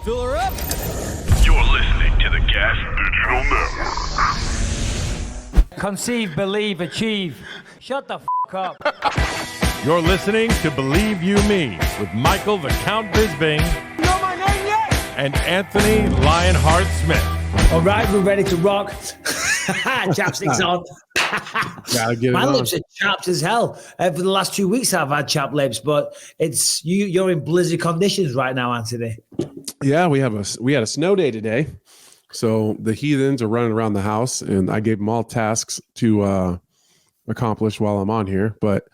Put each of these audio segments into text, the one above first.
Fill her up. You're listening to the Gas Digital Network. Conceive, believe, achieve. Shut the f*** up. You're listening to Believe You Me with Michael the Count Bisping. You know my name yet? And Anthony Lionheart Smith. All right, we're ready to rock. Chapstick's on. Gotta get My it lips are chapped as hell. For the last 2 weeks, I've had chapped lips, but it's you're in blizzard conditions right now, Anthony. Yeah, we had a snow day today, so the heathens are running around the house, and I gave them all tasks to accomplish while I'm on here. But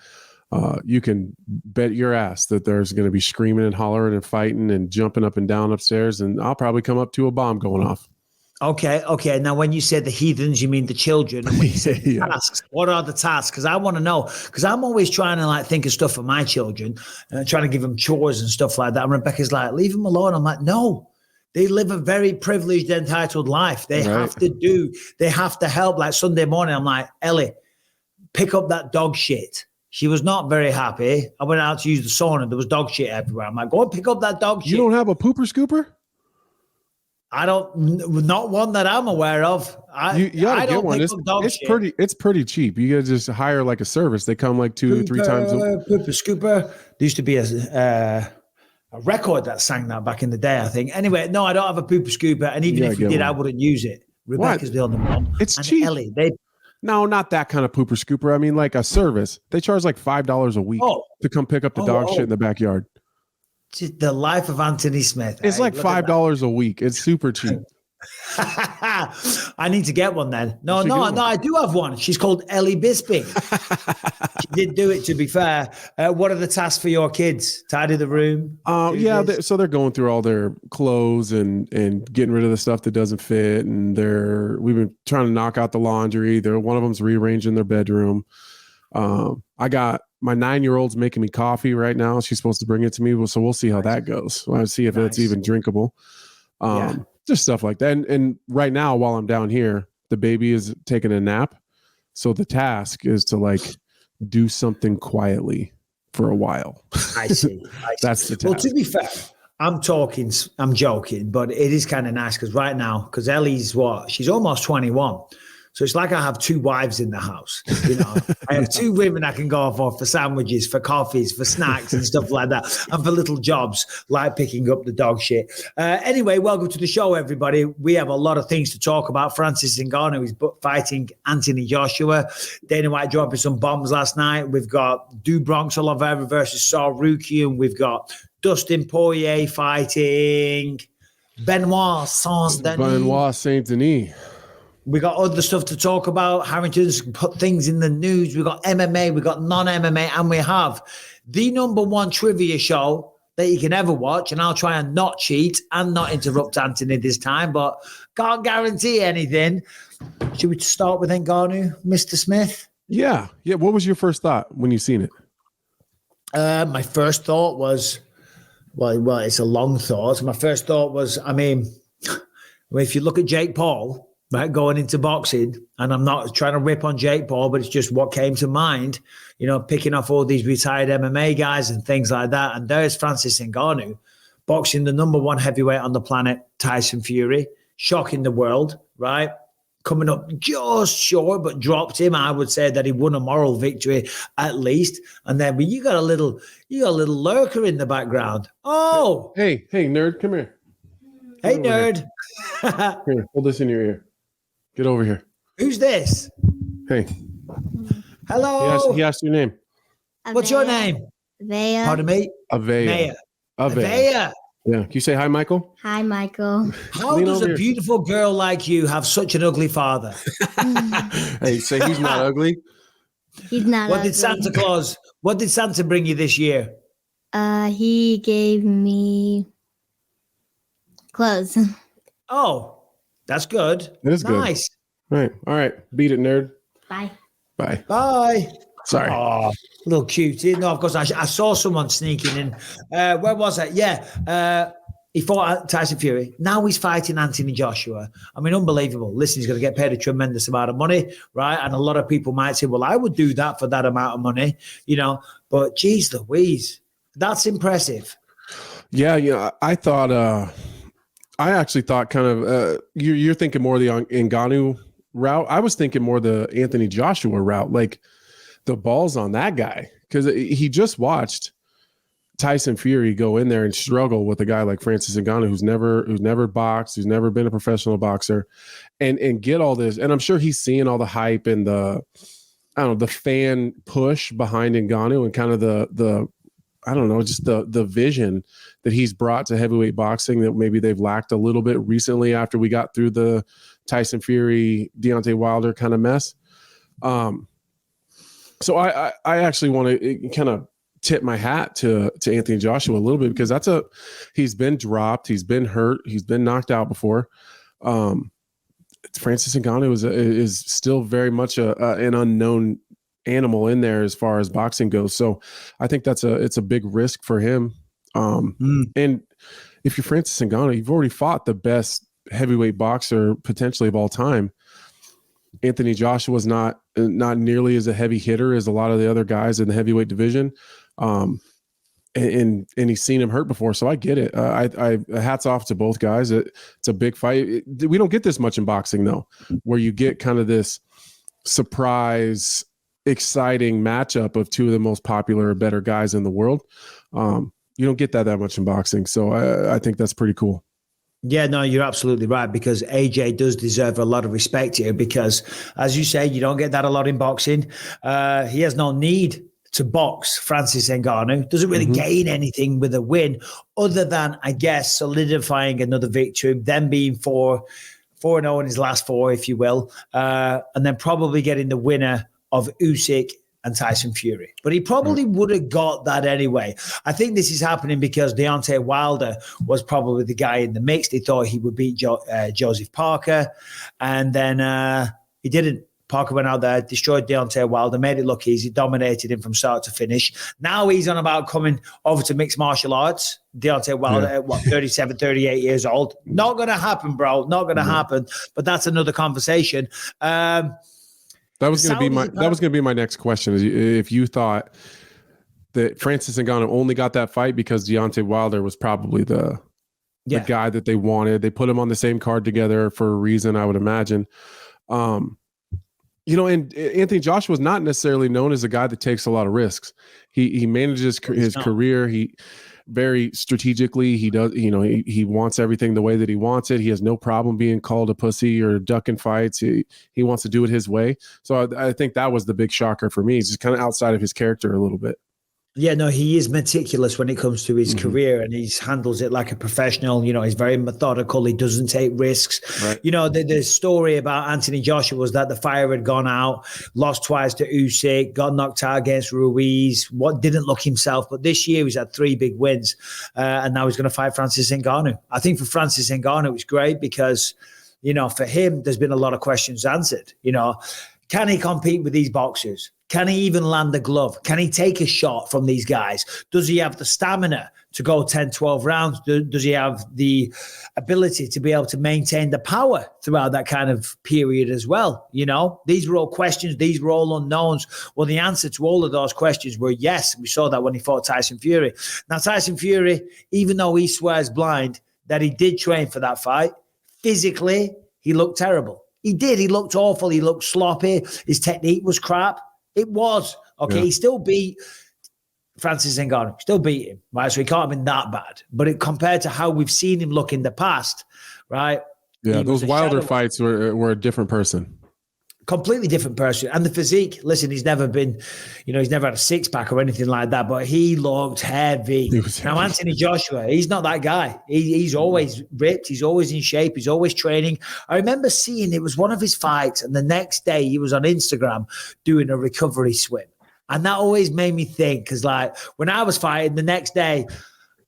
you can bet your ass that there's going to be screaming and hollering and fighting and jumping up and down upstairs, and I'll probably come up to a bomb going off. Okay. Now, when you said the heathens, you mean the children. And when you said Yeah. tasks, what are the tasks? Because I want to know. Because I'm always trying to think of stuff for my children, trying to give them chores and stuff like that. And Rebecca's like, leave them alone. I'm like, no. They live a very privileged, entitled life. They have to help. Like Sunday morning, I'm like, Ellie, pick up that dog shit. She was not very happy. I went out to use the sauna. There was dog shit everywhere. I'm like, go and pick up that dog shit. You don't have a pooper scooper? Not one that I'm aware of. You ought to get one. It's pretty cheap. You gotta just hire like a service. They come like 2 or 3 times. Pooper scooper. There used to be a record that sang that back in the day, I think. Anyway, no, I don't have a pooper scooper, and even if we did, I wouldn't use it. Rebecca's the only one. It's and cheap. Ellie, No, not that kind of pooper scooper. I mean, like a service. They charge like $5 a week to come pick up the dog shit in the backyard. The life of Anthony Smith. It's like $5 a week. It's super cheap. I need to get one then. No, I do have one. She's called Ellie Bisping. She did do it, to be fair. What are the tasks for your kids? Tidy the room? So they're going through all their clothes and getting rid of the stuff that doesn't fit. And we've been trying to knock out the laundry. One of them's rearranging their bedroom. I got my 9-year-old's making me coffee right now. She's supposed to bring it to me. So we'll see how that goes. I'll see if it's even drinkable. Just stuff like that. And right now, while I'm down here, the baby is taking a nap. So the task is to do something quietly for a while. I see. That's the task. Well, to be fair, I'm joking, but it is kind of nice because right now, because Ellie's she's almost 21. So it's like I have 2 wives in the house. I have 2 women I can go off for sandwiches, for coffees, for snacks and stuff like that, and for little jobs like picking up the dog shit. Anyway, welcome to the show, everybody. We have a lot of things to talk about. Francis Ngannou is fighting Anthony Joshua. Dana White dropping some bombs last night. We've got Du Bronx Oliveira versus Saul Ruki, and we've got Dustin Poirier fighting Benoit Saint-Denis. We got other stuff to talk about. Harrington's put things in the news. We got MMA, we got non-MMA, and we have the #1 trivia show that you can ever watch. And I'll try and not cheat and not interrupt Anthony this time, but can't guarantee anything. Should we start with Ngannou, Mr. Smith? Yeah. What was your first thought when you seen it? My first thought was, well, it's a long thought. My first thought was, if you look at Jake Paul, right, going into boxing, and I'm not trying to rip on Jake Paul, but it's just what came to mind, picking off all these retired MMA guys and things like that. And there's Francis Ngannou boxing the #1 heavyweight on the planet, Tyson Fury, shocking the world, right? Coming up just short, but dropped him. I would say that he won a moral victory at least. And then you got a little lurker in the background. Oh, hey, nerd, come here. Hey, nerd. Here, hold this in your ear. Get over here. Who's this? Hey. Hello. He asked your name. What's your name? Avea. Pardon me? Avea. Yeah. Can you say hi, Michael? Hi, Michael. How does a beautiful girl like you have such an ugly father? Hey, say he's not ugly. He's not ugly. What did Santa bring you this year? He gave me clothes. Oh, that's good. It is nice. Good. All right. Beat it, nerd. Bye. Bye. Sorry. Oh, little cutie. No, of course, I saw someone sneaking in. Where was it? Yeah. He fought Tyson Fury. Now he's fighting Anthony Joshua. Unbelievable. Listen, he's going to get paid a tremendous amount of money, right? And a lot of people might say, well, I would do that for that amount of money, But geez Louise, that's impressive. Yeah. I thought I actually thought kind of you're thinking more the Ngannou route. I was thinking more the Anthony Joshua route, like the balls on that guy, because he just watched Tyson Fury go in there and struggle with a guy like Francis Ngannou, who's never boxed, who's never been a professional boxer, and get all this. And I'm sure he's seeing all the hype and the fan push behind Ngannou and kind of the I don't know, just the vision that he's brought to heavyweight boxing that maybe they've lacked a little bit recently after we got through the Tyson Fury, Deontay Wilder kind of mess. So I actually want to kind of tip my hat to Anthony Joshua a little bit, because he's been dropped, he's been hurt, he's been knocked out before. Francis Ngannou is still very much an unknown animal in there as far as boxing goes. So I think it's a big risk for him. And if you're Francis Ngannou, you've already fought the best heavyweight boxer potentially of all time. Anthony Joshua was not nearly as a heavy hitter as a lot of the other guys in the heavyweight division. And he's seen him hurt before. So I get it. I hats off to both guys. It's a big fight. We don't get this much in boxing though, where you get kind of this surprise, exciting matchup of two of the most popular, better guys in the world. You don't get that much in boxing. So I think that's pretty cool. Yeah, no, you're absolutely right, because AJ does deserve a lot of respect here, because as you say, you don't get that a lot in boxing. He has no need to box Francis Ngannou. Doesn't really gain anything with a win other than, I guess, solidifying another victory, then being 4-0 in his last 4, if you will, and then probably getting the winner of Usyk and Tyson Fury. But he probably would have got that anyway. I think this is happening because Deontay Wilder was probably the guy in the mix. They thought he would beat Joseph Parker, and then he didn't. Parker went out there, destroyed Deontay Wilder, made it look easy, dominated him from start to finish. Now he's on about coming over to mixed martial arts. Deontay Wilder at 37, 38 years old. Not going to happen, bro. Not going to happen. But that's another conversation. That was going to be my next question. Is if you thought that Francis Ngannou only got that fight because Deontay Wilder was probably the guy that they wanted. They put him on the same card together for a reason, I would imagine. And Anthony Joshua is not necessarily known as a guy that takes a lot of risks. He manages his career. He very strategically, he does, he wants everything the way that he wants it. He has no problem being called a pussy or ducking fights. He wants to do it his way. So I think that was the big shocker for me. He's just kind of outside of his character a little bit. Yeah, no, he is meticulous when it comes to his career, and he handles it like a professional. He's very methodical. He doesn't take risks. Right. The story about Anthony Joshua was that the fire had gone out, lost twice to Usyk, got knocked out against Ruiz, didn't look himself. But this year he's had 3 big wins, and now he's going to fight Francis Ngannou. I think for Francis Ngannou, it's great because, for him, there's been a lot of questions answered. Can he compete with these boxers? Can he even land a glove? Can he take a shot from these guys? Does he have the stamina to go 10, 12 rounds? Does he have the ability to be able to maintain the power throughout that kind of period as well? These were all questions. These were all unknowns. Well, the answer to all of those questions were yes. We saw that when he fought Tyson Fury. Now, Tyson Fury, even though he swears blind that he did train for that fight, physically, he looked terrible. He did. He looked awful. He looked sloppy. His technique was crap. It was. Okay, yeah. He still beat Francis Ngannou. Still beat him, right? So he can't have been that bad. But compared to how we've seen him look in the past, right? Yeah, those Wilder fights were a different person. Completely different person. And the physique, listen, he's never been, he's never had a 6-pack or anything like that, but he looked heavy. Now, Anthony Joshua, he's not that guy. He's always ripped. He's always in shape. He's always training. I remember seeing it was one of his fights, and the next day he was on Instagram doing a recovery swim. And that always made me think, because when I was fighting the next day,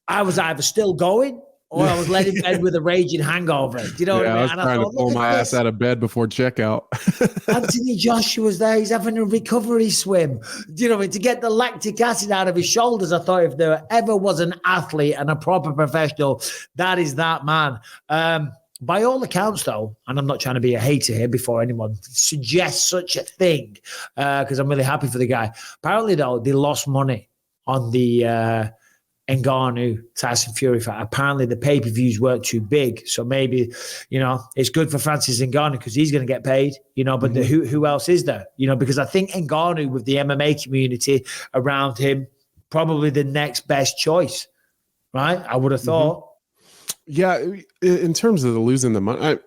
I was either still going or I was laid in bed with a raging hangover. Do you know what I mean? I was trying to pull my ass out of bed before checkout. Anthony Joshua's there. He's having a recovery swim. Do you know what I mean? To get the lactic acid out of his shoulders. I thought if there ever was an athlete and a proper professional, that is that man. By all accounts, though, and I'm not trying to be a hater here before anyone suggests such a thing, because I'm really happy for the guy. Apparently, though, they lost money on the Ngannou, Tyson Fury fight. Apparently the pay-per-views weren't too big. So maybe, it's good for Francis Ngannou because he's going to get paid, but who else is there? Because I think Ngannou with the MMA community around him, probably the next best choice, right? I would have thought. Yeah, in terms of losing the money,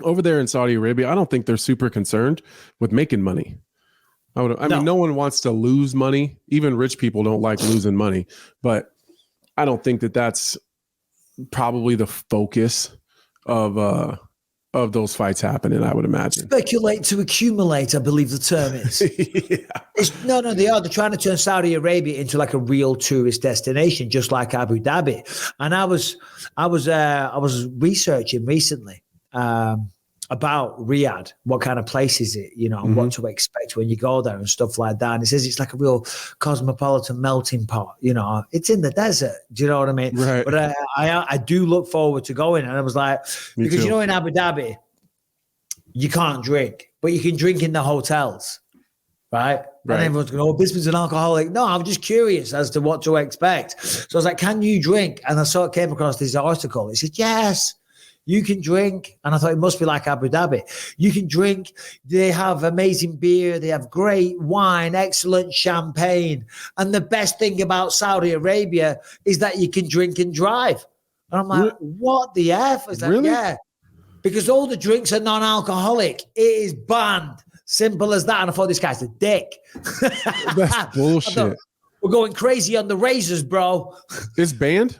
over there in Saudi Arabia, I don't think they're super concerned with making money. I mean, no one wants to lose money. Even rich people don't like losing money. But I don't think that that's probably the focus of those fights happening, I would imagine. Speculate to accumulate, I believe the term is. No, they are. They're trying to turn Saudi Arabia into like a real tourist destination, just like Abu Dhabi. And I was researching recently about Riyadh, what kind of place is it, and what to expect when you go there and stuff like that. And it says it's like a real cosmopolitan melting pot, it's in the desert. Do you know what I mean? Right. But I do look forward to going. And I was like, because in Abu Dhabi, you can't drink, but you can drink in the hotels, right? And everyone's going, Bisping's an alcoholic. No, I'm just curious as to what to expect. So I was like, can you drink? And I came across this article. It said, yes, you can drink. And I thought it must be like Abu Dhabi. You can drink. They have amazing beer. They have great wine, excellent champagne. And the best thing about Saudi Arabia is that you can drink and drive. And I'm like, what the F? I was like, yeah, because all the drinks are non-alcoholic. It is banned. Simple as that. And I thought, this guy's a dick. That's bullshit. We're going crazy on the razors, bro. It's banned?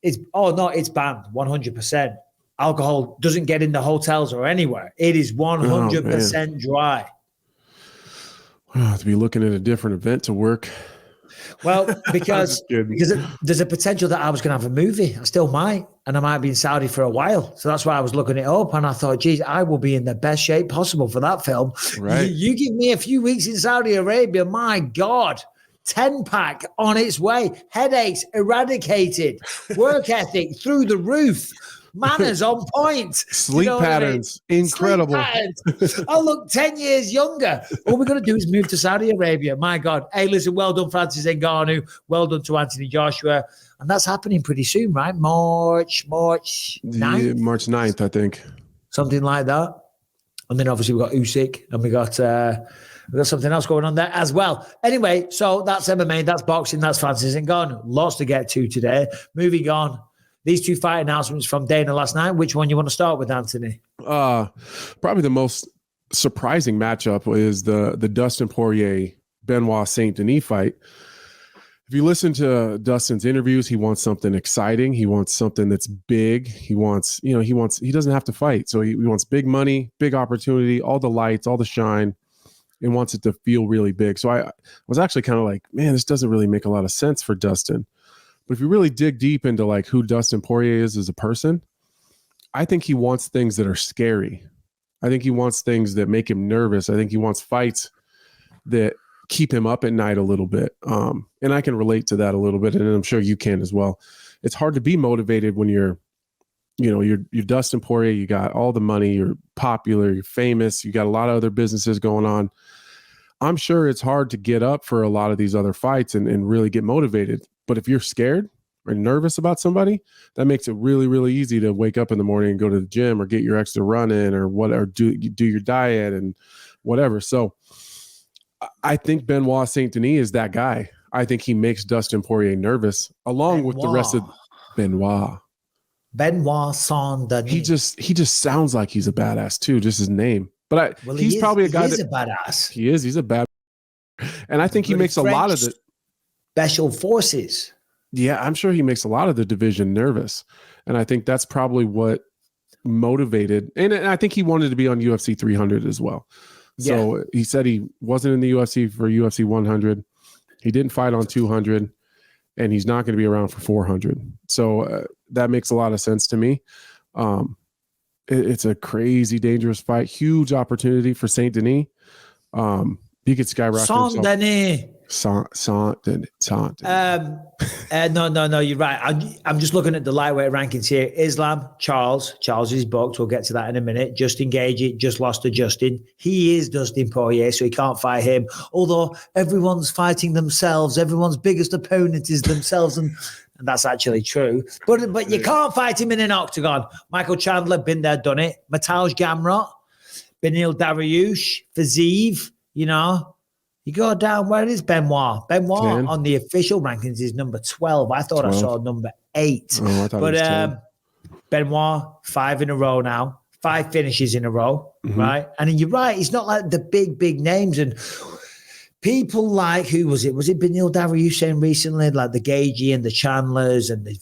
It's banned 100%. Alcohol doesn't get in the hotels or anywhere. It is 100% dry. I'll have to be looking at a different event to work. Well, because there's a potential that I was going to have a movie. I still might. And I might be in Saudi for a while. So that's why I was looking it up. And I thought, geez, I will be in the best shape possible for that film. Right. You give me a few weeks in Saudi Arabia, my God. 10-pack on its way. Headaches eradicated. Work ethic through the roof. Manners on point. Sleep patterns. I mean? Incredible. Sleep patterns. I look 10 years younger. All we're going to do is move to Saudi Arabia. My God. Hey, listen, well done, Francis Ngannou. Well done to Anthony Joshua. And that's happening pretty soon, right? March 9th? Yeah, March 9th, I think. Something like that. And then obviously we've got Usyk and we got something else going on there as well. Anyway, so that's MMA, that's boxing, that's Francis Ngannou. Lots to get to today. Moving on. These two fight announcements from Dana last night. Which one you want to start with, Anthony? Probably the most surprising matchup is the Dustin Poirier Benoit Saint Denis fight. If you listen to Dustin's interviews, he wants something exciting. He wants something that's big. He doesn't have to fight. So he wants big money, big opportunity, all the lights, all the shine, and wants it to feel really big. So I was actually kind of like, man, this doesn't really make a lot of sense for Dustin. But if you really dig deep into like who Dustin Poirier is as a person, I think he wants things that are scary. I think he wants things that make him nervous. I think he wants fights that keep him up at night a little bit. And I can relate to that a little bit, and I'm sure you can as well. It's hard to be motivated when you're Dustin Poirier, you got all the money, you're popular, you're famous, you got a lot of other businesses going on. I'm sure it's hard to get up for a lot of these other fights and really get motivated. But if you're scared or nervous about somebody, that makes it really, really easy to wake up in the morning and go to the gym or get your extra run in or whatever, do your diet and whatever. So I think Benoit Saint Denis is that guy. I think he makes Dustin Poirier nervous along with the rest of Benoit Saint Denis. He just sounds like he's a badass too, just his name. But he's probably a guy that is a badass. He is. He's a bad. And I think he makes a lot of the special forces. Yeah, I'm sure he makes a lot of the division nervous. And I think that's probably what motivated. And I think he wanted to be on UFC 300 as well. Yeah. So he said he wasn't in the UFC for UFC 100. He didn't fight on 200. And he's not going to be around for 400. So that makes a lot of sense to me. It's a crazy, dangerous fight. Huge opportunity for Saint Denis. He could skyrocket himself. No, you're right. I'm just looking at the lightweight rankings here. Islam, Charles is booked. We'll get to that in a minute. Justin Gage just lost to Justin. He is Dustin Poirier, so he can't fight him. Although everyone's fighting themselves. Everyone's biggest opponent is themselves, and that's actually true. But you can't fight him in an octagon. Michael Chandler, been there, done it. Mateusz Gamrot, Benil Dariush, Fiziev, you know. You go down, where is Benoit? Benoit 10. on the official rankings is number 12. I thought 12. I saw number 8. Oh, I thought it was 10. Benoit, 5 in a row now. 5 finishes in a row, right? And you're right, it's not like the big names. And people like, who was it? Was it Benil Dariush saying recently, like the Gagey and the Chandlers and the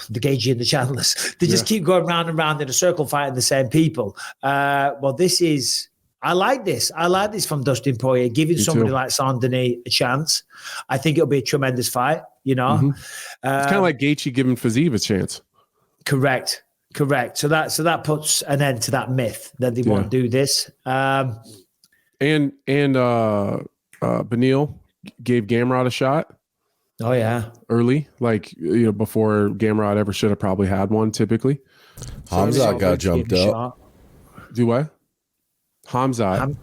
the Gagey and the Chandlers. They just keep going round and round in a circle fighting the same people. Well, this is... I like this. I like this from Dustin Poirier, giving somebody like Saint-Denis a chance. I think it'll be a tremendous fight, you know. It's kind of like Gaethje giving Fiziev a chance. Correct. So that puts an end to that myth that they won't do this. And Benil gave Gamrot a shot. Oh yeah, early, like before Gamrot ever should have probably had one. Typically, Hamzat got jumped up. Do what? Hamzat.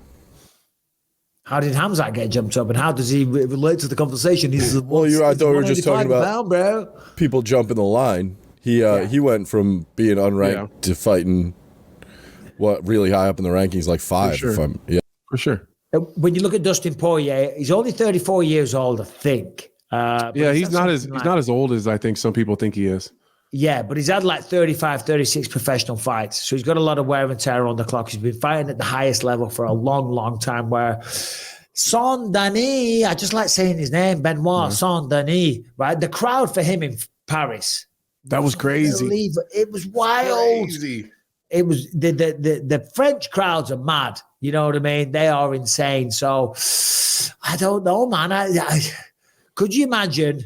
How did Hamzat get jumped up, and how does he relate to the conversation? I thought we were just talking about people jumping the line. He went from being unranked to fighting really high up in the rankings, like 5. For sure. When you look at Dustin Poirier, he's only 34 years old, I think. He's not as old as I think some people think he is. Yeah, but he's had like 35, 36 professional fights. So he's got a lot of wear and tear on the clock. He's been fighting at the highest level for a long, long time, where Saint-Denis, I just like saying his name, Benoit Saint-Denis, right? The crowd for him in Paris. That was crazy. It was wild. Crazy. It was the French crowds are mad. You know what I mean? They are insane. So I don't know, man. Could you imagine?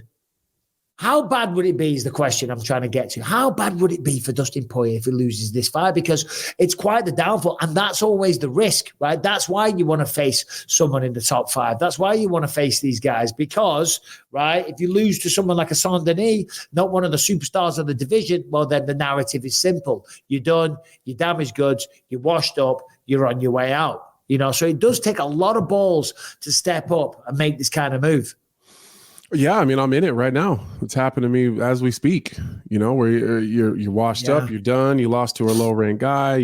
How bad would it be is the question I'm trying to get to. How bad would it be for Dustin Poirier if he loses this fight? Because it's quite the downfall, and that's always the risk, right? That's why you want to face someone in the top 5. That's why you want to face these guys because, right, if you lose to someone like a Saint-Denis, not one of the superstars of the division, well, then the narrative is simple. You're done, you're damaged goods, you're washed up, you're on your way out. So it does take a lot of balls to step up and make this kind of move. Yeah, I mean, I'm in it right now. It's happened to me as we speak. Where you're washed up, you're done. You lost to a low ranked guy.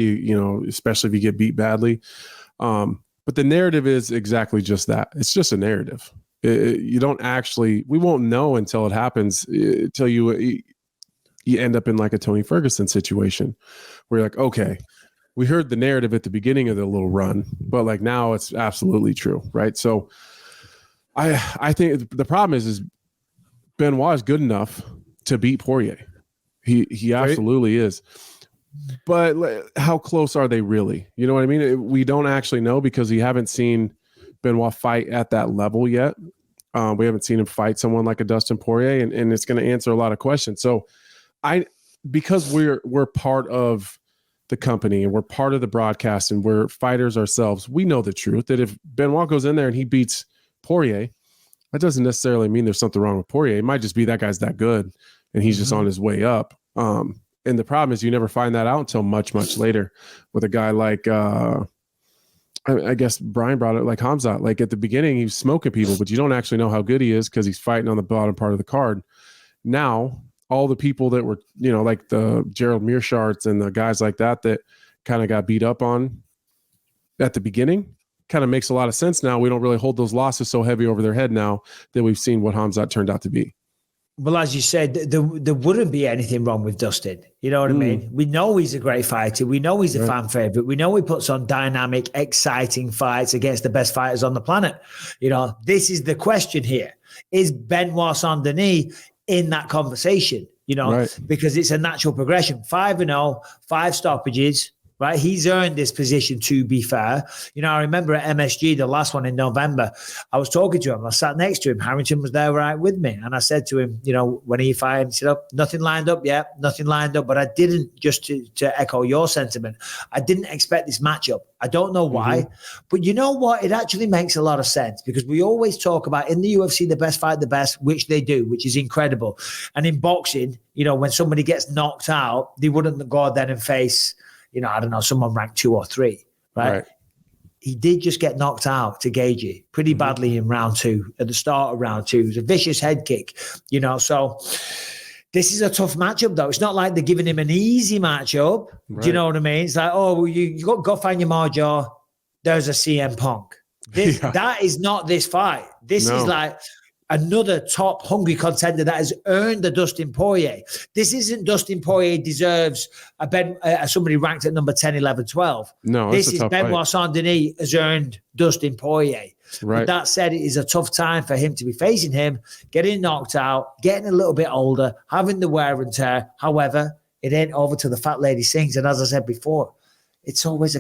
Especially if you get beat badly. But the narrative is exactly just that. It's just a narrative. You don't actually. We won't know until it happens. Until you end up in like a Tony Ferguson situation, where you're like, okay, we heard the narrative at the beginning of the little run, but like now it's absolutely true, right? So. I think the problem is Benoit is good enough to beat Poirier. He absolutely is. But how close are they really? You know what I mean? We don't actually know because we haven't seen Benoit fight at that level yet. We haven't seen him fight someone like a Dustin Poirier, and it's going to answer a lot of questions. So because we're part of the company and we're part of the broadcast and we're fighters ourselves, we know the truth that if Benoit goes in there and he beats Poirier, that doesn't necessarily mean there's something wrong with Poirier. It might just be that guy's that good and he's just on his way up. And the problem is you never find that out until much, much later with a guy like, I guess Brian brought it like Hamzat. Like at the beginning, he was smoking people, but you don't actually know how good he is because he's fighting on the bottom part of the card. Now, all the people that were, like the Gerald Mearshart and the guys like that kind of got beat up on at the beginning, kind of makes a lot of sense now. We don't really hold those losses so heavy over their head now that we've seen what Hamzat turned out to be. Well, as you said, there wouldn't be anything wrong with Dustin. You know what I mean? We know he's a great fighter. We know he's a fan favorite. We know he puts on dynamic, exciting fights against the best fighters on the planet. This is the question here. Is Benoit Saint-Denis in that conversation? Because it's a natural progression. 5-0, 5 stoppages, right? He's earned this position, to be fair. You know, I remember at MSG, the last one in November, I was talking to him. I sat next to him. Harrington was there right with me. And I said to him, you know, when he fired, he said, oh, nothing lined up yet, nothing lined up. But I didn't, just to echo your sentiment, I didn't expect this matchup. I don't know why, but you know what? It actually makes a lot of sense because we always talk about in the UFC, the best fight the best, which they do, which is incredible. And in boxing, you know, when somebody gets knocked out, they wouldn't go then and face, you know, I don't know, someone ranked 2 or 3, right? He did just get knocked out to Gagey pretty badly in round 2, at the start of round 2. It was a vicious head kick, you know, so this is a tough matchup, though. It's not like they're giving him an easy matchup. Right. Do you know what I mean? It's like, oh, well, you go find your Marjaw. There's a CM Punk. That is not this fight. This is like another top hungry contender that has earned the Dustin Poirier. This isn't Dustin Poirier deserves somebody ranked at number 10, 11, 12. No, this is Benoit Saint-Denis has earned Dustin Poirier. Right. But that said, it is a tough time for him to be facing him, getting knocked out, getting a little bit older, having the wear and tear. However, it ain't over till the fat lady sings. And as I said before, it's always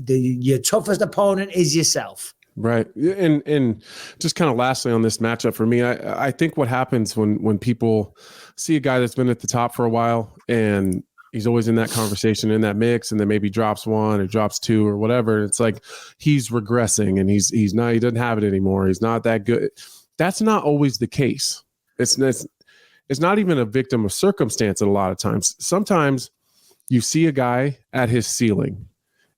your toughest opponent is yourself. Right. And just kind of lastly on this matchup for me, I think what happens when people see a guy that's been at the top for a while and he's always in that conversation, in that mix, and then maybe drops 1 or drops 2 or whatever. It's like he's regressing and he doesn't have it anymore. He's not that good. That's not always the case. It's not even a victim of circumstance at a lot of times. Sometimes you see a guy at his ceiling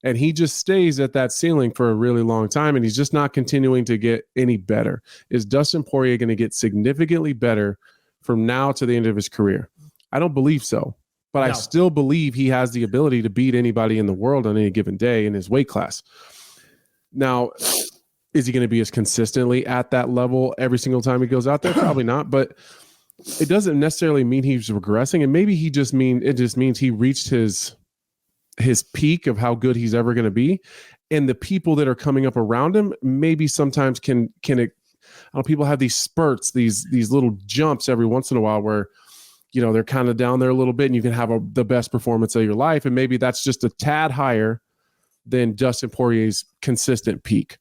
and he just stays at that ceiling for a really long time and he's just not continuing to get any better. Is Dustin Poirier going to get significantly better from now to the end of his career? I don't believe so. But I still believe he has the ability to beat anybody in the world on any given day in his weight class. Now, is he going to be as consistently at that level every single time he goes out there? Probably not. But it doesn't necessarily mean he's regressing. And maybe it just means he reached his peak of how good he's ever going to be. And the people that are coming up around him maybe sometimes can people have these spurts, these little jumps every once in a while where, you know, they're kind of down there a little bit and you can have the best performance of your life. And maybe that's just a tad higher than Dustin Poirier's consistent peak.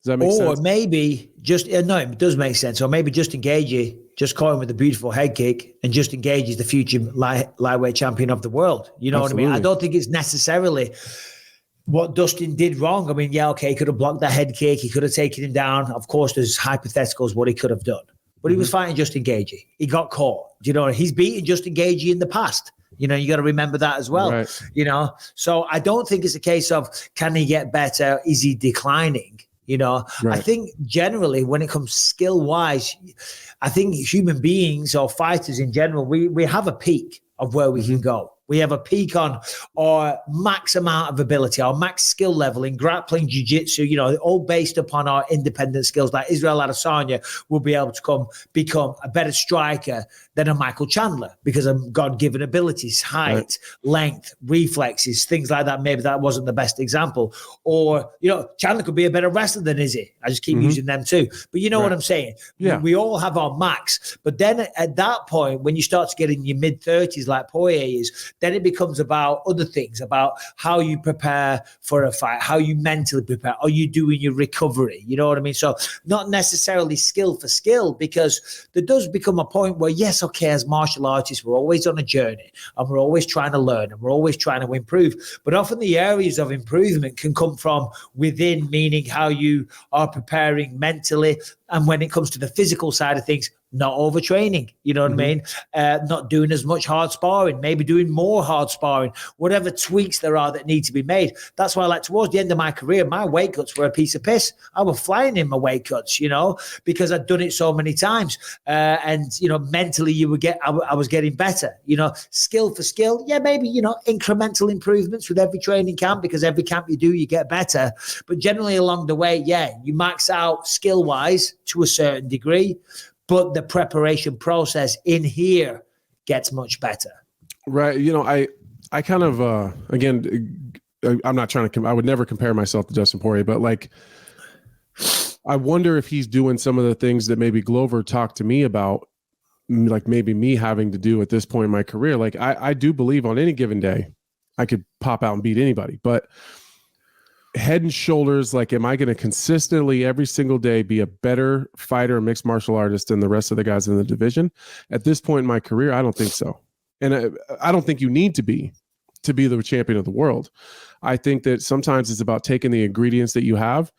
Does that make sense? Or maybe no, it does make sense. Or maybe Justin Gagey just caught him with a beautiful head kick and Justin Gagey is the future lightweight champion of the world. You know Absolutely. What I mean? I don't think it's necessarily what Dustin did wrong. I mean, yeah, okay, he could have blocked that head kick. He could have taken him down. Of course, there's hypotheticals what he could have done. But he was fighting Justin Gagey. He got caught. You know, he's beaten Justin Gagey in the past. You know, you got to remember that as well. Right. You know, so I don't think it's a case of can he get better? Is he declining? You know, right. I think generally when it comes skill wise, I think human beings or fighters in general, we have a peak of where we can go. We have a peak on our max amount of ability, our max skill level in grappling, jiu-jitsu, you know, all based upon our independent skills. Like Israel Adesanya will be able to become a better striker than a Michael Chandler because of God-given abilities, height, length, reflexes, things like that. Maybe that wasn't the best example. Or, you know, Chandler could be a better wrestler than Izzy. I just keep using them too. But you know what I'm saying? Yeah. We all have our max. But then at that point, when you start to get in your mid-30s like Poirier is, then it becomes about other things, about how you prepare for a fight, how you mentally prepare. Are you doing your recovery? You know what I mean? So not necessarily skill for skill, because there does become a point where, yes, okay, as martial artists, we're always on a journey and we're always trying to learn and we're always trying to improve. But often the areas of improvement can come from within, meaning how you are preparing mentally. And when it comes to the physical side of things, not overtraining, you know what I mean? Not doing as much hard sparring, maybe doing more hard sparring, whatever tweaks there are that need to be made. That's why, like, towards the end of my career, my weight cuts were a piece of piss. I was flying in my weight cuts, you know, because I'd done it so many times. And, you know, mentally I was getting better, you know, skill for skill. Yeah, maybe, you know, incremental improvements with every training camp, because every camp you do, you get better. But generally along the way, yeah, you max out skill wise to a certain degree, but the preparation process in here gets much better. Right. You know, I kind of, again, I'm not trying to, I would never compare myself to Dustin Poirier, but like, I wonder if he's doing some of the things that maybe Glover talked to me about, like maybe me having to do at this point in my career. Like I do believe on any given day, I could pop out and beat anybody. But head and shoulders, like, am I going to consistently every single day be a better fighter, mixed martial artist than the rest of the guys in the division? At this point in my career, I don't think so. And I don't think you need to be the champion of the world. I think that sometimes it's about taking the ingredients that you have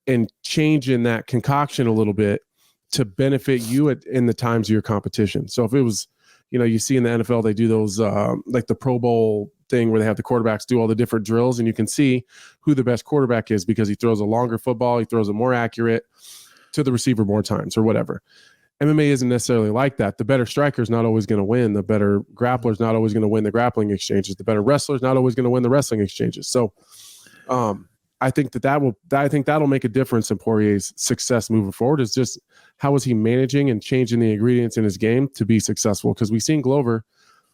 and changing that concoction a little bit to benefit you in the times of your competition. So if it was, you see in the NFL, they do those like the Pro Bowl thing where they have the quarterbacks do all the different drills, and you can see who the best quarterback is because he throws a longer football, he throws it more accurate to the receiver more times or whatever. MMA isn't necessarily like that. The better striker is not always going to win. The better grappler is not always going to win the grappling exchanges. The better wrestler is not always going to win the wrestling exchanges. So I think that'll make a difference in Poirier's success moving forward. Is just how is he managing and changing the ingredients in his game to be successful? Because we've seen Glover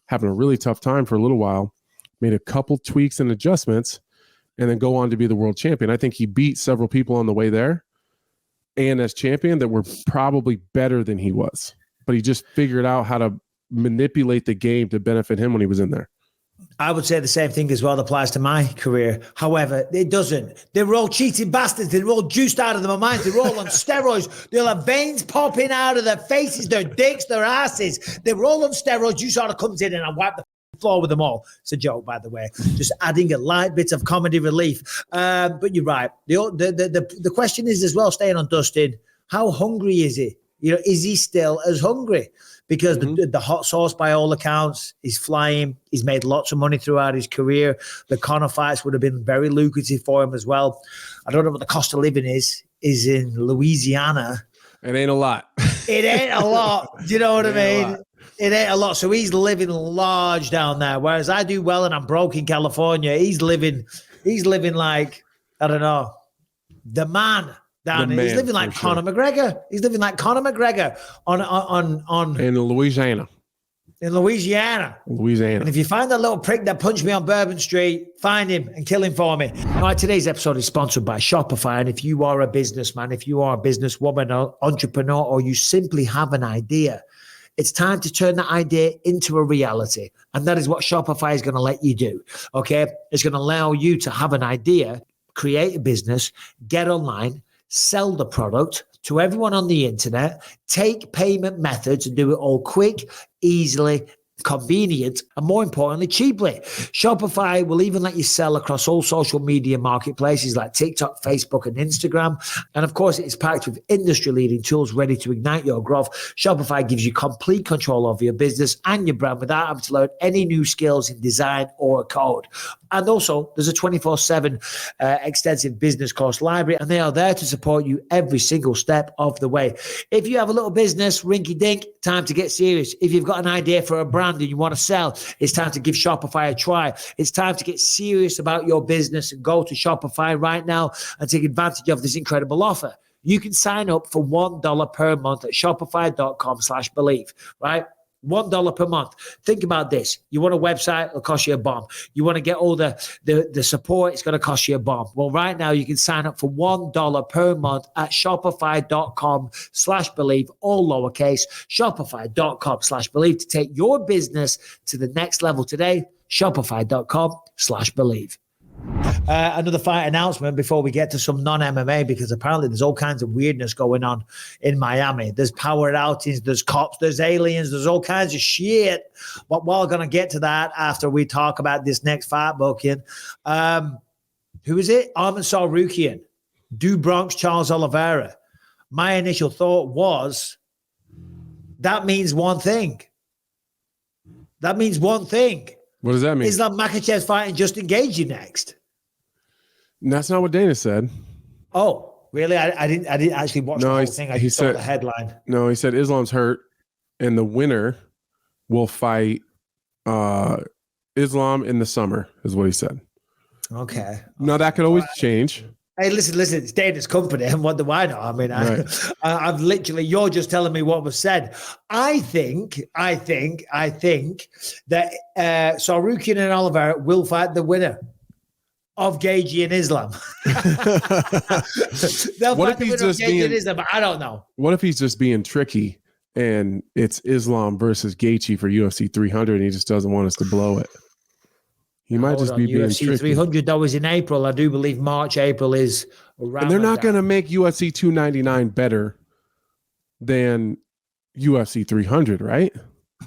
having a really tough time for a little while, made a couple tweaks and adjustments, and then go on to be the world champion. I think he beat several people on the way there and as champion that were probably better than he was. But he just figured out how to manipulate the game to benefit him when he was in there. I would say the same thing as well applies to my career. However, it doesn't. They're all cheating bastards. They're all juiced out of their minds. They're all on steroids. They'll have veins popping out of their faces, their dicks, their asses. They're all on steroids. You sort of comes in and I wipe the floor with them all. It's a joke, by the way. Just adding a light bit of comedy relief. But you're right. The question is as well, staying on Dustin, how hungry is he? Is he still as hungry? Because the hot sauce, by all accounts, is flying. He's made lots of money throughout his career. The Conor fights would have been very lucrative for him as well. I don't know what the cost of living is in Louisiana. It ain't a lot. It ain't a lot. Do you know what I mean? It ain't a lot. So he's living large down there. Whereas I do well and I'm broke in California. He's living like, I don't know, the man. Down he's living like Conor McGregor. He's living like Conor McGregor on in Louisiana. In Louisiana. And if you find that little prick that punched me on Bourbon Street, find him and kill him for me. All right, today's episode is sponsored by Shopify. And if you are a businessman, if you are a businesswoman or entrepreneur, or you simply have an idea, it's time to turn that idea into a reality. And that is what Shopify is going to let you do. Okay. It's going to allow you to have an idea, create a business, get online, sell the product to everyone on the internet, take payment methods and do it all quick, easily, convenient, and more importantly, cheaply. Shopify will even let you sell across all social media marketplaces like TikTok, Facebook, and Instagram. And of course, it's packed with industry-leading tools ready to ignite your growth. Shopify gives you complete control over your business and your brand without having to learn any new skills in design or code. And also, there's a 24/7 extensive business course library, and they are there to support you every single step of the way. If you have a little business, rinky-dink, time to get serious. If you've got an idea for a brand and you want to sell, it's time to give Shopify a try. It's time to get serious about your business and go to Shopify right now and take advantage of this incredible offer. You can sign up for $1 per month at shopify.com/believe, right? $1 per month. Think about this. You want a website, it'll cost you a bomb. You want to get all the support, it's going to cost you a bomb. Well, right now you can sign up for $1 per month at shopify.com/believe, all lowercase, shopify.com/believe to take your business to the next level today. Shopify.com/believe. Another fight announcement before we get to some non-MMA, because apparently there's all kinds of weirdness going on in Miami. There's power outings, there's cops, there's aliens, there's all kinds of shit. But we're going to get to that after we talk about this next fight booking. Who is it? Arman Tsarukyan, Du Bronx, Charles Oliveira. My initial thought was, that means one thing. That means one thing. What does that mean? Islam Makhachev's fighting Justin Gage next. That's not what Dana said. Oh, really? I didn't actually watch the whole thing. I just saw the headline. No, he said Islam's hurt, and the winner will fight Islam in the summer, is what he said. Okay. Now, that could always change. Hey, listen, it's Dana's company, and what do I know? I mean, right. I've literally, you're just telling me what was said. I think that Tsarukyan and Oliveira will fight the winner of Gagey and Islam. They'll fight the winner of Gagey and Islam, but I don't know. What if he's just being tricky and it's Islam versus Gaethje for UFC 300 and he just doesn't want us to blow it? He might just be being UFC tricky. 300 though is in April. I do believe March, April is around. And they're not going to make UFC 299 better than UFC 300, right?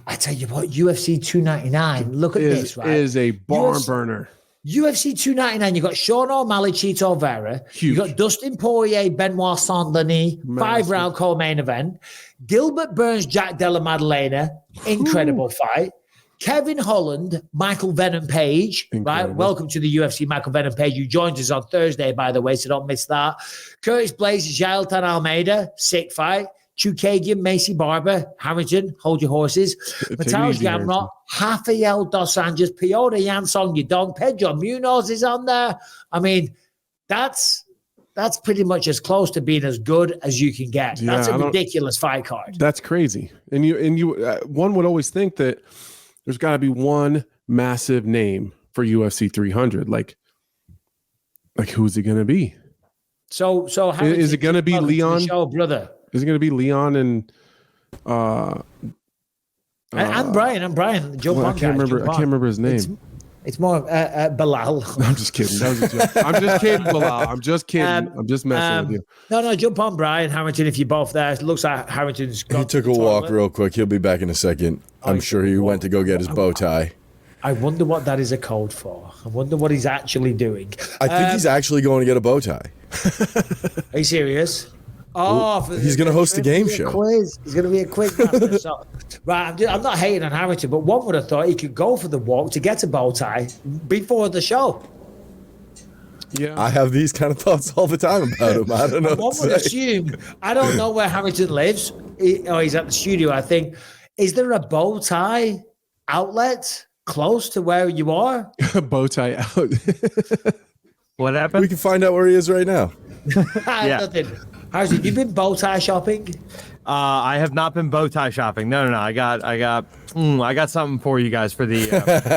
I tell you what, UFC 299. Look at this, right? Is a barn burner. UFC 299. You got Sean O'Malley, Chito Vera. Huge. You got Dustin Poirier, Benoit Saint-Denis. 5-round co-main event. Gilbert Burns, Jack Della Maddalena. Incredible fight. Kevin Holland, Michael Venom Page. Right. Welcome to the UFC, Michael Venom Page. You joined us on Thursday, by the way, so don't miss that. Curtis Blazes, Jailton Almeida. Sick fight. Chukagian, Macy Barber, Harrington, hold your horses. Mateusz Gamrot, Rafael Dos Anjos, Piotr Yansong, your dog, Pedro Munoz is on there. I mean, that's pretty much as close to being as good as you can get. That's a ridiculous fight card. That's crazy. And you, one would always think that there's got to be one massive name for UFC 300. Like who's it going to be? So is it going to be Leon? Show, brother. Is it going to be Leon and I'm Brian. I can't remember his name. It's more Bilal. I'm just kidding. That was a joke. I'm just kidding, Bilal. I'm just kidding. I'm just messing with you. No, jump on Brian Harrington if you're both there. It looks like Harrington's gone. He took a walk real quick. He'll be back in a second. I'm sure he went to go get his bow tie. I wonder what that is a code for. I wonder what he's actually doing. I think he's actually going to get a bow tie. Are you serious? He's going to host a game show. Quiz. He's going to be a quiz master. So, right, I'm not hating on Harrington, but one would have thought he could go for the walk to get a bow tie before the show. Yeah, I have these kind of thoughts all the time about him. I don't know. One would assume. I don't know where Harrington lives. He's at the studio, I think. Is there a bow tie outlet close to where you are? Bow tie out. What happened? We can find out where he is right now. Nothing. Harrison, you been bow tie shopping? I have not been bow tie shopping. No. I got something for you guys for the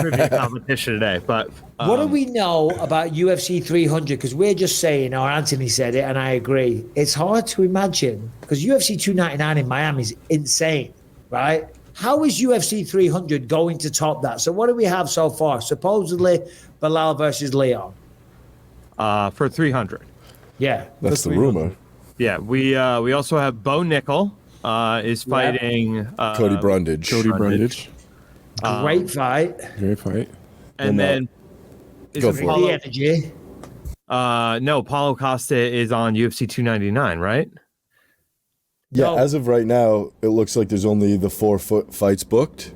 trivia competition today. But what do we know about UFC 300? Because we're just saying, or Anthony said it, and I agree. It's hard to imagine because UFC 299 in Miami is insane, right? How is UFC 300 going to top that? So what do we have so far? Supposedly, Bilal versus Leon. For 300. Yeah, that's the rumor. Yeah, we also have Bo Nickel is fighting Cody Brundage. Great fight. Great fight. And then go for the energy. No, Paulo Costa is on UFC 299, right? Yeah, No. as of right now, it looks like there's only the 4 fights booked.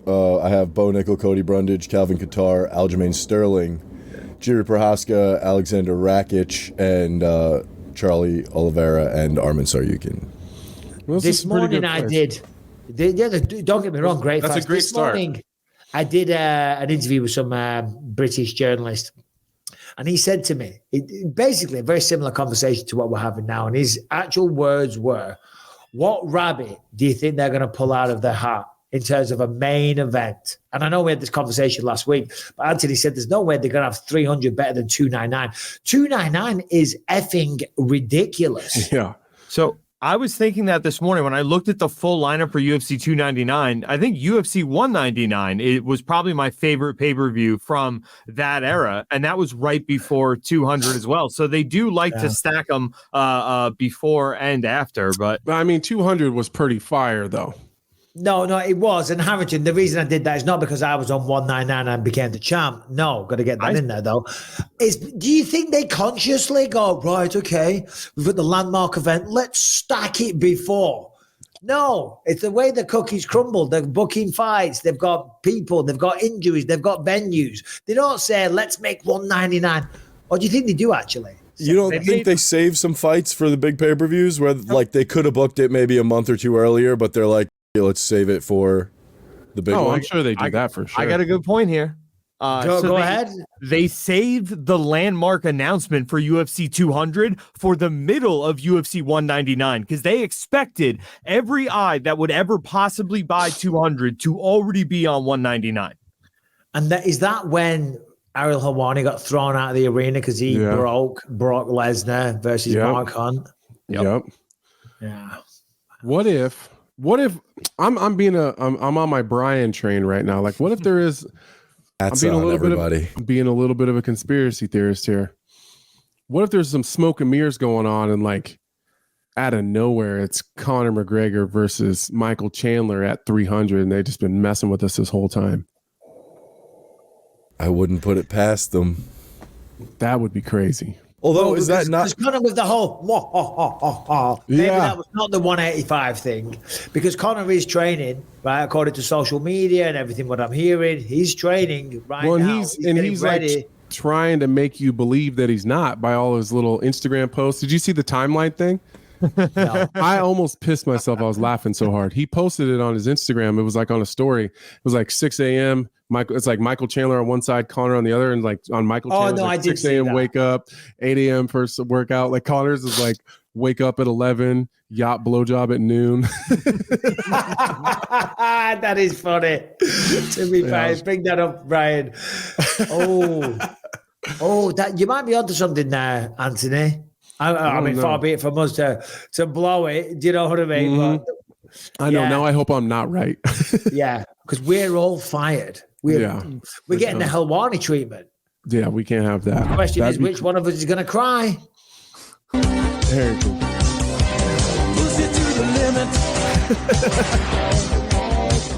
I have Bo Nickel, Cody Brundage, Calvin Kattar, Aljamain Sterling, Jiri Prohaska, Alexander Rakic, and Charlie Oliveira and Arman Saryukin. Well, this morning I did. Don't get me wrong, great That's fights. a great this start. Morning, I did an interview with some British journalist, and he said to me, basically a very similar conversation to what we're having now, and his actual words were, what rabbit do you think they're going to pull out of their hat in terms of a main event? And I know we had this conversation last week, but Anthony said there's no way they're going to have 300 better than 299. 299 is effing ridiculous. Yeah. So I was thinking that this morning when I looked at the full lineup for UFC 299. I think UFC 199 it was probably my favorite pay-per-view from that era, and that was right before 200 as well. So they do like to stack them before and after. But I mean, 200 was pretty fire, though. No, it was. And Harrington, the reason I did that is not because I was on 199 and became the champ. No, got to get that in there, though. Do you think they consciously go, right, okay, we've got the landmark event, let's stack it before? No, it's the way the cookies crumble. They're booking fights. They've got people. They've got injuries. They've got venues. They don't say, let's make 199. Or do you think they do, actually? You don't think they save some fights for the big pay-per-views where like they could have booked it maybe a month or two earlier, but they're like, let's save it for the big one. I'm sure they do that for sure. I got a good point here. Go ahead. They saved the landmark announcement for UFC 200 for the middle of UFC 199 because they expected every eye that would ever possibly buy 200 to already be on 199. And is that when Ariel Helwani got thrown out of the arena because he broke Brock Lesnar versus Mark Hunt? Yep. Yeah. What if I'm on my Brian train right now? Like, what if there is That's being a on little everybody. being a little bit of a conspiracy theorist here. What if there's some smoke and mirrors going on and like out of nowhere it's Conor McGregor versus Michael Chandler at 300 and they've just been messing with us this whole time? I wouldn't put it past them. That would be crazy. Although, is that not? It's kind of with the whole, maybe Yeah. that was not the 185 thing, because Conor is training, right? According to social media and everything, what I'm hearing, he's training right Well, now. he's getting ready. like trying to make you believe that he's not by all his little Instagram posts. Did you see the timeline thing? No. I almost pissed myself. I was laughing so hard. He posted it on his Instagram. It was like on a story. It was like 6 a.m. It's like Michael Chandler on one side, Conor on the other, and like on Michael Chandler's no, like I did 6 a.m. see that. wake up, 8 a.m. first workout. Like Conor's is like wake up at 11, yacht blowjob at noon. That is funny. To be fair, bring that up, Brian. That you might be onto something there, Anthony. I mean, far be it from us to blow it. Do you know what I mean? Mhm. But, I know. yeah. Now I hope I'm not right. yeah, because we're all fired. We're getting the Helwani treatment. Yeah, we can't have that. The question That'd is, be which one of us is going to cry? very cool.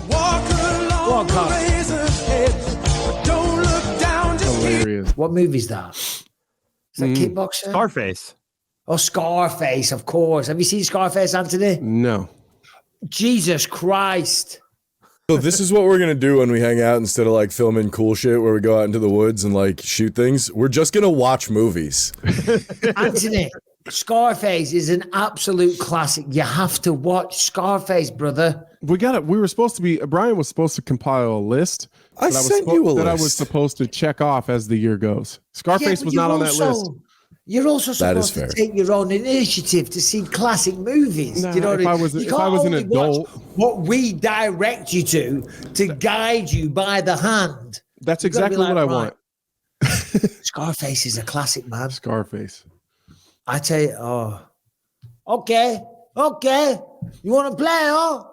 Walk on. Hilarious. What movie is that? Is that Kickboxer? Scarface. Oh, Scarface, of course. Have you seen Scarface, Anthony? No. Jesus Christ. So this is what we're gonna do when we hang out instead of like filming cool shit where we go out into the woods and like shoot things. We're just gonna watch movies. Anthony, Scarface is an absolute classic. You have to watch Scarface, brother. We got it. We were supposed to be. Brian was supposed to compile a list. I sent you a that I list. was supposed to check off as the year goes. Scarface Yeah, was but not on that also- list. You're also That is supposed to fair. take your own initiative to see classic movies. Nah, Do you know what if I I mean? was- You if can't I was an only watch adult- what we direct you to guide you by the hand. That's You've gotta be exactly what I like, want. Scarface is a classic, man. Scarface. I tell you, okay. You want to play, huh?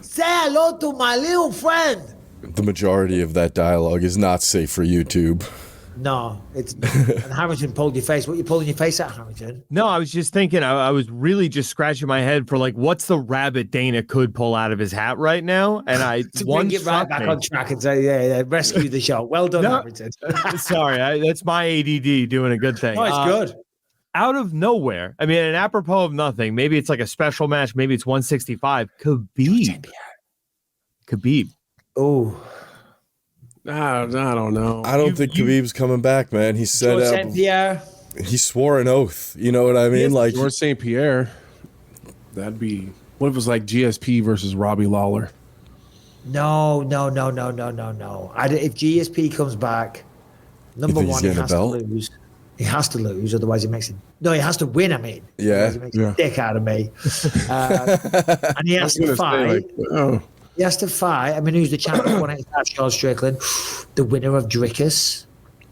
Say hello to my little friend. The majority of that dialogue is not safe for YouTube. No, it's not. And Harrington pulled your face. What you pulling your face at, Harrington? No, I was just thinking, I was really just scratching my head for like, what's the rabbit Dana could pull out of his hat right now? And I To one bring it right struck back me. on track and say, yeah, rescue the show. Well done, No. Harrington. Sorry, that's my ADD doing a good thing. No, it's good. Out of nowhere, I mean, and apropos of nothing, maybe it's like a special match, maybe it's 165. Khabib. Oh, I don't know. I don't think Khabib's coming back, man. He said George St. Pierre. he swore an oath. You know what I mean? Like George St. Pierre. That'd be. What if it was like GSP versus Robbie Lawler? No. If GSP comes back, number think he's one, he getting a has to belt? lose. He has to lose, otherwise he makes it. No, he has to win. I mean, Yeah. Otherwise he makes a dick out of me. And he has to fight. He has to fight. I mean, who's the champion? 185 Sean Strickland, the winner of Drickus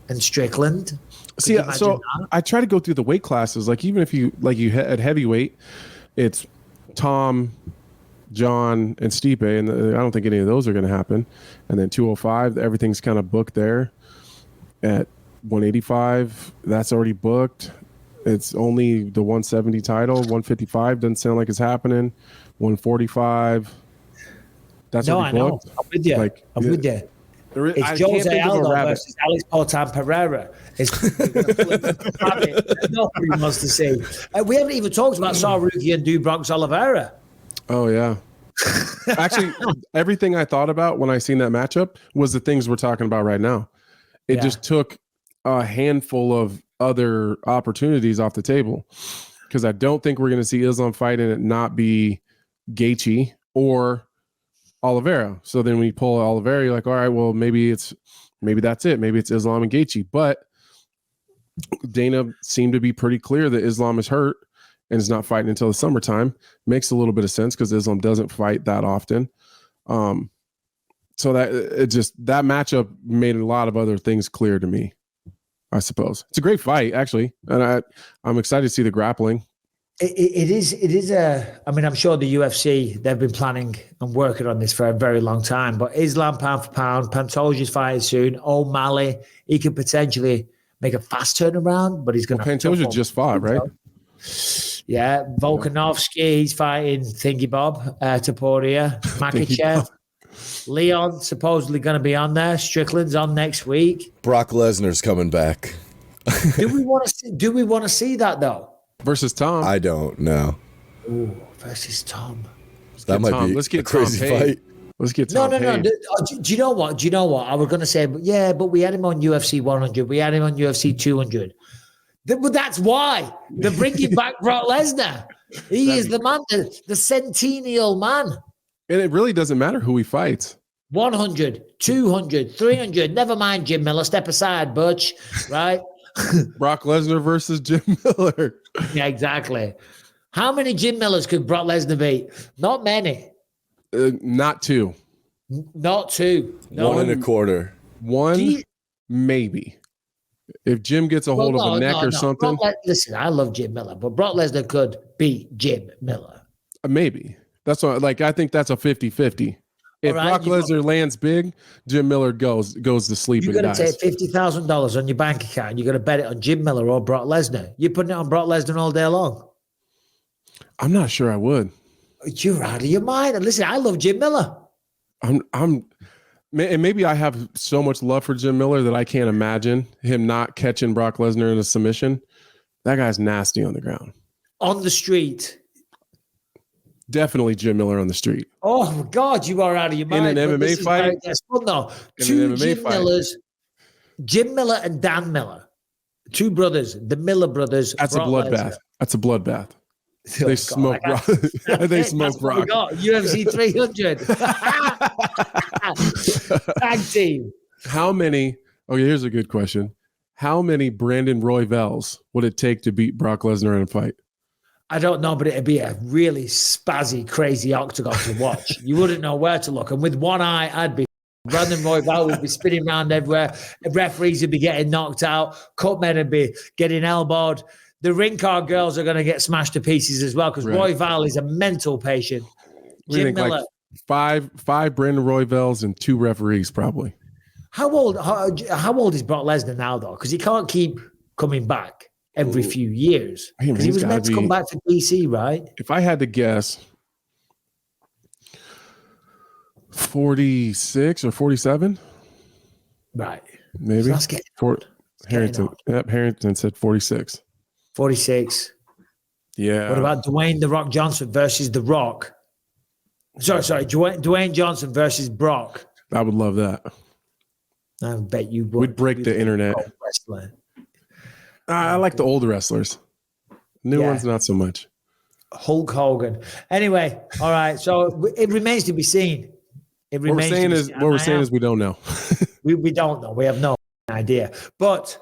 and Strickland. See, Could you so imagine that? I try to go through the weight classes. Like even if you at heavyweight, it's Tom, John, and Stipe, and I don't think any of those are going to happen. And then 205, everything's kind of booked there. At 185, that's already booked. It's only the 170 title. 155 doesn't sound like it's happening. 145. That's No, already I know. booked. I'm with you. Like, I'm with you. I It's can't Jose think of a Aldo rabbit. versus Alex Portan Pereira. Nobody wants to see. We haven't even talked about Saruki and Bronx Oliveira. Oh yeah. Actually, everything I thought about when I seen that matchup was the things we're talking about right now. It Yeah. just took a handful of other opportunities off the table because I don't think we're going to see Islam fight and it not be Gaethje or Oliveira. So then we pull Oliveira, you're like, all right, well, maybe that's it. Maybe it's Islam and Gaethje. But Dana seemed to be pretty clear that Islam is hurt and is not fighting until the summertime. Makes a little bit of sense because Islam doesn't fight that often. So that matchup made a lot of other things clear to me, I suppose. It's a great fight, actually. And I'm excited to see the grappling. It is a. I mean, I'm sure the UFC, they've been planning and working on this for a very long time. But Islam, pound for pound, Pantoja's fighting soon. O'Malley, he could potentially make a fast turnaround, but he's going to. Pantoja just fought, right? Yeah, Volkanovski, he's fighting Thingy Bob to Poirier. Makachev. Leon supposedly going to be on there. Strickland's on next week. Brock Lesnar's coming back. Do we want to see that though? Versus Tom. I don't know. Ooh, versus Tom. That might be Let's get a crazy Tom Payne. fight. Let's get Tom No. Payne. Do you know what? I was going to say, yeah, but we had him on UFC 100. We had him on UFC 200. But that's why they're bringing back Brock Lesnar. He is the man, the centennial man. And it really doesn't matter who he fights. 100, 200, 300. Never mind, Jim Miller. Step aside, Butch. Right? Brock Lesnar versus Jim Miller. Yeah, exactly. How many Jim Millers could Brock Lesnar beat? Not many. Not two. Not two. No. 1 1/4. One, maybe. If Jim gets a hold of a neck or something. Listen, I love Jim Miller, but Brock Lesnar could beat Jim Miller. Maybe. That's what, I think that's a 50-50. If Brock Lesnar lands big, Jim Miller goes to sleep and dies. You're going to take $50,000 on your bank account. You're going to bet it on Jim Miller or Brock Lesnar. You're putting it on Brock Lesnar all day long. I'm not sure I would. You're out of your mind. And listen, I love Jim Miller. And maybe I have so much love for Jim Miller that I can't imagine him not catching Brock Lesnar in a submission. That guy's nasty on the ground. On the street. Definitely Jim Miller on the street. Oh, my God, you are out of your mind. In an MMA fight? Yes, well, no. Two Jim Millers, Jim Miller and Dan Miller. Two brothers, the Miller brothers. That's a bloodbath. That's a bloodbath. They smoke Brock. They smoke Brock. UFC 300. Tag team. How many? Okay, here's a good question. How many Brandon Royvales would it take to beat Brock Lesnar in a fight? I don't know, but it'd be a really spazzy, crazy octagon to watch. You wouldn't know where to look. And with one eye, I'd be Brandon Royval would be spinning around everywhere. Referees would be getting knocked out. Cutmen would be getting elbowed. The ring card girls are going to get smashed to pieces as well because Royval is a mental patient. Jim Miller. Like five Brandon Royvales and 2 referees probably. How old is Brock Lesnar now, though? Because he can't keep coming back every few years. Because he was meant to come back to DC, right? If I had to guess, 46 or 47? Right. Maybe. So that's getting old. Harrington said 46. 46. Yeah. What about Dwayne The Rock Johnson versus The Rock? Sorry. Dwayne Johnson versus Brock. I would love that. I bet you would. We'd break the internet. I like the old wrestlers. New ones, not so much. Hulk Hogan. Anyway, all right. So it remains to be seen. What we're saying is we don't know. we don't know. We have no idea. But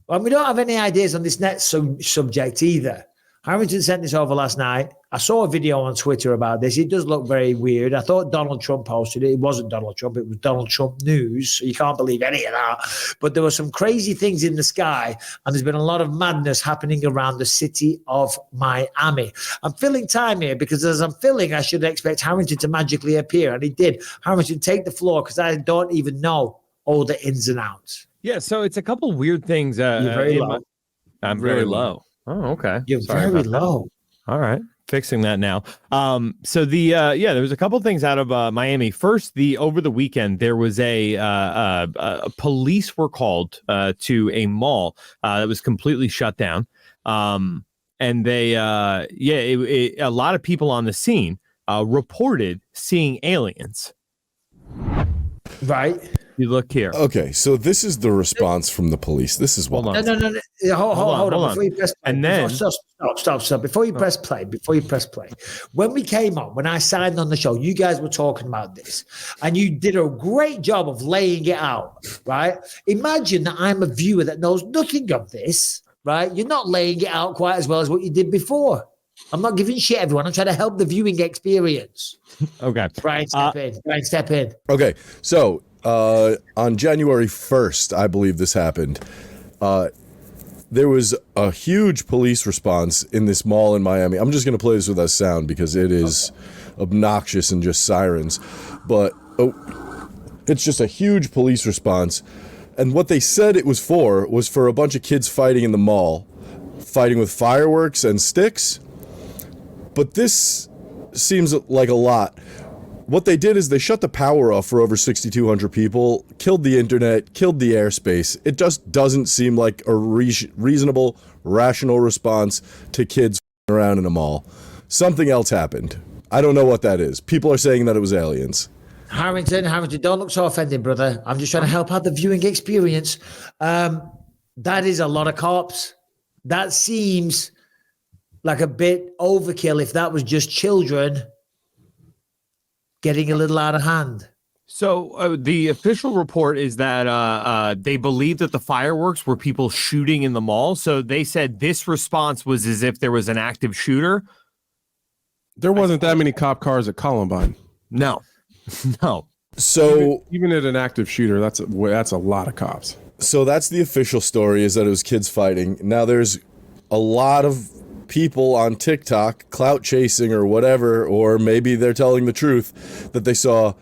we don't have any ideas on this next subject either. Harrington sent this over last night. I saw a video on Twitter about this. It does look very weird. I thought Donald Trump posted it. It wasn't Donald Trump. It was Donald Trump News. So you can't believe any of that. But there were some crazy things in the sky, and there's been a lot of madness happening around the city of Miami. I'm filling time here because as I'm filling, I should expect Harrington to magically appear. And he did. Harrington, take the floor because I don't even know all the ins and outs. Yeah, so it's a couple weird things. You're very low. I'm very low. Oh, okay. You're very low. All right. Fixing that now. So there was a couple things out of Miami. First, over the weekend, there was a police were called to a mall that was completely shut down. And they, a lot of people on the scene reported seeing aliens. Right. You look here. Okay, so this is the response from the police. This is what. No. Hold on. Before you press play, and then stop. Before you press play, when we came on, when I signed on the show, you guys were talking about this, and you did a great job of laying it out. Right? Imagine that I'm a viewer that knows nothing of this. Right? You're not laying it out quite as well as what you did before. I'm not giving shit, everyone. I'm trying to help the viewing experience. Okay, Brian, step in. Okay, so on January 1st, I believe this happened. there was a huge police response in this mall in Miami. I'm just going to play this without sound because it is obnoxious and just sirens. But it's just a huge police response. And what they said it was for a bunch of kids fighting in the mall, fighting with fireworks and sticks. But this seems like a lot. What they did is they shut the power off for over 6,200 people, killed the internet, killed the airspace. It just doesn't seem like a reasonable, rational response to kids around in a mall. Something else happened. I don't know what that is. People are saying that it was aliens. Harrington, don't look so offended, brother. I'm just trying to help out the viewing experience. That is a lot of cops. That seems like a bit overkill if that was just children getting a little out of hand. So the official report is that they believe that the fireworks were people shooting in the mall. So they said this response was as if there was an active shooter. There wasn't that many cop cars at Columbine. No. So even at an active shooter, that's a lot of cops. So that's the official story, is that it was kids fighting. Now there's a lot of people on TikTok clout chasing or whatever, or maybe they're telling the truth, that they saw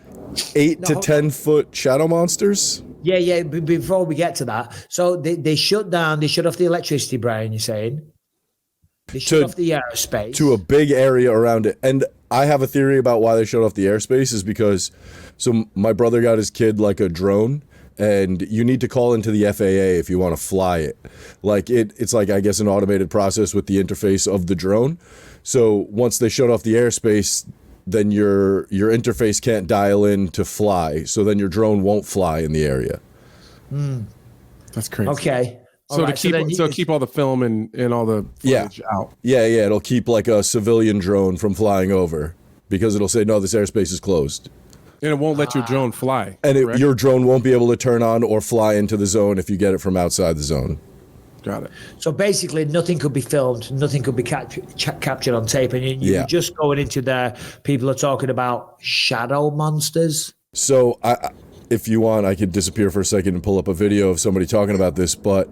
8 to 10 foot shadow monsters. Yeah. Before we get to that, so they shut off the electricity, Brian, you're saying? They shut off the airspace. To a big area around it. And I have a theory about why they shut off the airspace is because, so my brother got his kid like a drone, and you need to call into the FAA if you want to fly it. Like it's like, I guess, an automated process with the interface of the drone. So once they shut off the airspace, then your interface can't dial in to fly. So then your drone won't fly in the area. That's crazy. Okay. So to keep all the film and all the footage out. Yeah. It'll keep like a civilian drone from flying over because it'll say, no, this airspace is closed. And it won't let your drone fly. And your drone won't be able to turn on or fly into the zone if you get it from outside the zone. Got it. So basically, nothing could be filmed, nothing could be captured on tape, and you're just going into there. People are talking about shadow monsters. So if you want, I could disappear for a second and pull up a video of somebody talking about this, but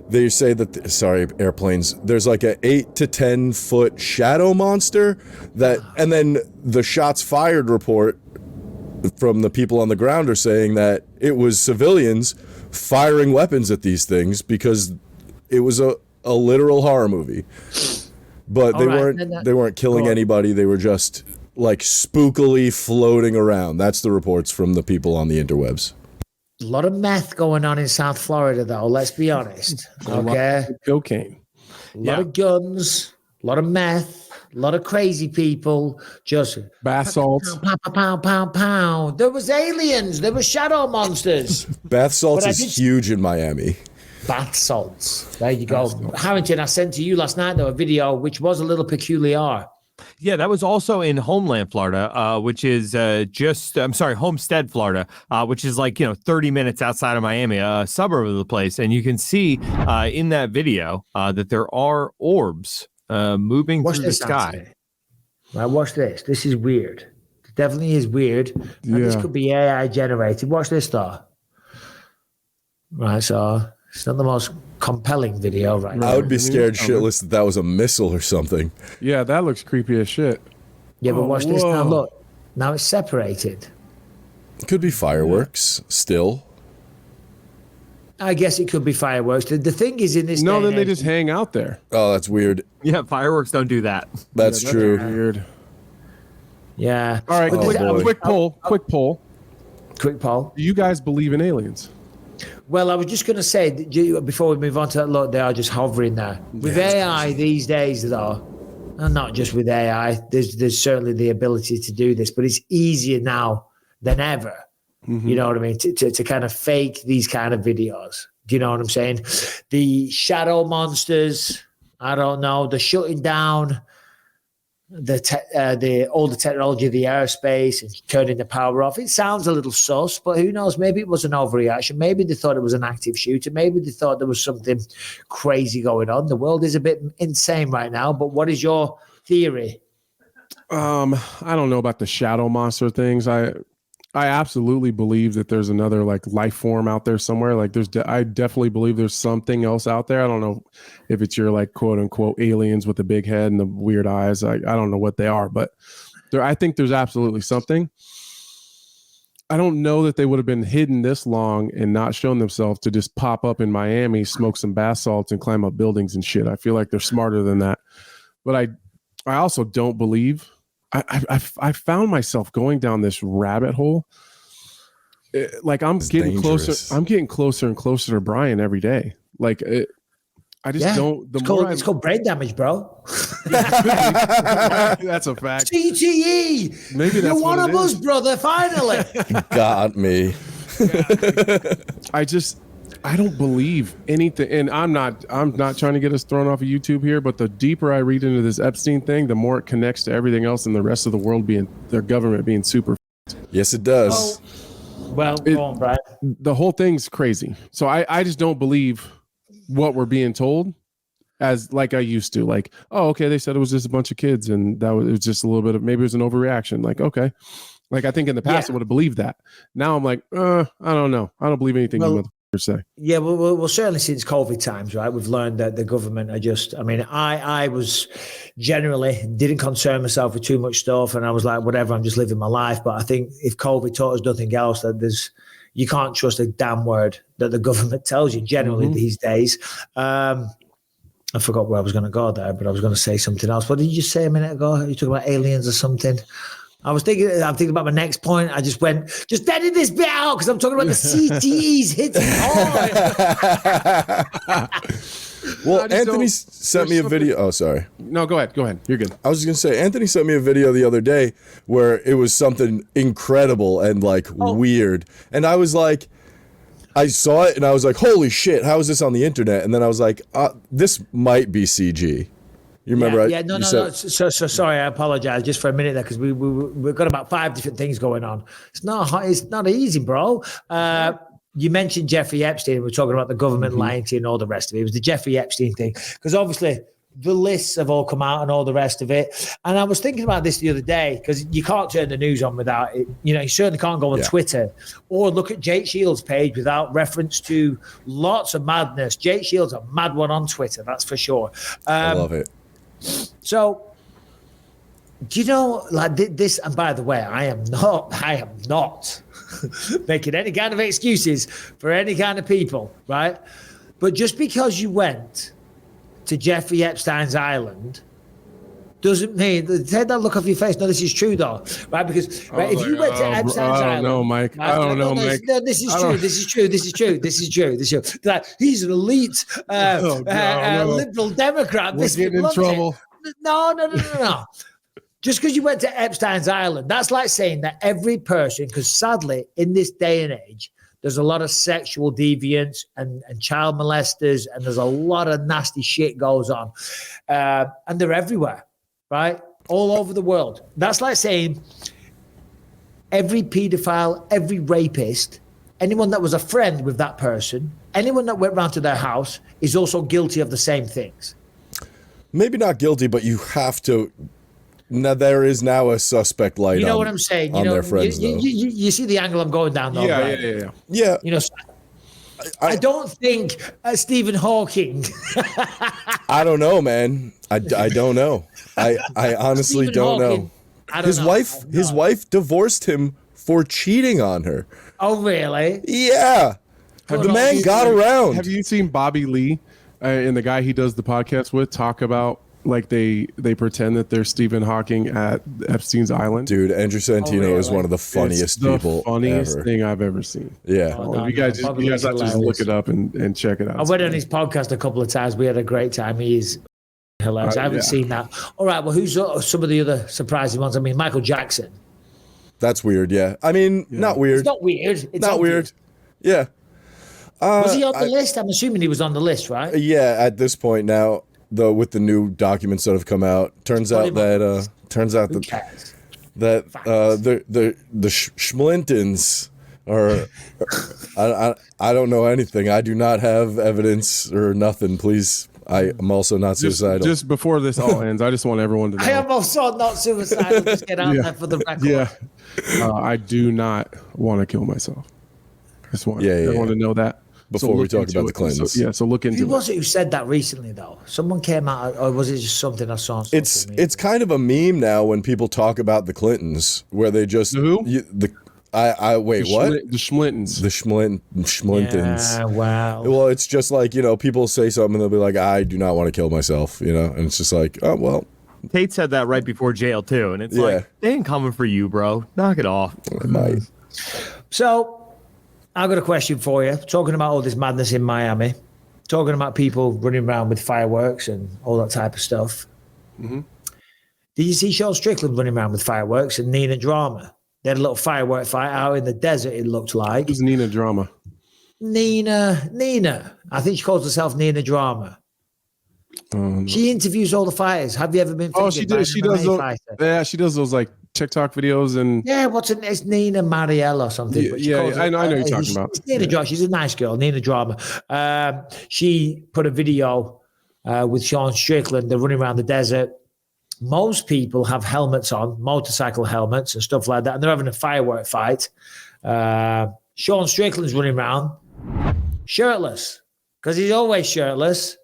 they say that, airplanes, there's like a 8 to 10 foot shadow monster and then the shots fired report from the people on the ground are saying that it was civilians firing weapons at these things because it was a literal horror movie. But they weren't killing anybody. They were just like spookily floating around. That's the reports from the people on the interwebs. A lot of meth going on in South Florida, though. Let's be honest. Okay, cocaine, a lot of guns, a lot of meth. A lot of crazy people, just bath salts. Pound. There was aliens. There were shadow monsters. Bath salts is huge in Miami. Bath salts. There you go. Harrington, I sent to you last night, though, a video which was a little peculiar. Yeah, that was also in Homeland, Florida, which is Homestead, Florida, which is like, 30 minutes outside of Miami, a suburb of the place. And you can see in that video that there are orbs moving through the sky. Now watch this. This is weird. It definitely is weird. And this could be AI generated. Watch this though. Right, so it's not the most compelling video right now. I would be scared shitless that was a missile or something. Yeah, that looks creepy as shit. Yeah, but watch this now. Look. Now it's separated. It could be fireworks still. I guess it could be fireworks. The thing is, in this no, then they just hang out there. Oh, that's weird. Yeah, fireworks don't do that. That's true. Weird. Yeah. All right, quick poll. Do you guys believe in aliens? Well, I was just going to say, before we move on to that, look, they are just hovering there. With AI these days, though, and not just with AI, there's certainly the ability to do this, but it's easier now than ever. Mm-hmm. You know what I mean? To kind of fake these kind of videos. Do you know what I'm saying? The shadow monsters, I don't know, the shutting down all the technology of the airspace and turning the power off. It sounds a little sus, but who knows? Maybe it was an overreaction. Maybe they thought it was an active shooter. Maybe they thought there was something crazy going on. The world is a bit insane right now, but what is your theory? I don't know about the shadow monster things. I absolutely believe that there's another like life form out there somewhere. Like I definitely believe there's something else out there. I don't know if it's your like quote unquote aliens with the big head and the weird eyes. I don't know what they are, but I think there's absolutely something. I don't know that they would have been hidden this long and not shown themselves to just pop up in Miami, smoke some bath salts and climb up buildings and shit. I feel like they're smarter than that. But I also don't believe I found myself going down this rabbit hole. Like it's getting dangerous. Closer. I'm getting closer and closer to Brian every day. Like I just don't. It's called brain damage, bro. That's a fact. CTE. Maybe that's you're one of us, brother. Finally, got me. I don't believe anything, and I'm not trying to get us thrown off of YouTube here, but the deeper I read into this Epstein thing, the more it connects to everything else and the rest of the world their government being super. Yes, it does. Well, go on, Brian. The whole thing's crazy. So I just don't believe what we're being told as like I used to. Like, oh, okay, they said it was just a bunch of kids, and it was just a little bit of maybe it was an overreaction. Like, okay. Like I think in the past I would have believed that. Now I'm like, I don't know. I don't believe anything you motherfuckers say. Yeah, well, certainly since COVID times, right? We've learned that the government are just. I mean, I was generally didn't concern myself with too much stuff, and I was like, whatever, I'm just living my life. But I think if COVID taught us nothing else, that you can't trust a damn word that the government tells you generally these days. I forgot where I was going to go there, but I was going to say something else. What did you say a minute ago? You talking about aliens or something? I'm thinking about my next point. I just went, just edit this bit out because I'm talking about the CTEs hitting hard. Well, Anthony sent me a video. Oh, sorry. No, go ahead. You're good. I was just going to say, Anthony sent me a video the other day where it was something incredible and like weird. And I was like, I saw it and I was like, holy shit, how is this on the internet? And then I was like, this might be CG. You remember? Yeah, no. So sorry, I apologize just for a minute there because we've got about 5 different things going on. It's not easy, bro. You mentioned Jeffrey Epstein. We're talking about the government lying to you and all the rest of it. It was the Jeffrey Epstein thing because obviously the lists have all come out and all the rest of it. And I was thinking about this the other day because you can't turn the news on without it. You know, you certainly can't go on Twitter or look at Jake Shields' page without reference to lots of madness. Jake Shields a mad one on Twitter, that's for sure. I love it. So, do you know, like this, and by the way, I am not making any kind of excuses for any kind of people, right? But just because you went to Jeffrey Epstein's island doesn't mean, take that look off your face. No, this is true though, right? Because if you went to Epstein's island. I don't know, Mike. I don't know, Mike. No, this is true. This is true. Like, he's an elite liberal Democrat. We're getting in trouble. No. Just because you went to Epstein's island, that's like saying that every person, because sadly, in this day and age, there's a lot of sexual deviants and child molesters, and there's a lot of nasty shit goes on. And they're everywhere, right? All over the world. That's like saying every pedophile, every rapist, anyone that was a friend with that person, anyone that went round to their house is also guilty of the same things. Maybe not guilty, but you have to. Now there is now a suspect light. You know what I'm saying? On their friends, you see the angle I'm going down, though. Yeah. You know, I don't think Stephen Hawking. I don't know, man. I don't know. I honestly don't know. His wife divorced him for cheating on her. Oh, really? Yeah. The man got around. Have you seen Bobby Lee and the guy he does the podcast with talk about like they pretend that they're Stephen Hawking at Epstein's island? Dude, Andrew Santino is one of the funniest people. The funniest ever. thing I've ever seen. Yeah. You guys have to just look it up and check it out. I went on his podcast a couple of times. We had a great time. He is hilarious. I haven't seen that. All right. Well, who's some of the other surprising ones? I mean, Michael Jackson. That's weird. Yeah. I mean, not weird. It's not weird. It's not weird. Yeah. Was he on the list? I'm assuming he was on the list, right? Yeah. At this point now, though, with the new documents that have come out, turns out that the Schmlintons are. I don't know anything. I do not have evidence or nothing. Please, I'm also not suicidal. Just before this all ends, I just want everyone to know. I am also not suicidal. Just get out there for the record. Yeah. I do not want to kill myself. I just want everyone to know that. Before we talk about the Clintons. So look into it. Who was it who said that recently, though? Someone came out, or was it just something I saw on social media? It's kind of a meme now when people talk about the Clintons, where they just who? Wait, what? The Schmlintons. The Schmlintons. Yeah, wow. Well, it's just like, people say something and they'll be like, I do not want to kill myself, and it's just like, oh, well. Tate said that right before jail, too. And it's like, they ain't coming for you, bro. Knock it off. It might. So, I've got a question for you. Talking about all this madness in Miami, talking about people running around with fireworks and all that type of stuff. Mm-hmm. Did you see Sean Strickland running around with fireworks and Nina Drama? They had a little firework fight out in the desert, it looked like. Who's Nina Drama? Nina. I think she calls herself Nina Drama. No. She interviews all the fighters. Have you ever been? Oh, she does. She does those. Yeah, she does those like TikTok videos and. Yeah, it's Nina Marielle or something. I know you're talking about. It's Nina Drama. She's a nice girl, Nina Drama. She put a video with Sean Strickland. They're running around the desert. Most people have helmets on, motorcycle helmets and stuff like that, and they're having a firework fight. Sean Strickland's running around shirtless because he's always shirtless.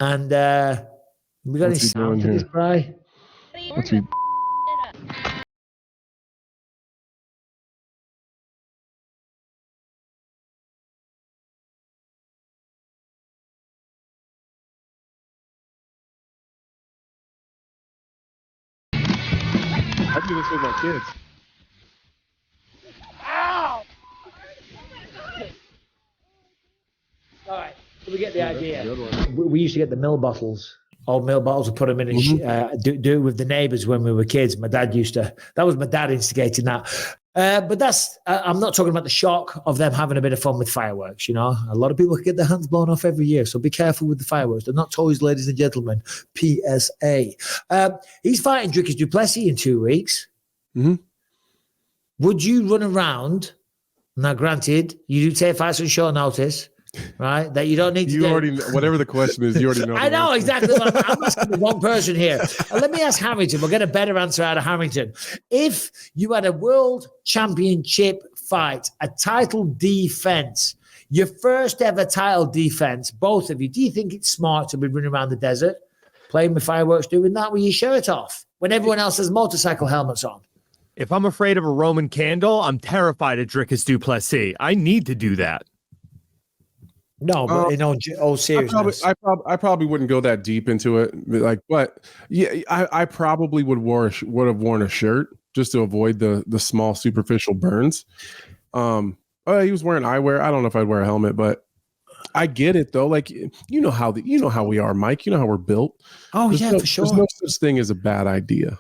And we got any sound for this guy? What's he? I do this with my kids. All right, so we get the idea. We used to get the mill bottles, old mill bottles, and put them in and do it with the neighbors when we were kids. My dad used to. That was my dad instigating that. But that's. I'm not talking about the shock of them having a bit of fun with fireworks. A lot of people get their hands blown off every year, so be careful with the fireworks. They're not toys, ladies and gentlemen. PSA. He's fighting Dricus du Plessis in 2 weeks. Mm-hmm. Would you run around? Now, granted, you do take fights on short notice. Right, that you don't need to. You already know, whatever the question is. You already know. I know exactly. I'm asking the one person here. Let me ask Harrington. We'll get a better answer out of Harrington. If you had a world championship fight, a title defense, your first ever title defense, both of you, do you think it's smart to be running around the desert, playing with fireworks, doing that with your shirt off when everyone else has motorcycle helmets on? If I'm afraid of a Roman candle, I'm terrified of Dricus du Plessis. I need to do that. No, but in all seriousness, I probably wouldn't go that deep into it. But yeah, I probably would have worn a shirt just to avoid the small superficial burns. He was wearing eyewear. I don't know if I'd wear a helmet, but I get it though. Like you know how we are, Mike. You know how we're built. Oh, for sure. There's no such thing as a bad idea.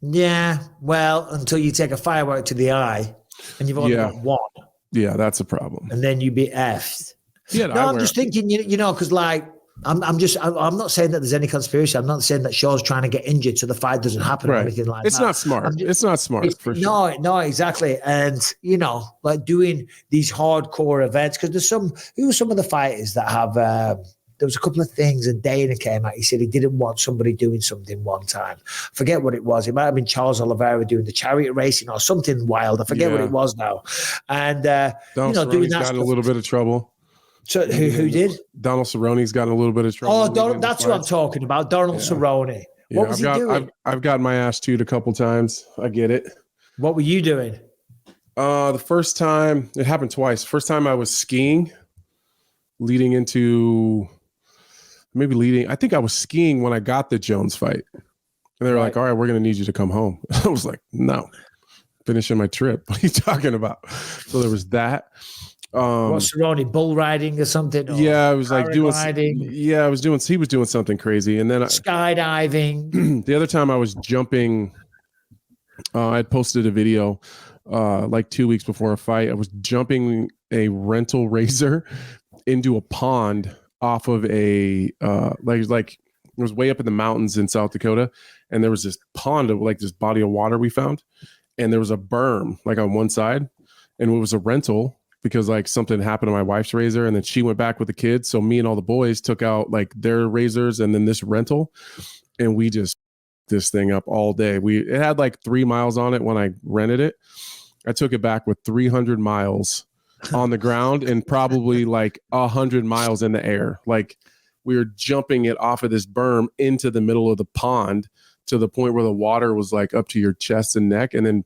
Yeah, well, until you take a firework to the eye, and you've only got one. Yeah, that's a problem. And then you be effed. Yeah, no, I'm just thinking, because like I'm not saying that there's any conspiracy. I'm not saying that Shaw's trying to get injured so the fight doesn't happen or anything like it's that. Not smart. It's not smart for sure. No, exactly. And like doing these hardcore events because who are some of the fighters that have. There was a couple of things, and Dana came out. He said he didn't want somebody doing something one time. Forget what it was. It might have been Charles Oliveira doing the chariot racing or something wild. I forget what it was now. And doing that got in a little bit of trouble. So who did? Donald Cerrone's gotten a little bit of trouble. Oh, that's what I'm talking about. Donald Cerrone. What was he doing? I've gotten my ass chewed a couple times. I get it. What were you doing? The first time, it happened twice. First time I was skiing, I think I was skiing when I got the Jones fight. And they were like, all right, we're going to need you to come home. I was like, no, finishing my trip. What are you talking about? So there was that. What's Cerrone, bull riding or something? Or I was like doing riding. He was doing something crazy. And then skydiving. The other time I was jumping, I posted a video like 2 weeks before a fight. I was jumping a rental razor into a pond off of a it was way up in the mountains in South Dakota, and there was this pond of like this body of water we found, and there was a berm like on one side, and it was a rental. because like something happened to my wife's razor, and then she went back with the kids. So me and all the boys took out like their razors and then this rental, and we just this thing up all day. It had like 3 miles on it when I rented it. I took it back with 300 miles on the ground and probably like 100 miles in the air. Like we were jumping it off of this berm into the middle of the pond to the point where the water was like up to your chest and neck, and then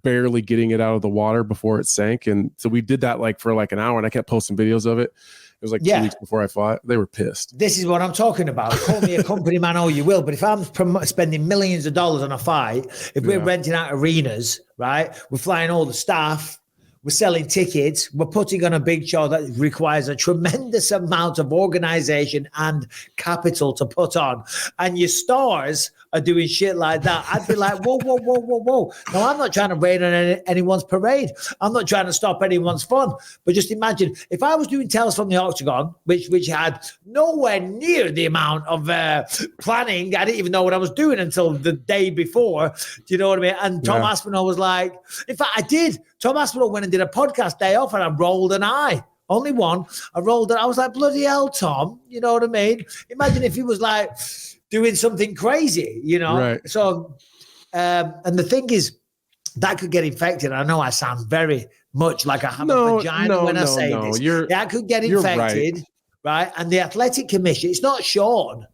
barely getting it out of the water before it sank. And so we did that like for like an hour, and I kept posting videos of it. It was like 2 weeks before I fought. They were pissed. This is what I'm talking about. Call me a company man all you will, but if I'm spending millions of dollars on a fight, if we're renting out arenas, right, we're flying all the staff, we're selling tickets, we're putting on a big show that requires a tremendous amount of organization and capital to put on, and your stars are doing shit like that, I'd be like, whoa. No, I'm not trying to rain on anyone's parade. I'm not trying to stop anyone's fun. But just imagine if I was doing Tales from the Octagon, which had nowhere near the amount of planning. I didn't even know what I was doing until the day before. Do you know what I mean? And Tom Aspinall was like, in fact, I did. Tom Aspinall went and did a podcast day off, and I rolled an eye. Only one. I rolled it. I was like, bloody hell, Tom. You know what I mean? Imagine if he was like doing something crazy, you know? Right. So, and the thing is, that could get infected. I know I sound very much like I have a vagina when I say this. That could get infected, right? And the Athletic Commission, it's not Sean.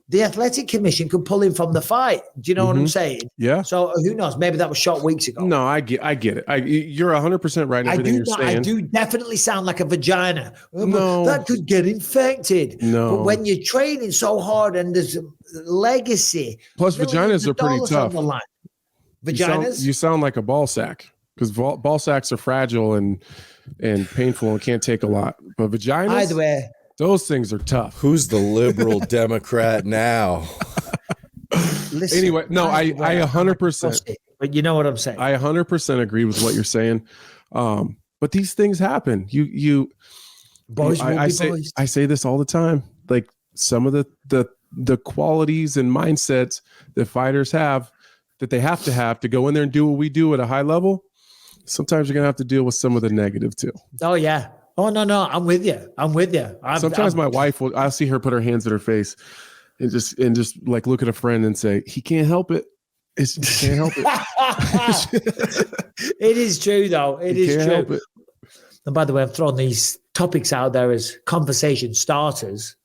The Athletic Commission could pull him from the fight. Do you know what I'm saying? Yeah. So who knows? Maybe that was shot weeks ago. No, I get it. You're 100% right in everything you're saying. I do definitely sound like a vagina. No. That could get infected. No. But when you're training so hard and there's legacy. Plus, vaginas are pretty tough. Vaginas? You sound like a ball sack, because ball sacks are fragile and painful and can't take a lot. But vaginas? Either way. Those things are tough. Who's the liberal Democrat now? Listen, anyway, no, I 100%. But you know what I'm saying. I 100% agree with what you're saying. But these things happen. I say this all the time. Like some of the qualities and mindsets that fighters have, that they have to go in there and do what we do at a high level. Sometimes you're gonna have to deal with some of the negative too. Oh yeah. Oh no, I'm with you. Sometimes my wife I'll see her put her hands in her face and just like look at a friend and say, he can't help it. He can't help it. It is true though. It is true. And by the way, I'm throwing these topics out there as conversation starters.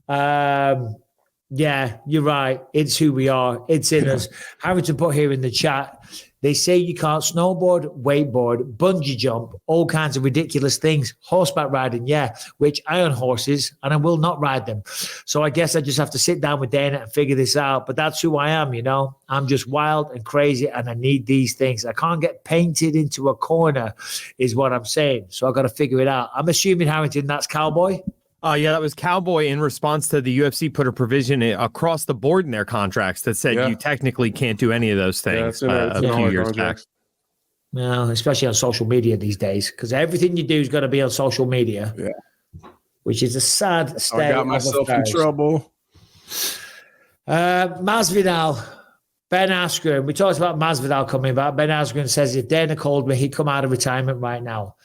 Yeah, you're right. It's who we are. It's in us. Harrington put here in the chat, they say you can't snowboard, wakeboard, bungee jump, all kinds of ridiculous things. Horseback riding, which I own horses and I will not ride them. So I guess I just have to sit down with Dana and figure this out. But that's who I am, you know. I'm just wild and crazy and I need these things. I can't get painted into a corner is what I'm saying. So I've got to figure it out. I'm assuming, Harrington, that's cowboy. Yeah, that was Cowboy in response to the UFC put a provision across the board in their contracts that said you technically can't do any of those things a few years back. No, especially on social media these days, because everything you do is going to be on social media, which is a sad state. I got myself in trouble. Masvidal, Ben Askren. We talked about Masvidal coming back. Ben Askren says if Dana called me, he'd come out of retirement right now.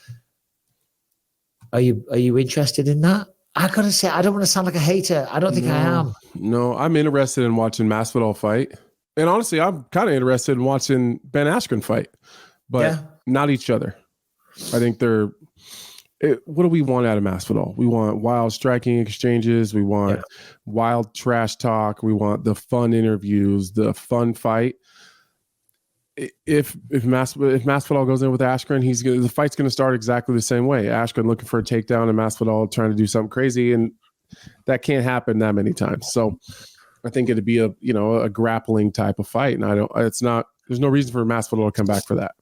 Are you interested in that? I gotta say, I don't want to sound like a hater. I don't think I am. No, I'm interested in watching Masvidal fight. And honestly, I'm kind of interested in watching Ben Askren fight, but not each other. I think what do we want out of Masvidal? We want wild striking exchanges. We want wild trash talk. We want the fun interviews, the fun fight. If Masvidal goes in with Askren, the fight's going to start exactly the same way. Askren looking for a takedown and Masvidal trying to do something crazy, and that can't happen that many times. So I think it'd be a grappling type of fight, and there's no reason for Masvidal to come back for that.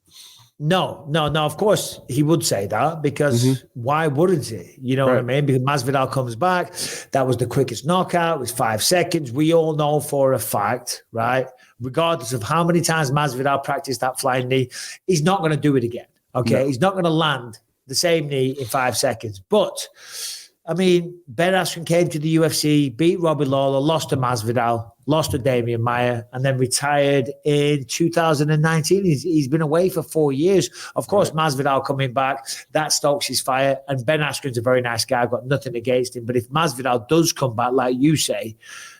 No. Of course, he would say that because why wouldn't he? You know what I mean? Because Masvidal comes back. That was the quickest knockout. It was 5 seconds. We all know for a fact, right? Regardless of how many times Masvidal practiced that flying knee, he's not going to do it again. Okay, he's not going to land the same knee in 5 seconds. But I mean, Ben Askren came to the UFC, beat Robbie Lawler, lost to Masvidal, lost to Damian Maia, and then retired in 2019. He's been away for 4 years. Of course, Masvidal coming back, that stokes his fire. And Ben Askren's a very nice guy. I've got nothing against him. But if Masvidal does come back, like you say,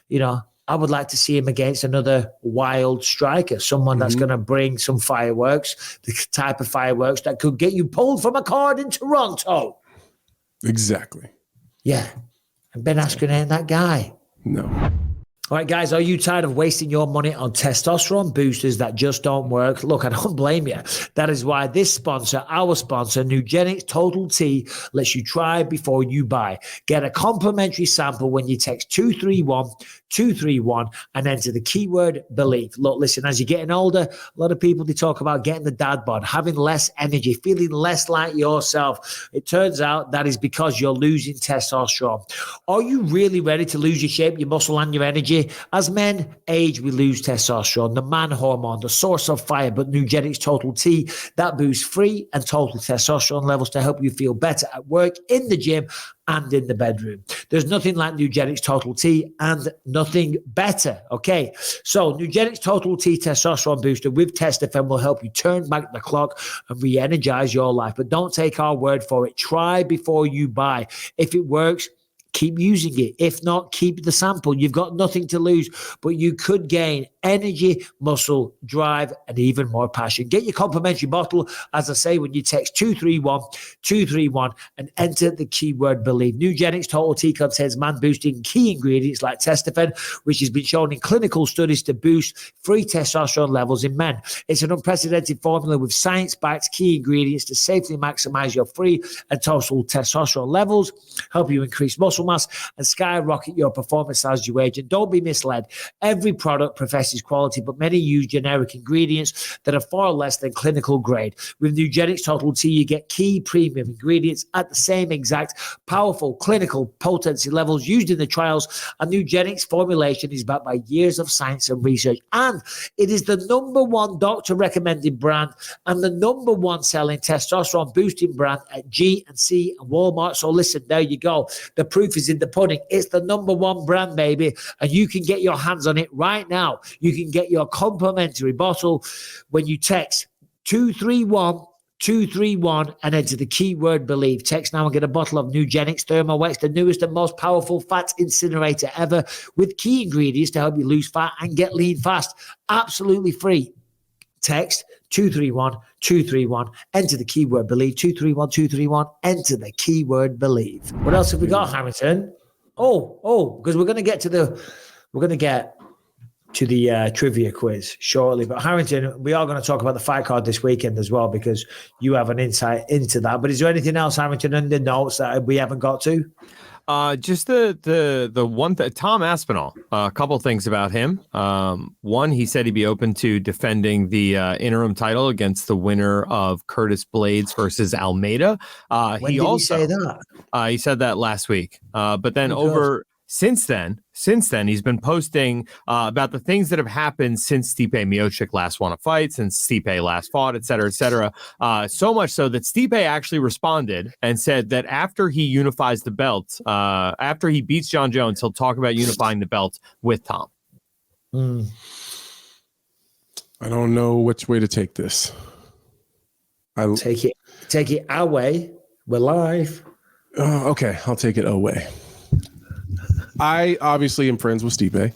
you know, I would like to see him against another wild striker, someone that's going to bring some fireworks, the type of fireworks that could get you pulled from a card in Toronto. Exactly. Yeah. And Ben Askren ain't that guy. No. All right, guys, are you tired of wasting your money on testosterone boosters that just don't work? Look, I don't blame you. That is why this sponsor, our sponsor, Nugenix Total T, lets you try before you buy. Get a complimentary sample when you text 231-231 and enter the keyword believe. Look, listen, as you're getting older, a lot of people, they talk about getting the dad bod, having less energy, feeling less like yourself. It turns out that is because you're losing testosterone. Are you really ready to lose your shape, your muscle, and your energy? As men age, we lose testosterone, the man hormone, the source of fire. But Nugenix Total T, that boosts free and total testosterone levels to help you feel better at work, in the gym, and in the bedroom. There's nothing like Nugenix Total T and nothing better. Okay, so Nugenix Total T testosterone booster with Testofen will help you turn back the clock and re-energize your life. But don't take our word for it. Try before you buy. If it works, keep using it. If not, keep the sample. You've got nothing to lose, but you could gain energy, muscle, drive, and even more passion. Get your complimentary bottle, as I say, when you text 231-231 and enter the keyword believe. Nugenix Total T contains man-boosting key ingredients like Testofen, which has been shown in clinical studies to boost free testosterone levels in men. It's an unprecedented formula with science-backed key ingredients to safely maximize your free and total testosterone levels, help you increase muscle mass, and skyrocket your performance as you age. And don't be misled. Every product professes quality, but many use generic ingredients that are far less than clinical grade. With Nugenix Total T, you get key premium ingredients at the same exact powerful clinical potency levels used in the trials. A Nugenix formulation is backed by years of science and research, and it is the #1 doctor-recommended brand and the #1 selling testosterone boosting brand at G&C and Walmart. So listen, there you go. The proof is in the pudding. It's the #1 brand, baby, and you can get your hands on it right now. You can get your complimentary bottle when you text 231-231 and enter the keyword believe. Text now and get a bottle of Nugenix Thermo X, the newest and most powerful fat incinerator ever, with key ingredients to help you lose fat and get lean fast. Absolutely free. Text 231-231, enter the keyword believe. 231-231, enter the keyword believe. What else have we got, Harrington? Because we're going to get to the trivia quiz shortly. But Harrington, we are going to talk about the fight card this weekend as well, because you have an insight into that. But is there anything else, Harrington, in the notes that we haven't got to? Just the one Tom Aspinall. A couple things about him. One, he said he'd be open to defending the interim title against the winner of Curtis Blades versus Almeida. When did he say that? He said that last week. But then Since then, he's been posting about the things that have happened since Stipe Miocic last won a fight, since Stipe last fought, et cetera, et cetera. So much so that Stipe actually responded and said that after he unifies the belt, after he beats John Jones, he'll talk about unifying the belt with Tom. I don't know which way to take this. Take it our way. We're live. Okay, I'll take it away. I obviously am friends with Stipe,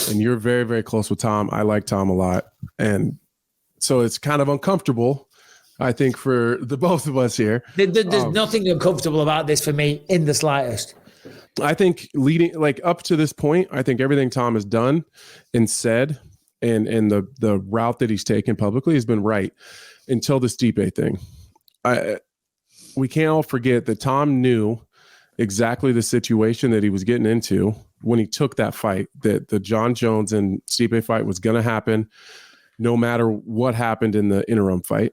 and you're very, very close with Tom. I like Tom a lot. And so it's kind of uncomfortable, I think, for the both of us here. There's nothing uncomfortable about this for me in the slightest. I think up to this point, I think everything Tom has done and said and the route that he's taken publicly has been right until the Stipe thing. We can't all forget that Tom knew exactly the situation that he was getting into when he took that fight, that the John Jones and Stipe fight was going to happen no matter what happened in the interim fight.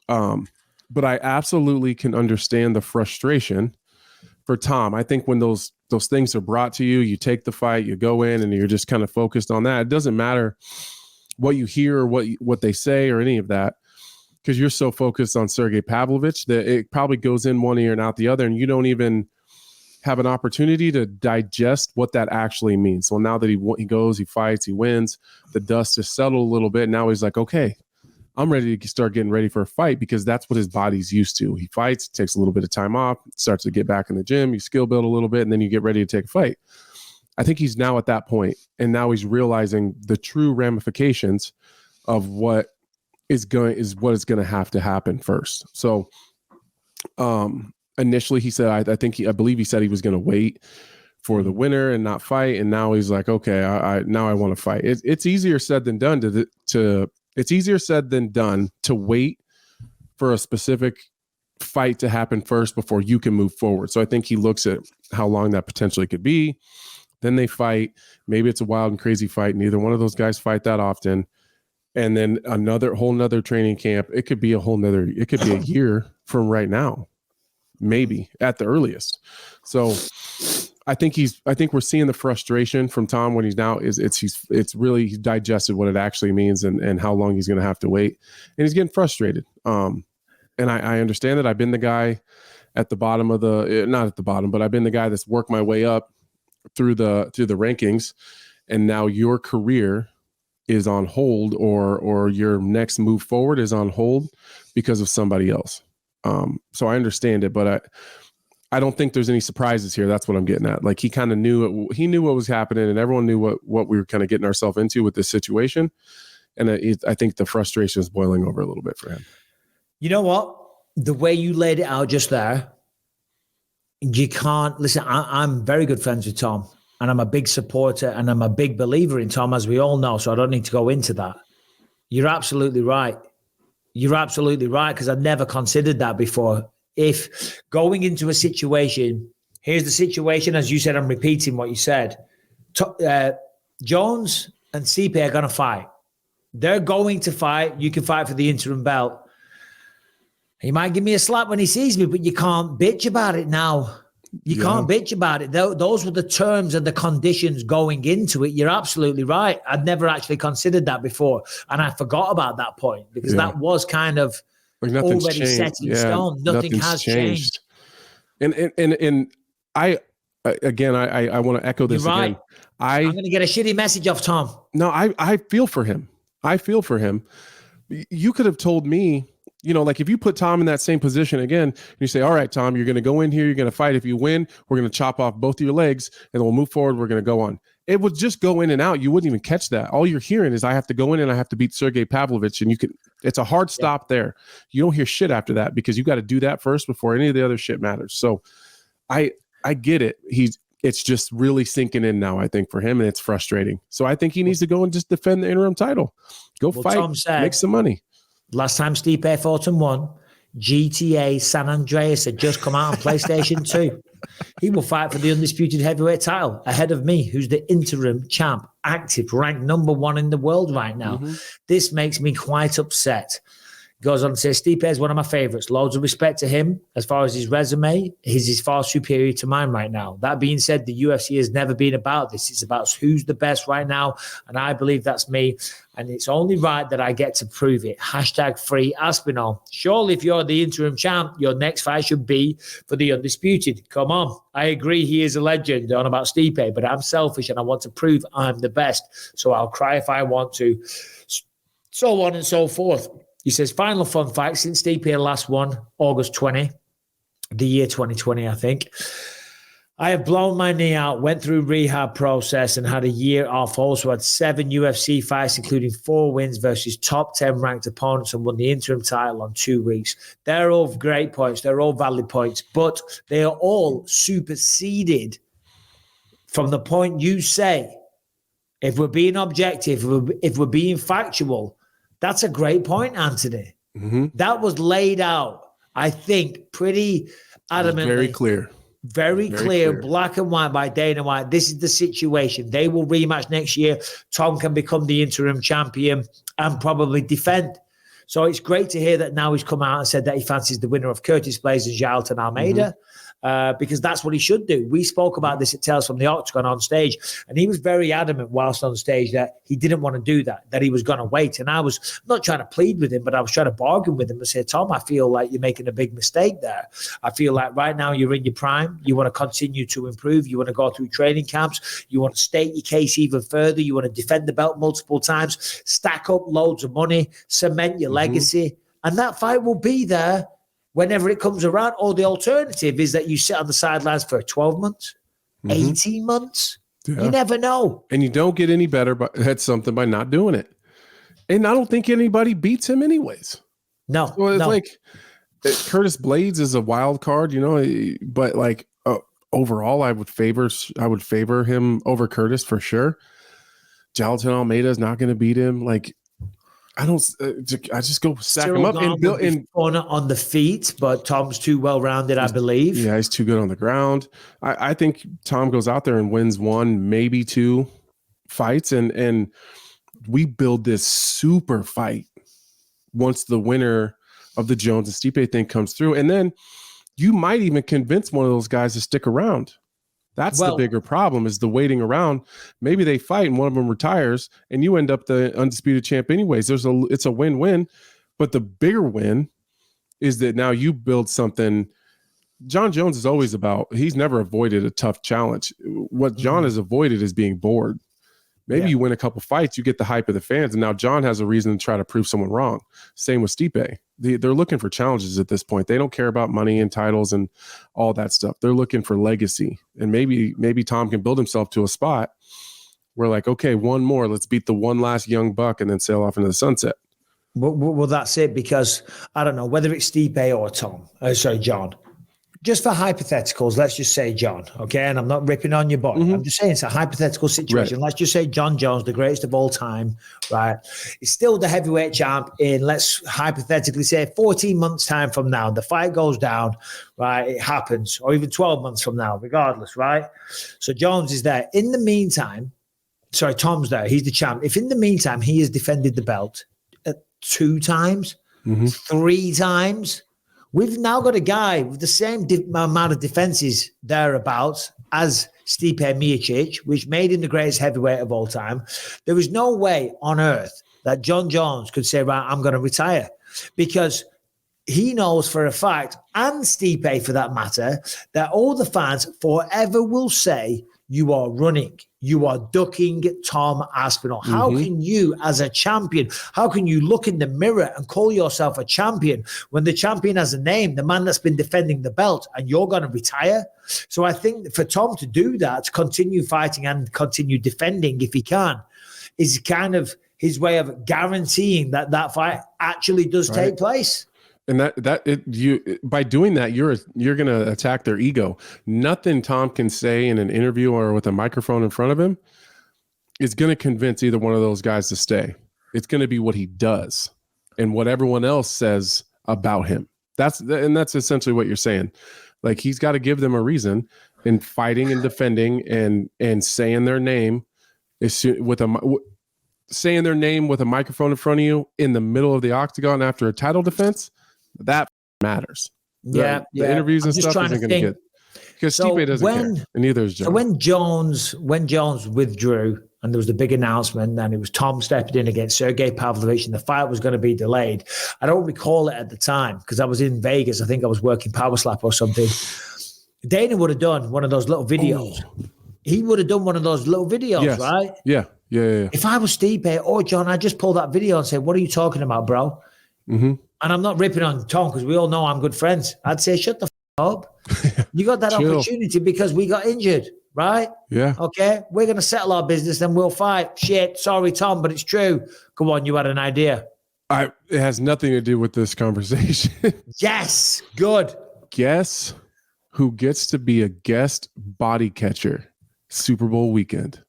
But I absolutely can understand the frustration for Tom. I think when those things are brought to you, you take the fight, you go in and you're just kind of focused on that. It doesn't matter what you hear or what they say or any of that, because you're so focused on Sergey Pavlovich that it probably goes in one ear and out the other, and you don't even have an opportunity to digest what that actually means. So now that he goes, he fights, he wins, the dust has settled a little bit. Now he's like, okay, I'm ready to start getting ready for a fight, because that's what his body's used to. He fights, takes a little bit of time off, starts to get back in the gym, you skill build a little bit, and then you get ready to take a fight. I think he's now at that point, and now he's realizing the true ramifications of what is going to have to happen first. So initially he said, I believe he said he was going to wait for the winner and not fight, and now he's like, okay, now I want to fight. It's easier said than done it's easier said than done to wait for a specific fight to happen first before you can move forward. So I think he looks at how long that potentially could be. Then they fight. Maybe it's a wild and crazy fight. Neither one of those guys fight that often. And then whole nother training camp. It could be it could be a year from right now, maybe at the earliest. So I think we're seeing the frustration from Tom when he's now he's digested what it actually means and how long he's going to have to wait, and he's getting frustrated. And I understand that. I've been the guy at the bottom of not at the bottom, but I've been the guy that's worked my way up through the rankings, and now your career is on hold, or your next move forward is on hold because of somebody else. So I understand it, but I don't think there's any surprises here. That's what I'm getting at. Like, he kind of knew he knew what was happening, and everyone knew what we were kind of getting ourselves into with this situation. And I think the frustration is boiling over a little bit for him. You know what? The way you laid it out just there, you can't listen. I'm very good friends with Tom, and I'm a big supporter, and I'm a big believer in Tom, as we all know. So I don't need to go into that. You're absolutely right. You're absolutely right, because I've never considered that before. If going into a situation, here's the situation, as you said, I'm repeating what you said. Jones and Stipe are going to fight. They're going to fight. You can fight for the interim belt. He might give me a slap when he sees me, but you can't bitch about it now. You can't bitch about it. Those were the terms and the conditions going into it. You're absolutely right. I'd never actually considered that before. And I forgot about that point, because that was kind of already changed. set in stone. Nothing has changed. And I want to echo this again. I'm going to get a shitty message off Tom. No, I feel for him. You could have told me, like, if you put Tom in that same position again, you say, all right, Tom, you're going to go in here, you're going to fight. If you win, we're going to chop off both of your legs, and then we'll move forward. We're going to go on. It would just go in and out. You wouldn't even catch that. All you're hearing is, I have to go in and I have to beat Sergey Pavlovich. And it's a hard stop there. You don't hear shit after that, because you got to do that first before any of the other shit matters. So I get it. It's just really sinking in now, I think, for him, and it's frustrating. So I think he needs to go and just defend the interim title. Go fight, Tom said, make some money. Last time Stipe fought and won, GTA San Andreas had just come out on PlayStation 2. He will fight for the undisputed heavyweight title ahead of me, who's the interim champ, active, ranked number 1 in the world right now. This makes me quite upset. Goes on to say, Stipe is one of my favorites. Loads of respect to him. As far as his resume, he's far superior to mine right now. That being said, the UFC has never been about this. It's about who's the best right now, and I believe that's me. And it's only right that I get to prove it. #free Aspinall. Surely if you're the interim champ, your next fight should be for the undisputed. Come on. I agree he is a legend on about Stipe, but I'm selfish and I want to prove I'm the best. So I'll cry if I want to. So on and so forth. He says, final fun fact, since Stipe last won, August 20, the year 2020, I think, I have blown my knee out, went through rehab process, and had a year off. Also had 7 UFC fights, including 4 wins versus top 10 ranked opponents, and won the interim title on 2 weeks. They're all great points. They're all valid points, but they are all superseded from the point you say. If we're being objective, if we're being factual, that's a great point, Anthony. That was laid out, I think, pretty adamantly. Very clear. Very clear, black and white by Dana White. This is the situation. They will rematch next year. Tom can become the interim champion and probably defend. So it's great to hear that now he's come out and said that he fancies the winner of Curtis Blades and Jailton Almeida. because that's what he should do. We spoke about this at Tales from the Octagon on stage, and he was very adamant whilst on stage that he didn't want to do that he was going to wait. And I was not trying to plead with him, but I was trying to bargain with him and say, Tom, I feel like you're making a big mistake there. I feel like right now you're in your prime. You want to continue to improve. You want to go through training camps. You want to state your case even further. You want to defend the belt multiple times, stack up loads of money, cement your legacy. And that fight will be there whenever it comes around. Or the alternative is that you sit on the sidelines for 12 months, 18 months. Yeah. You never know. And you don't get any better at something by not doing it. And I don't think anybody beats him anyways. No. So it's like Curtis Blades is a wild card, but like overall, I would favor him over Curtis for sure. Jailton Almeida is not going to beat him. Like, I just go stack him up and build in on the feet, but Tom's too well-rounded, I believe. Yeah, he's too good on the ground. I think Tom goes out there and wins 1, maybe 2 fights, and we build this super fight once the winner of the Jones and Stipe thing comes through, and then you might even convince one of those guys to stick around. That's the bigger problem, is the waiting around. Maybe they fight and one of them retires and you end up the undisputed champ anyways. It's a win-win, but the bigger win is that now you build something. John Jones is always he's never avoided a tough challenge. What John has avoided is being bored. Maybe you win a couple fights, you get the hype of the fans, and now John has a reason to try to prove someone wrong. Same with Stipe. They're looking for challenges at this point. They don't care about money and titles and all that stuff. They're looking for legacy. And maybe Tom can build himself to a spot where, like, okay, one more. Let's beat the one last young buck and then sail off into the sunset. Well, that's it, because I don't know whether it's Stipe or John. Just for hypotheticals, let's just say John, okay? And I'm not ripping on your body. I'm just saying it's a hypothetical situation. Right. Let's just say John Jones, the greatest of all time, right? He's still the heavyweight champ in, let's hypothetically say, 14 months' time from now. The fight goes down, right? It happens. Or even 12 months from now, regardless, right? So Jones is there. In the meantime, Tom's there. He's the champ. If in the meantime he has defended the belt 2 times, 3 times, we've now got a guy with the same amount of defenses thereabouts as Stipe Miocic, which made him the greatest heavyweight of all time. There is no way on earth that John Jones could say, right, I'm going to retire, because he knows for a fact, and Stipe for that matter, that all the fans forever will say, you are running, you are ducking Tom Aspinall. How can you, as a champion, how can you look in the mirror and call yourself a champion when the champion has a name, the man that's been defending the belt, and you're going to retire? So I think for Tom to do that, to continue fighting and continue defending if he can, is kind of his way of guaranteeing that that fight actually does take place. And by doing that, you're going to attack their ego. Nothing Tom can say in an interview or with a microphone in front of him is going to convince either one of those guys to stay. It's going to be what he does and what everyone else says about him. That's essentially what you're saying. Like, he's got to give them a reason in fighting and defending and saying their name saying their name with a microphone in front of you in the middle of the octagon after a title defense. That matters. The interviews and stuff isn't going to get, because Stipe doesn't care, and neither is John. So when Jones withdrew and there was the big announcement, and it was Tom stepping in against Sergey Pavlovich, and the fight was going to be delayed. I don't recall it at the time because I was in Vegas. I think I was working Power Slap or something. Dana would have done one of those little videos. He would have done one of those little videos, right? Yeah. If I was Stipe or John, I'd just pull that video and say, "What are you talking about, bro?" And I'm not ripping on Tom because we all know I'm good friends. I'd say, shut the up. You got that opportunity because we got injured, right? Yeah. Okay. We're going to settle our business and we'll fight. Shit. Sorry, Tom, but it's true. Come on. You had an idea. It has nothing to do with this conversation. Yes. Good. Guess who gets to be a guest body catcher Super Bowl weekend?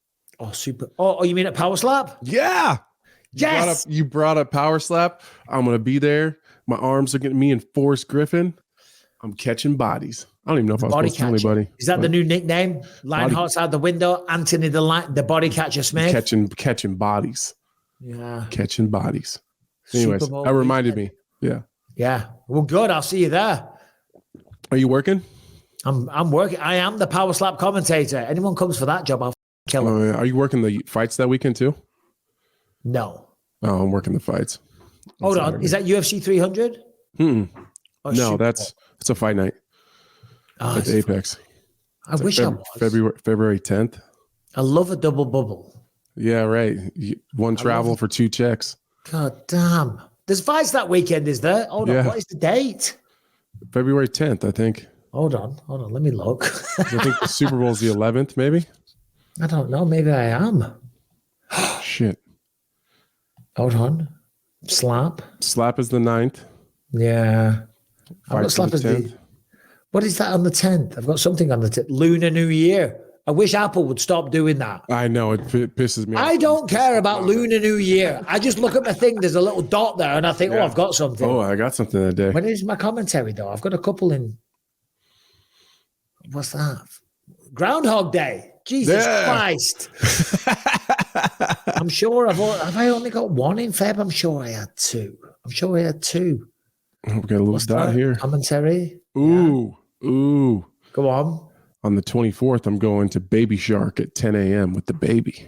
Oh, you mean at Power Slap? Yeah. You brought up Power Slap. I'm going to be there. My arms are getting me and Forrest Griffin. I'm catching bodies. I don't even know if I was supposed to tell anybody. Is that the new nickname? Lionheart's out the window. Anthony the body catcher Smith. Catching bodies. Yeah. Catching bodies. Anyways, that reminded me. Yeah. Yeah. Well, good. I'll see you there. Are you working? I'm working. I am the power slap commentator. Anyone comes for that job, I'll kill them. Oh, yeah. Are you working the fights that weekend too? No. Oh, I'm working the fights. Hold on. Is that UFC 300? No, it's a fight night at Apex. I wish I was. February 10th. I love a double bubble. Yeah, right. One travel for 2 checks. God damn. There's fights that weekend, is there? Hold on. What is the date? February 10th, I think. Hold on. Let me look. I think the Super Bowl is the 11th, maybe. I don't know. Maybe I am. Shit. Hold on. Slap is the 9th. Yeah. I've got slap as the 10th. What is that on the 10th? I've got something on the 10th. Lunar New Year. I wish Apple would stop doing that. I know. It pisses me off. I don't care about Lunar New Year. I just look at my thing. There's a little dot there, and I think, I've got something. Oh, I got something that day. When is my commentary, though? I've got a couple in. What's that? Groundhog Day. Jesus Christ. I'm sure have I only got one in Feb? I'm sure I had two. Oh, we got a little dot here. Commentary. Ooh. Go on. On the 24th, I'm going to Baby Shark at 10 a.m. with the baby.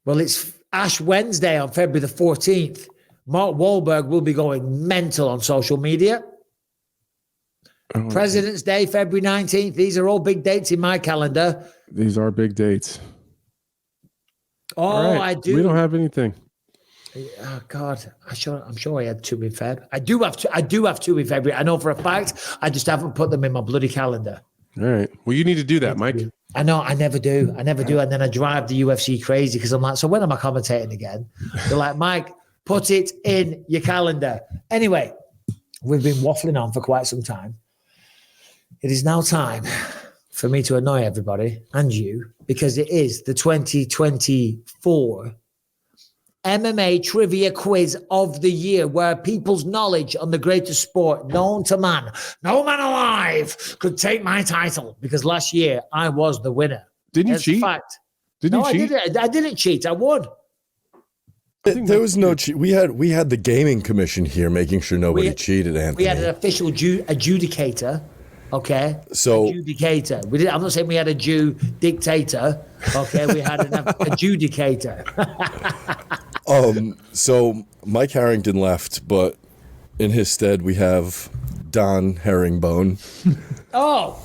Well, it's Ash Wednesday on February the 14th. Mark Wahlberg will be going mental on social media. President's Day, February 19th. These are all big dates in my calendar. These are big dates. Oh, right. I do. We don't have anything. Oh God, I'm sure I had two in Feb. I do have two in February. I know for a fact. I just haven't put them in my bloody calendar. All right. Well, you need to do that, Mike. I know. I never do. And then I drive the UFC crazy because I'm like, so when am I commentating again? They're like, Mike, put it in your calendar. Anyway, we've been waffling on for quite some time. It is now time for me to annoy everybody and you because it is the 2024 MMA Trivia Quiz of the Year, where people's knowledge on the greatest sport known to man, no man alive, could take my title. Because last year I was the winner. Didn't you cheat? Fact. Didn't you cheat? I didn't cheat. I won. There was no cheat. We had the gaming commission here making sure nobody cheated, Anthony. We had an official adjudicator. Okay. So adjudicator. I'm not saying we had a Jew dictator. Okay. We had an adjudicator. So Mike Harrington left, but in his stead we have Don Herringbone. Oh.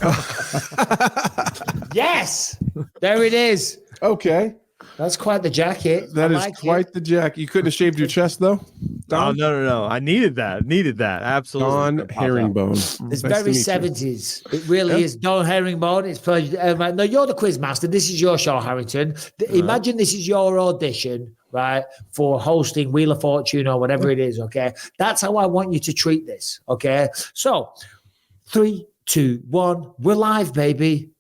Yes. There it is. Okay. That's quite the jacket. That is quite the jacket. You couldn't have shaved your chest, though? Don? No. I needed that. Absolutely. Don Herringbone. It's very 70s. It really is. Don Herringbone. It's pleasure. No, you're the quiz master. This is your show, Harrington. Imagine this is your audition, right, for hosting Wheel of Fortune or whatever it is, okay? That's how I want you to treat this, okay? So, 3, 2, 1. We're live, baby.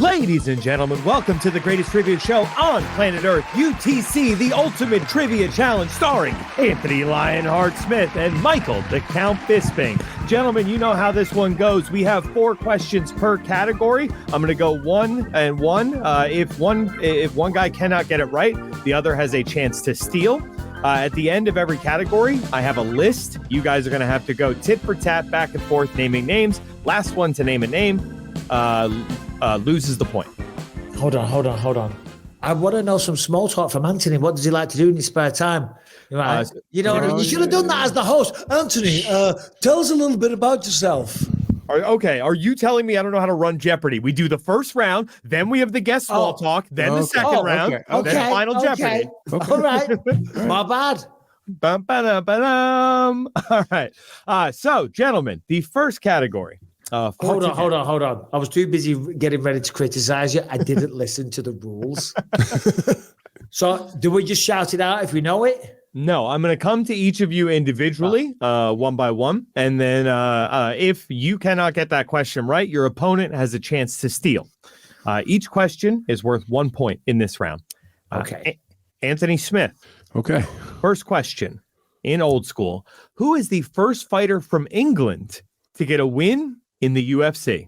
Ladies and gentlemen, welcome to the greatest trivia show on planet Earth, UTC, the Ultimate Trivia Challenge, starring Anthony Lionheart Smith and Michael the Count Bisping. Gentlemen, you know how this one goes. We have 4 questions per category. I'm going to go 1 and 1. If one guy cannot get it right, the other has a chance to steal. At the end of every category, I have a list. You guys are going to have to go tit for tat, back and forth, naming names. Last one to name a name loses the point. Hold on. I want to know some small talk from Anthony. What does he like to do in his spare time? Right. You should have done that as the host. Anthony, tell us a little bit about yourself. Are you telling me I don't know how to run Jeopardy? We do the first round, then we have the guest small talk, then the second round, then final Jeopardy. Okay. All right. My bad. All right. So, gentlemen, the first category. Hold on. I was too busy getting ready to criticize you. I didn't listen to the rules. So do we just shout it out if we know it? No, I'm going to come to each of you individually, one by one. And then if you cannot get that question right, your opponent has a chance to steal. Each question is worth 1 point in this round. Okay. Anthony Smith. Okay. First question in old school. Who is the first fighter from England to get a win in the UFC?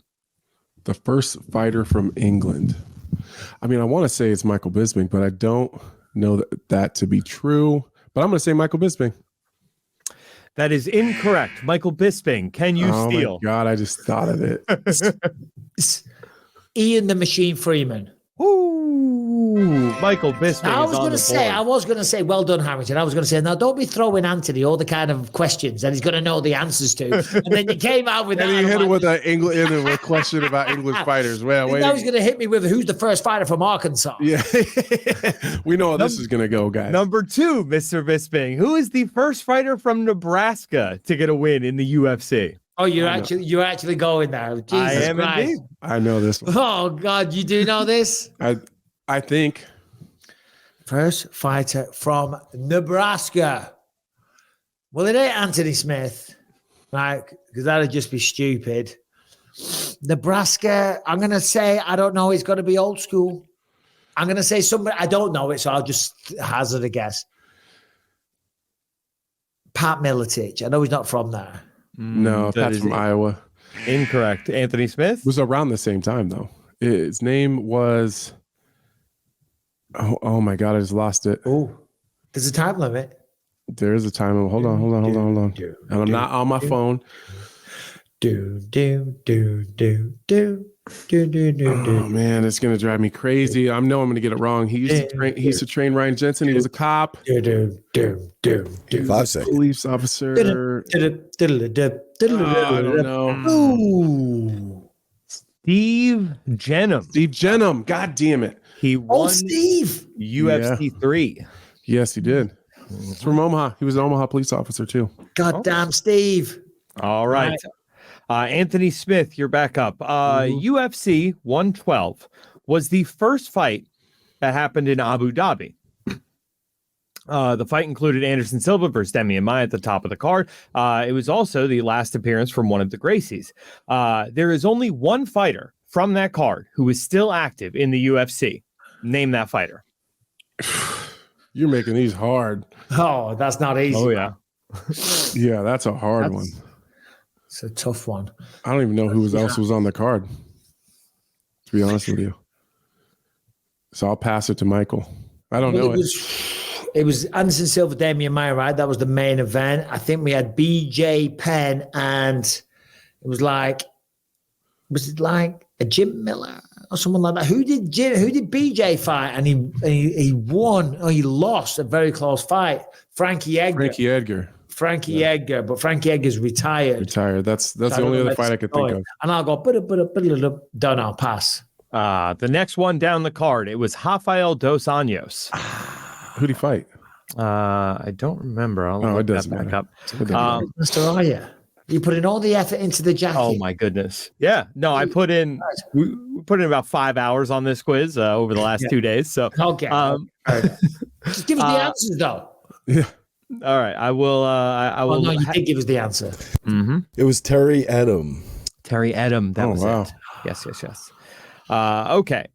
The first fighter from England. I mean, I want to say it's Michael Bisping, but I don't know that to be true. But I'm going to say Michael Bisping. That is incorrect. Michael Bisping, can you steal? Oh my God, I just thought of it. Ian the Machine Freeman. Ooh, Michael Bisping. Now, I was going to say, well done, Harrington. I was going to say, now don't be throwing Anthony all the kind of questions that he's going to know the answers to. And then you came out with that. And he hit it with a question about English fighters. Well, wait. Now he's going to hit me with who's the first fighter from Arkansas. Yeah. We know how this is going to go, guys. Number 2, Mr. Bisping. Who is the first fighter from Nebraska to get a win in the UFC? Oh, you're actually going there. Jesus I am Christ. indeed. I know this one. Oh God, you do know this? I think First fighter from Nebraska. Well, it ain't Anthony Smith, right? Because that'd just be stupid. Nebraska, I'm going to say, I don't know, it's got to be old school. I'm going to say somebody, I don't know it, so I'll just hazard a guess. Pat Miletich. I know he's not from there. no, that's from Iowa. Incorrect. Anthony Smith? It was around the same time, though. His name was... Oh my God, I just lost it. Oh, there's a time limit. There is a time limit. Hold on. And I'm not on my phone. Oh man, it's gonna drive me crazy. I know I'm gonna get it wrong. He used to train Ryan Jensen. He was a cop. 5 seconds. Police officer. I don't know. Ooh. Steve Jenham. Steve Jenham. God damn it. He won Steve. UFC 3. Yes, he did. It's from Omaha. He was an Omaha police officer too. Goddamn Steve. All right. Anthony Smith, you're back up. UFC 112 was the first fight that happened in Abu Dhabi. The fight included Anderson Silva versus Demian Maia at the top of the card. It was also the last appearance from one of the Gracies. There is only one fighter from that card who is still active in the UFC. Name that fighter. You're making these hard. Oh, that's not easy. Oh, yeah. Yeah, that's a hard one. It's a tough one. I don't even know who else was on the card, to be honest with you. So I'll pass it to Michael. I don't know It was Anderson Silva, Demian Maia, right? That was the main event. I think we had BJ Penn, and it was like a Jim Miller or someone like that? Who did BJ fight? And he won, or he lost a very close fight. Frankie Edgar. But Frankie Edgar's retired. That's the only other fight I could think of. And I'll go, done, I'll pass. The next one down the card, it was Rafael Dos Anjos. Who'd he fight? I don't remember. I'll look it doesn't that back matter. up. Mr. Aya, you put in all the effort into the jacket. Oh my goodness. Yeah. No, we put in about 5 hours on this quiz over the last 2 days. So okay. Just give us the answers though. Yeah. All right. I will. Well, no, you did give us the answer. Mm-hmm. It was Terry Edom. Terry Edom. That was it. Yes. Okay.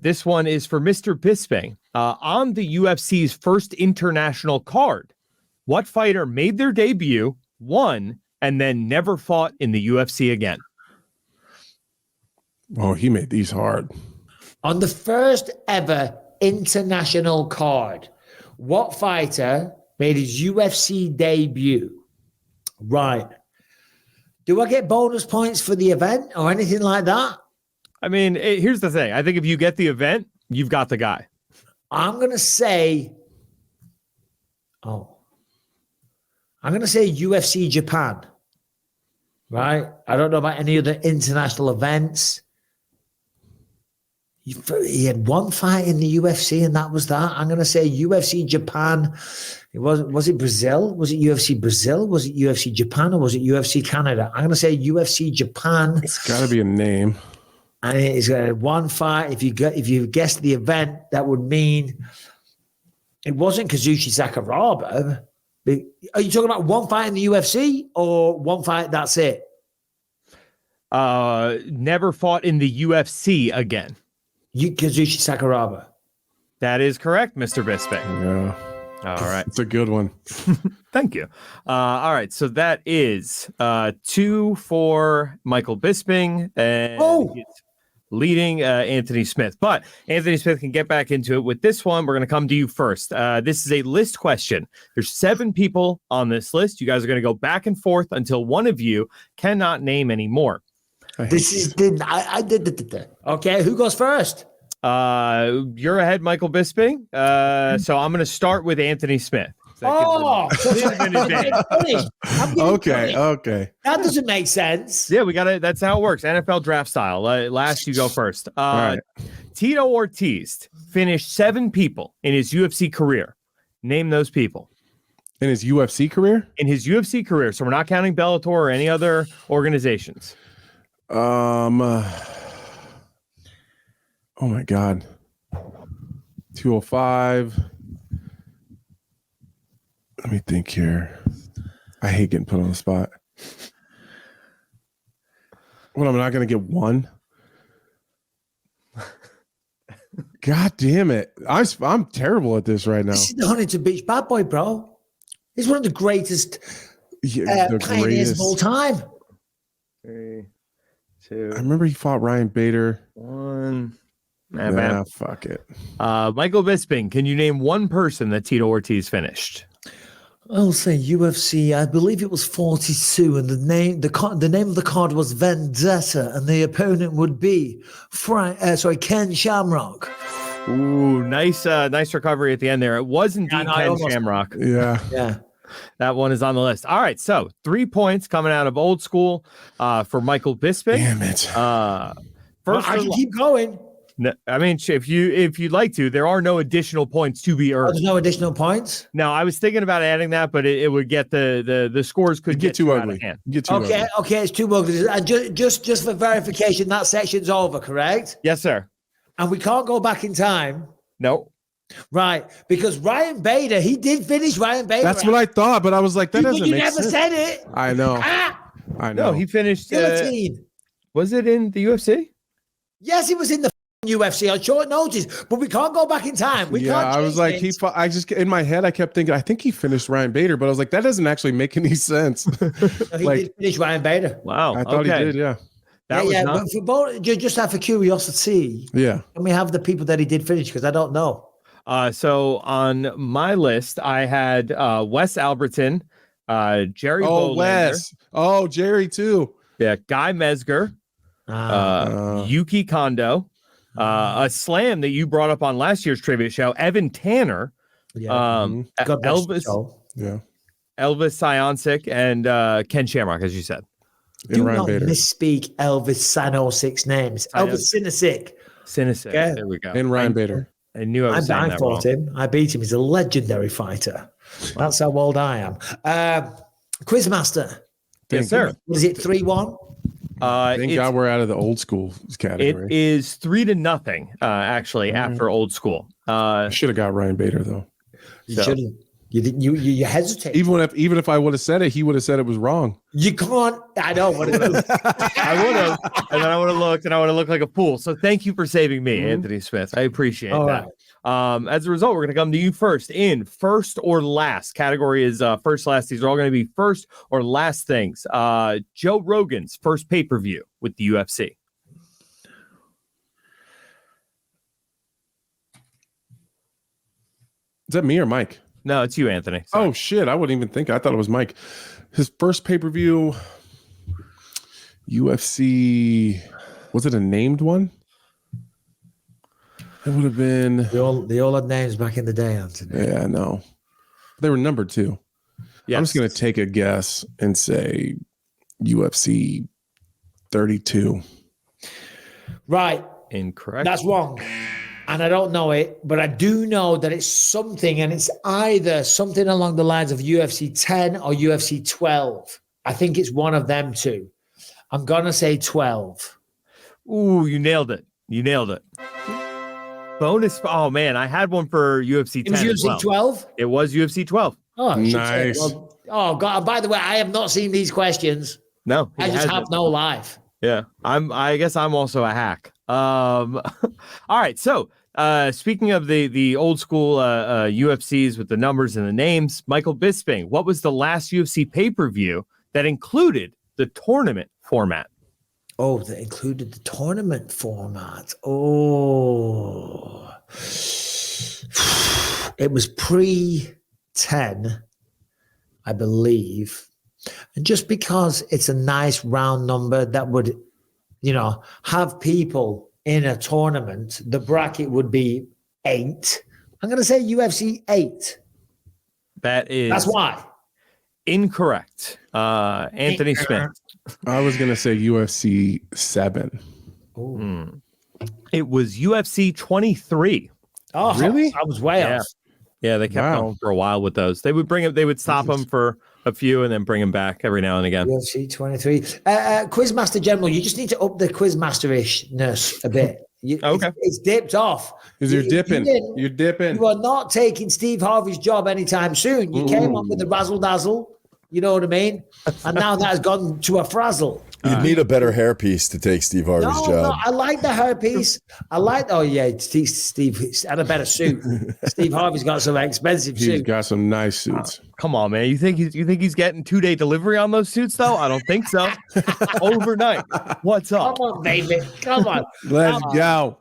This one is for Mr. Bisping. On the UFC's first international card, what fighter made their debut, won, and then never fought in the UFC again? Oh, he made these hard. On the first ever international card, what fighter made his UFC debut? Right. Do I get bonus points for the event or anything like that? I mean, here's the thing. I think if you get the event, you've got the guy. I'm going to say UFC Japan, right? I don't know about any other international events. He had one fight in the UFC, and that was that. I'm going to say UFC Japan. Was it Brazil? Was it UFC Brazil? Was it UFC Japan, or was it UFC Canada? I'm going to say UFC Japan. It's got to be a name. And it's one fight. If you guessed the event, that would mean it wasn't Kazushi Sakuraba. Are you talking about one fight in the UFC or one fight? That's it. Never fought in the UFC again. Kazushi Sakuraba. That is correct, Mr. Bisping. Yeah. All right. It's a good one. Thank you. All right. So that is 2 for Michael Bisping. And leading Anthony Smith. But Anthony Smith can get back into it with this one. We're going to come to you first. This is a list question. There's 7 people on this list. You guys are going to go back and forth until one of you cannot name any more. This is okay. Who goes first? You're ahead, Michael Bisping. So I'm going to start with Anthony Smith. Okay. That doesn't make sense. Yeah, we got it. That's how it works. NFL draft style. Last, you go first. Right. Tito Ortiz finished 7 people in his UFC career. Name those people. In his UFC career? In his UFC career. So we're not counting Bellator or any other organizations. Oh my God. 205. Let me think here. I hate getting put on the spot. Well, I'm not going to get one. God damn it. I'm terrible at this right now. This is the Huntington Beach bad boy, bro. He's one of the greatest pioneers of all time. 3, 2. I remember he fought Ryan Bader. 1. Fuck it. Michael Bisping, can you name one person that Tito Ortiz finished? I'll say UFC. I believe it was 42, and the name of the card was Vendetta, and the opponent would be Ken Shamrock. Ooh, nice recovery at the end there. It was indeed Ken Shamrock. Yeah. That one is on the list. All right, so 3 points coming out of old school for Michael Bisping. Damn it. First, I can keep going. No, I mean, if you'd like to, there are no additional points to be earned. There's no additional points. No, I was thinking about adding that, but it would get the scores could get too out ugly. of hand. Okay, it's too ugly. And just for verification, that section's over, correct? Yes, sir. And we can't go back in time. No. Right, because Ryan Bader, he did finish Ryan Bader. That's what I thought, but I was like, that doesn't make sense. You never said it. I know. I know. No, he finished. Guillotine. Was it in the UFC? Yes, it was in the UFC on short notice, but we can't go back in time. We can't. I was like, I just in my head, I kept thinking, I think he finished Ryan Bader, but I was like, that doesn't actually make any sense. No, he did finish Ryan Bader. Wow, I thought he did. Yeah. But for both, just out of curiosity, yeah, can we have the people that he did finish? Because I don't know. So on my list, I had Wes Alberton, Jerry. Wes. Oh, Jerry too. Yeah, Guy Mesger, Yuki Kondo. A slam that you brought up on last year's trivia show, Evan Tanner, Elvis Sioncic, and Ken Shamrock, as you said. Do not misspeak Elvis Sano-Six names. Elvis Sinisic. Okay. There we go. And Ryan Bader. I knew I was saying that wrong. Him. I beat him. He's a legendary fighter. That's how old I am. Quizmaster. Yes, sir. Was it 3-1? Thank God we're out of the old school category. It is 3-0, actually, after old school. I should have got Ryan Bader though. You shouldn't. You hesitate. Even if I would have said it, he would have said it was wrong. You can't. I know what it is. I would have, and then I would have looked, and I would have looked like a fool. So thank you for saving me, Anthony Smith. I appreciate that. Right. As a result, we're going to come to you first in first or last. Category is first, last. These are all going to be first or last things. Joe Rogan's first pay-per-view with the UFC. Is that me or Mike? No, it's you, Anthony. Sorry. Oh, shit. I wouldn't even think. I thought it was Mike. His first pay-per-view, UFC, was it a named one? It would have been. They all had names back in the day, Anthony. Yeah, no. They were numbered too. Yes. I'm just going to take a guess and say UFC 32. Right. Incorrect. That's wrong. And I don't know it, but I do know that it's something, and it's either something along the lines of UFC 10 or UFC 12. I think it's one of them two. I'm going to say 12. Ooh, you nailed it. Bonus. Oh, man, I had one for UFC 10. It was UFC 12? It was UFC 12. Oh, nice. Oh, God. By the way, I have not seen these questions. No. I just have no life. Yeah. I guess I'm also a hack. All right. So speaking of the old school UFCs with the numbers and the names, Michael Bisping, what was the last UFC pay-per-view that included the tournament format? Oh, that included the tournament format. Oh. It was pre-10, I believe. And just because it's a nice round number that would, have people in a tournament, the bracket would be 8. I'm going to say UFC 8. That's why. Incorrect. Anthony Smith. I was going to say UFC 7. It was UFC 23. Oh, really? I was way off. Yeah, they kept going for a while with those. They would stop them for a few and then bring them back every now and again. UFC 23. Quizmaster General, you just need to up the Quizmaster-ishness a bit. Okay. It's dipped off. Because you're dipping. You're dipping. You are not taking Steve Harvey's job anytime soon. You came up with the razzle-dazzle. You know what I mean? And now that has gone to a frazzle. You'd need a better hairpiece to take Steve Harvey's job. No, I like the hairpiece. Steve had a better suit. Steve Harvey's got some expensive suits. He's got some nice suits. Come on, man. You think he's getting 2-day delivery on those suits, though? I don't think so. Overnight. What's up? Come on, baby. Come on. Let's go.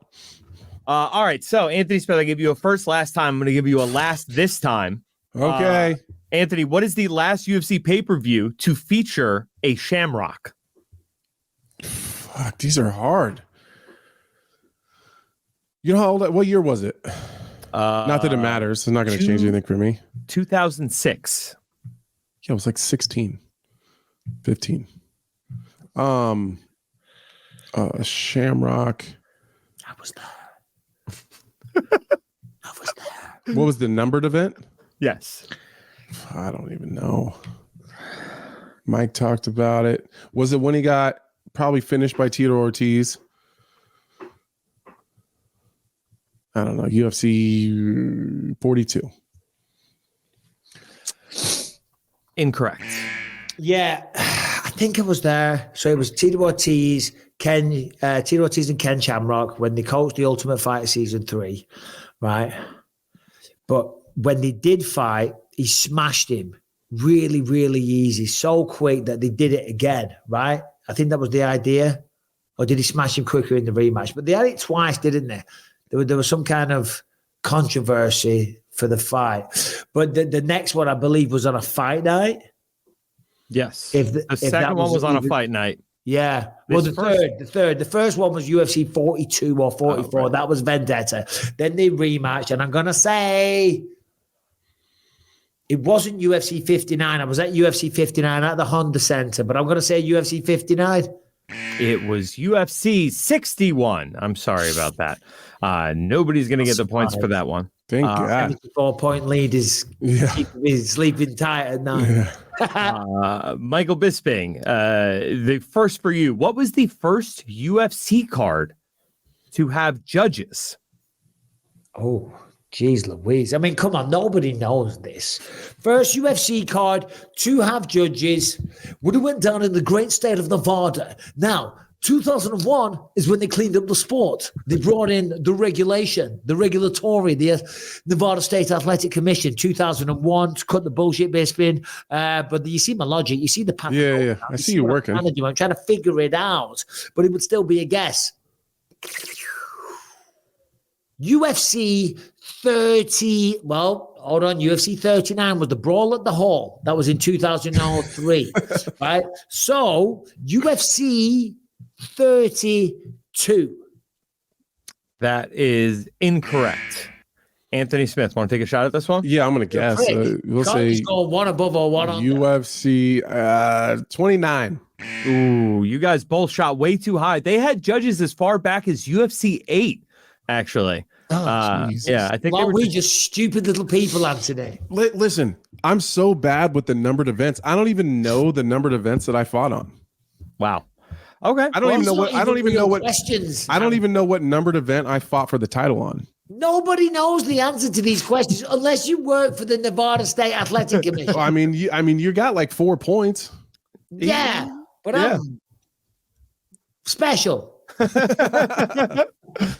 All right. So, Anthony Smith, I gave you a first last time. I'm going to give you a last this time. Okay. Anthony, what is the last UFC pay-per-view to feature a shamrock? Fuck, these are hard. You know how old? What year was it? Not that it matters. It's not going to change anything for me. 2006. Yeah, it was like 16, 15. Shamrock. I was there. What was the numbered event? Yes. I don't even know. Mike talked about it. Was it when he got probably finished by Tito Ortiz? I don't know. UFC 42. Incorrect. Yeah, I think it was there. So it was Tito Ortiz and Ken Shamrock when they coached the Ultimate Fighter Season 3, right? But when they did fight, he smashed him really, really easy, so quick that they did it again, right? I think that was the idea. Or did he smash him quicker in the rematch? But they had it twice, didn't they? There was some kind of controversy for the fight. But the next one, I believe, was on a fight night. Yes. The second one was on a fight night. Yeah. Well, the third. The first one was UFC 42 or 44. Right. That was Vendetta. Then they rematched, and I'm going to say it wasn't UFC 59. I was at UFC 59 at the Honda Center, but I'm going to say UFC 59. It was UFC 61. I'm sorry about that. Nobody's going to get the points for that one. Thank God. 4-point lead is sleeping tight at night. Yeah. Michael Bisping, the first for you. What was the first UFC card to have judges? Oh, geez Louise. I mean, come on. Nobody knows this. First UFC card to have judges would have went down in the great state of Nevada. Now, 2001 is when they cleaned up the sport. They brought in the regulation, the regulatory, the Nevada State Athletic Commission, 2001 to cut the bullshit, Bisping. But you see my logic. You see the pattern. Yeah. I see you working. I'm trying to figure it out, but it would still be a guess. UFC 30, well, hold on. UFC 39 was the Brawl at the Hall. That was in 2003, right? So UFC 32. That is incorrect. Anthony Smith, want to take a shot at this one? Yeah, I'm going to guess. We'll say go one above or one under. UFC 29. Ooh, you guys both shot way too high. They had judges as far back as UFC 8, actually. Yeah, I think we just stupid little people, Anthony. Listen, I'm so bad with the numbered events. I don't even know the numbered events that I fought on. Wow. Okay. I don't even know what numbered event I fought for the title on. Nobody knows the answer to these questions unless you work for the Nevada State Athletic Commission. Well, I mean, you got like 4 points. Yeah, but I'm special.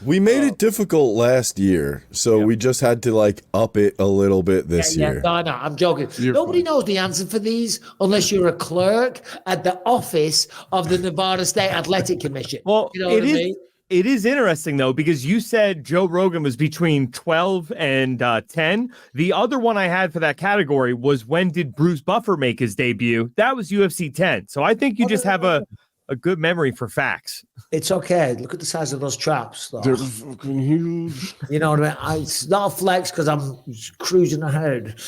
We made it difficult last year, so we just had to like up it a little bit this year. No, I'm joking. Nobody knows the answer for these unless you're a clerk at the office of the Nevada State Athletic Commission. Well, you know what I mean? It is interesting, though, because you said Joe Rogan was between 12 and 10. The other one I had for that category was when did Bruce Buffer make his debut? That was UFC 10. So I think you just have a good memory for facts. It's okay. Look at the size of those traps. Though. They're fucking huge. You know what I mean? It's not a flex because I'm cruising ahead.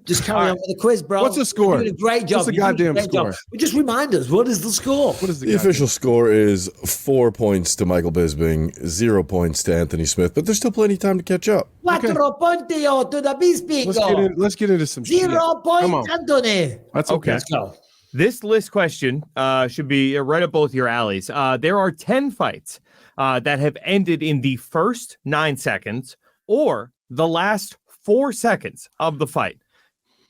Just carry on with the quiz, bro. What's the score? You're doing a great job. What's the goddamn score? Well, just remind us, what is the score? What is The official score is 4 points to Michael Bisping, 0 points to Anthony Smith, but there's still plenty of time to catch up. 4 punti to the Bisping. Let's get into some 0 shit. Come points, on. Anthony. That's okay. Let's go. This list question should be right up both your alleys. There are 10 fights that have ended in the first 9 seconds or the last 4 seconds of the fight.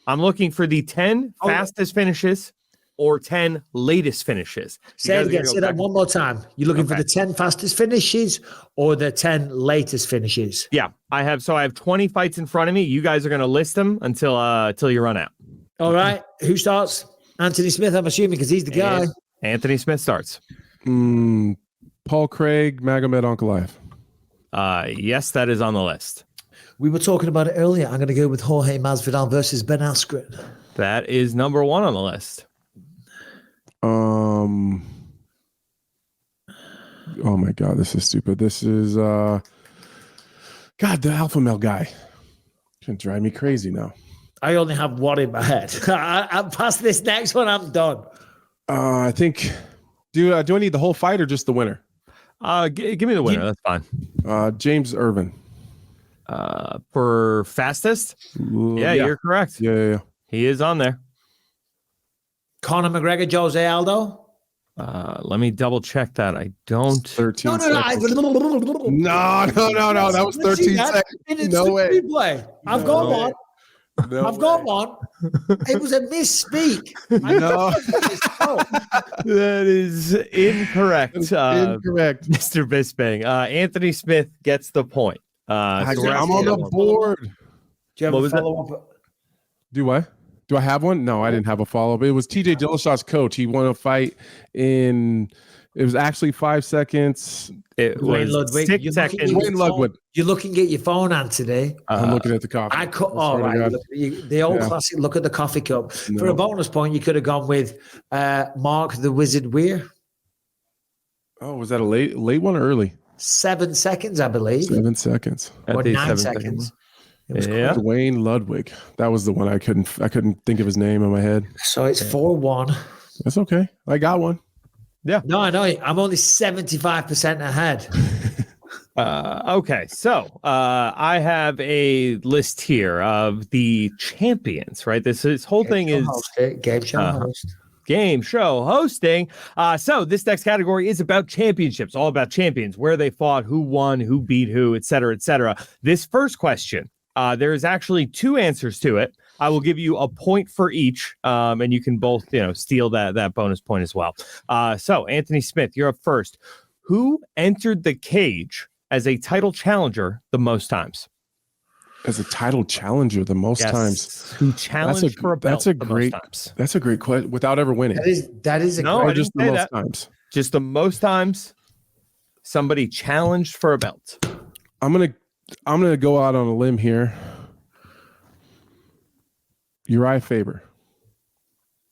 I'm looking for the 10 fastest finishes or 10 latest finishes. Say it again. Say that one more time. You're looking for the 10 fastest finishes or the 10 latest finishes? Yeah, I have 20 fights in front of me. You guys are going to list them until you run out. All right. Who starts? Anthony Smith, I'm assuming, because he's the guy. Anthony Smith starts. Paul Craig, Magomed Ankalaev. Yes, that is on the list. We were talking about it earlier. I'm going to go with Jorge Masvidal versus Ben Askren. That is number 1 on the list. Oh my God, this is stupid. This is God, the alpha male guy. Can drive me crazy now. I only have one in my head. I'm past this next one. I'm done. I think. Do I need the whole fight or just the winner? Give me the winner. That's fine. James Irvin. For fastest? Yeah, you're correct. Yeah. He is on there. Conor McGregor, Jose Aldo. Let me double check that. I don't. 13 seconds. No. That was 13 seconds. No way. Replay. I've got one. I've got one. It was a misspeak. No. That is incorrect. Incorrect. Mr. Bisping. Anthony Smith gets the point. I'm on the board. Do you have a follow-up? Do I? Do I have one? No, I didn't have a follow-up. It was TJ Dillashaw's coach. He won a fight it was actually 5 seconds. It Wayne was Ludwig. 6 seconds. Wayne Ludwig. You're looking at your phone, Anthony. I'm looking at the coffee. All right. The old classic look at the coffee cup. No. For a bonus point, you could have gone with Mark the Wizard Weir. Oh, was that a late one or early? 7 seconds, I believe. 7 seconds. Or 9 seconds. It was Yeah. Wayne Ludwig. That was the one I couldn't think of his name in my head. So it's 4-1. That's okay. I got one. Yeah. No, I know. I'm only 75% ahead. Okay, so I have a list here of the champions, right? This whole thing is game show host. Game show hosting. So this next category is about championships, all about champions, where they fought, who won, who beat who, et cetera, et cetera. This first question, there is actually 2 answers to it. I will give you a point for each, and you can both, steal that bonus point as well. So Anthony Smith, you're up first. Who entered the cage as a title challenger the most times? As a title challenger the most times. Who challenged for a belt the most times? That's a great question. Without ever winning. That is a No, great. I didn't say that. Times. Just the most times somebody challenged for a belt. I'm gonna go out on a limb here. Uriah Faber.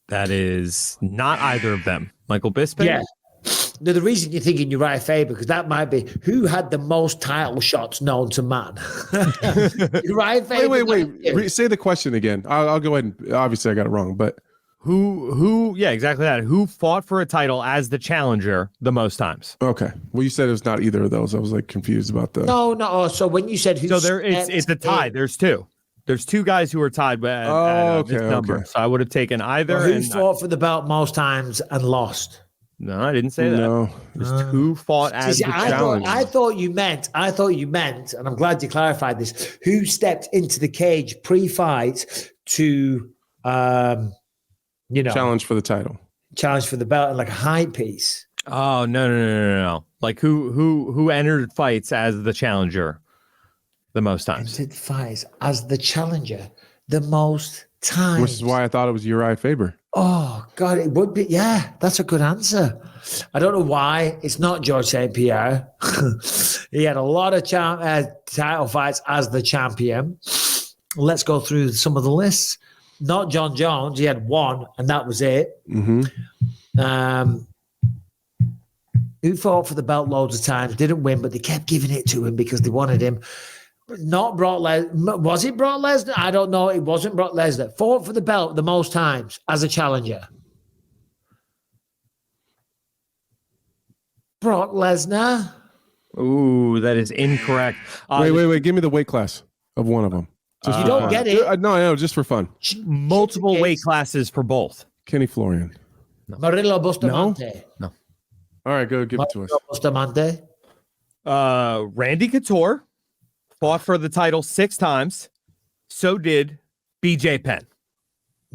That is not either of them. Michael Bisping? Yeah. Now, the reason you're thinking Uriah Faber, because that might be who had the most title shots known to man. Uriah Faber. Wait. Say the question again. I'll go ahead and obviously I got it wrong, but who? Yeah, exactly that. Who fought for a title as the challenger the most times? okay. Well, you said it was not either of those. I was like confused about the. No. So when you said who, So it's a tie. There's 2. There's 2 guys who are tied at this number. Okay. So I would have taken either. who fought for the belt most times and lost? No, I didn't say that. No. There's 2 fought as the challenger. I thought you meant, and I'm glad you clarified this, who stepped into the cage pre-fight to, challenge for the title. challenge for the belt and like a high piece. Oh, no. Like who entered fights as the challenger the most times? Entered fights as the challenger the most times. Which is why I thought it was Uriah Faber. Oh, God, it would be. Yeah, that's a good answer. I don't know why. It's not George St. Pierre. He had a lot of title fights as the champion. Let's go through some of the lists. Not John Jones. He had one, and that was it. Who fought for the belt loads of times, didn't win, but they kept giving it to him because they wanted him. Not Brock Lesnar. Was it Brock Lesnar? I don't know. It wasn't Brock Lesnar. Fought for the belt the most times as a challenger. Brock Lesnar. Ooh, that is incorrect. Wait. Give me the weight class of one of them. Just You for don't fun. get it. No, just for fun. Multiple weight classes for both. Kenny Florian. Murillo Bustamante. No. All right, go give it to us. Bustamante. Randy Couture fought for the title 6 times. So did BJ Penn.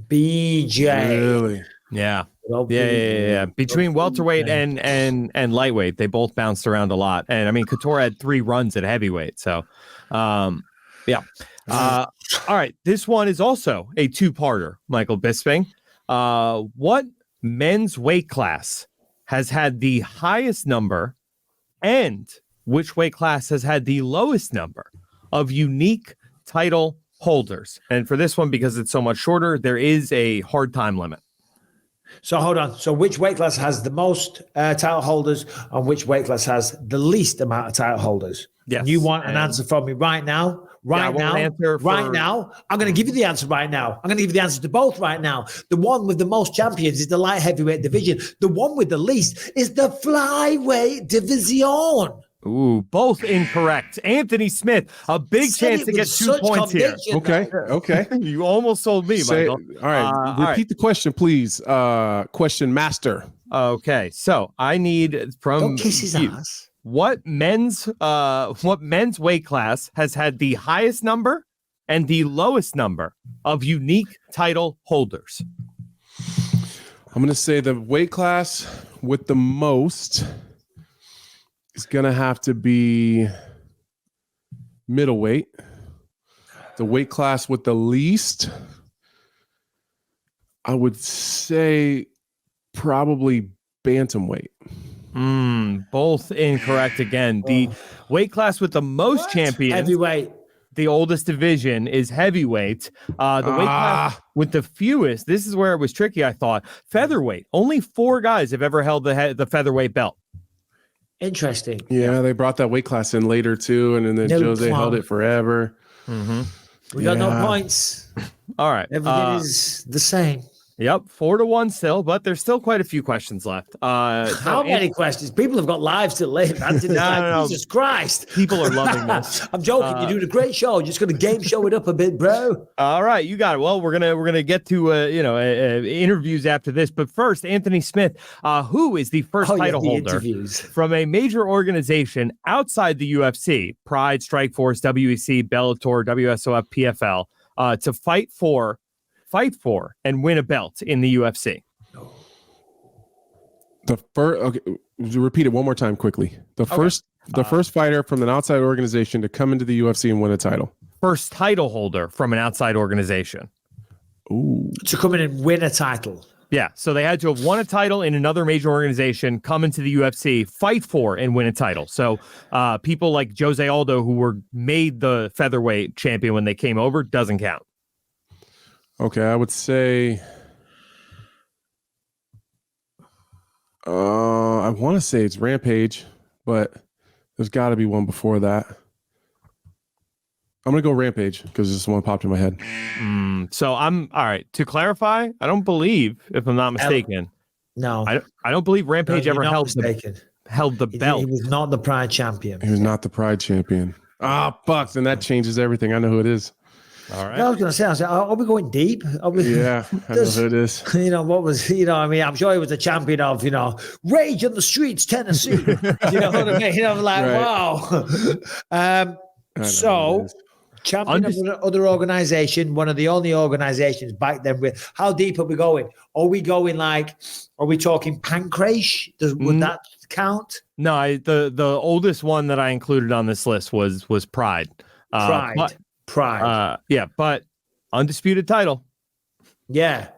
BJ. Really? Yeah. Yeah. Between welterweight and lightweight, they both bounced around a lot. And I mean, Couture had 3 runs at heavyweight. So, yeah. All right. This one is also a 2-parter, Michael Bisping. What men's weight class has had the highest number, and which weight class has had the lowest number of unique title holders? And for this one, because it's so much shorter, there is a hard time limit. So hold on. So which weight class has the most title holders, and which weight class has the least amount of title holders? Yes. You want an answer from me right now? Right now. I'm going to give you the answer right now. I'm going to give you the answer to both right now. The one with the most champions is the light heavyweight division. The one with the least is the flyweight division. Ooh, both incorrect. Anthony Smith, a big chance to get 2 points here. Okay. You almost sold me, Michael. All right. Repeat the question, please. Question master. Okay. So I need from Don't kiss his ass. What men's weight class has had the highest number and the lowest number of unique title holders? I'm going to say the weight class with the most is going to have to be middleweight. The weight class with the least, I would say probably bantamweight. Both incorrect again. The weight class with the most champions, heavyweight. The oldest division is heavyweight. The weight class with the fewest, this is where it was tricky, I thought. Featherweight. Only 4 guys have ever held the featherweight belt. Interesting. Yeah, they brought that weight class in later too, and then Jose held it forever. We got no points. All right. Everything is the same. Yep, 4-1 still, but there's still quite a few questions left. How many questions? People have got lives to live. No. Jesus Christ. People are loving this. I'm joking. You're doing a great show. Just going to game show it up a bit, bro. All right, you got it. Well, we're gonna get to interviews after this, but first, Anthony Smith, who is the first title holder from a major organization outside the UFC, Pride, Strikeforce, WEC, Bellator, WSOF, PFL, to fight for and win a belt in the UFC. The first, okay, repeat it one more time quickly. The first fighter from an outside organization to come into the UFC and win a title. First title holder from an outside organization. Ooh. To come in and win a title. Yeah, so they had to have won a title in another major organization, come into the UFC, fight for and win a title. So people like Jose Aldo, who were made the featherweight champion when they came over, doesn't count. Okay, I would say I want to say it's Rampage, but there's got to be one before that. I'm going to go Rampage because this one popped in my head. So I'm all right. To clarify, I don't believe, if I'm not mistaken. No. I don't believe Rampage ever held the belt. He was not the Pride champion. He was not the Pride champion. Fuck. Then that changes everything. I know who it is. All right. I was going to say, are we going deep? Yeah, I know who it is. I'm sure he was a champion of, Rage in the Streets, Tennessee. You know what I mean? Wow. Champion of another organization, one of the only organizations back then with, how deep are we going? Are we going are we talking Pancrase? Would that count? No, the oldest one that I included on this list was Pride. Pride. But undisputed title. Yeah.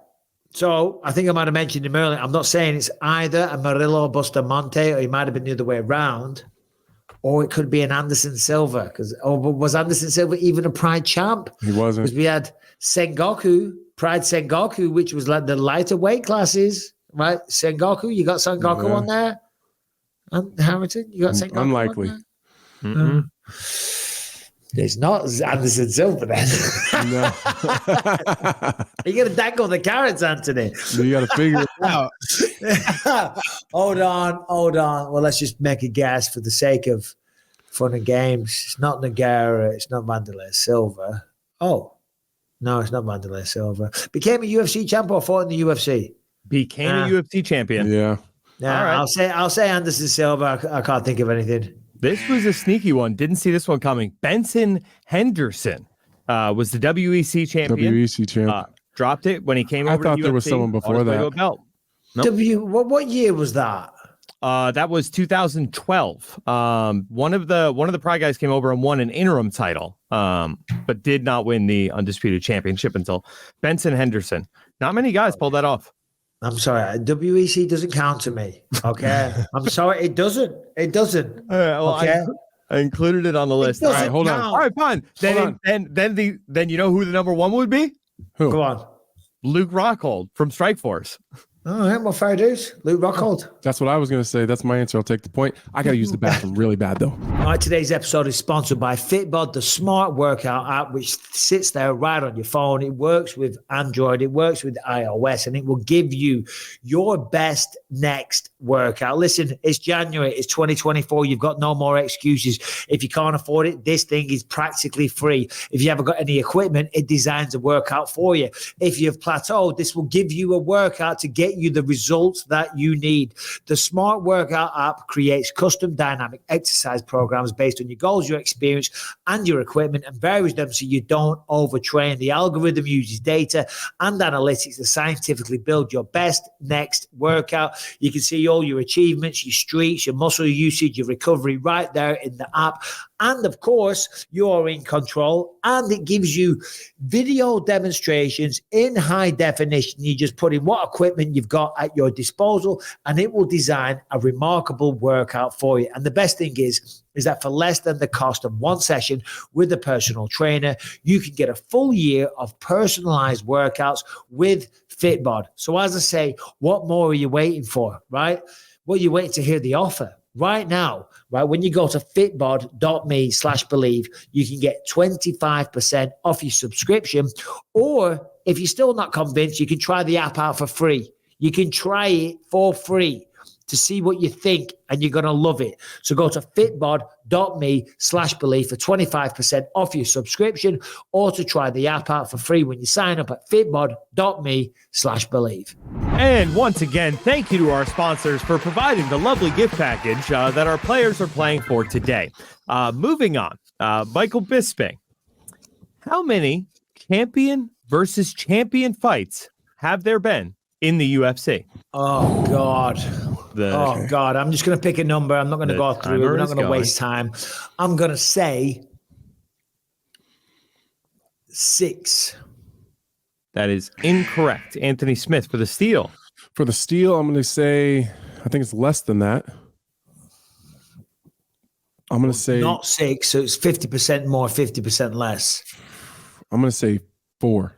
So I think I might have mentioned him earlier. I'm not saying it's either a Murillo Bustamante, or he might have been the other way around, or it could be an Anderson Silva. Was Anderson Silva even a Pride champ? He wasn't. Because we had Pride Sengoku, which was like the lighter weight classes, right? Sengoku, you got Sengoku on there? And Harrington, you got Sengoku Unlikely. on there? It's not Anderson Silva then. No. You got to dangle the carrots, Anthony. You got to figure it out. Hold on. Well, let's just make a guess for the sake of fun and games. It's not Nogueira. It's not Wanderlei Silva. Oh, no, it's not Wanderlei Silva. Became a UFC champ or fought in the UFC? Became a UFC champion. Yeah. Yeah, right. I'll say Anderson Silva. I can't think of anything. This was a sneaky one. Didn't see this one coming. Benson Henderson was the WEC champion. WEC champ. Dropped it when he came over. I thought to there UFC, was someone before that. Belt. Nope. What year was that? That was 2012. One of the Pride guys came over and won an interim title, but did not win the undisputed championship until Benson Henderson. Not many guys pulled that off. I'm sorry. WEC doesn't count to me. Okay. I'm sorry. It doesn't. Okay. I included it on the list. All right, hold on. All right, fine. Then you know who the number one would be? Who? Go on. Luke Rockhold from Strikeforce. All right, well, fair dues. Luke Rockhold. That's what I was going to say. That's my answer. I'll take the point. I got to use the bathroom really bad, though. All right, today's episode is sponsored by Fitbod, the smart workout app, which sits there right on your phone. It works with Android. It works with iOS, and it will give you your best next workout. Listen, it's January. It's 2024. You've got no more excuses. If you can't afford it, this thing is practically free. If you haven't got any equipment, it designs a workout for you. If you've plateaued, this will give you a workout to get you the results that you need. The smart workout app creates custom dynamic exercise programs based on your goals, your experience, and your equipment, and varies them so you don't overtrain. The algorithm uses data and analytics to scientifically build your best next workout. You can see all your achievements, your streaks, your muscle usage, your recovery right there in the app. And of course, you're in control, and it gives you video demonstrations in high definition. You just put in what equipment you've got at your disposal, and it will design a remarkable workout for you. And the best thing is that for less than the cost of one session with a personal trainer, you can get a full year of personalized workouts with Fitbod. So as I say, what more are you waiting for, right? Well, you're waiting to hear the offer. Right now, right, when you go to fitbod.me/believe, you can get 25% off your subscription. Or if you're still not convinced, you can try the app out for free. You can try it for free to see what you think, and you're going to love it. So go to fitbod.me/believe for 25% off your subscription, or to try the app out for free when you sign up at fitbod.me/believe. And once again, thank you to our sponsors for providing the lovely gift package that our players are playing for today. Moving on, Michael Bisping. How many champion versus champion fights have there been in the UFC? Oh, God. God. I'm just going to pick a number. I'm not going to go through it. We're not going to waste time. I'm going to say 6. That is incorrect. Anthony Smith for the steal. For the steal, I'm going to say, I think it's less than that. I'm going to say... Not 6, so it's 50% more, 50% less. I'm going to say 4.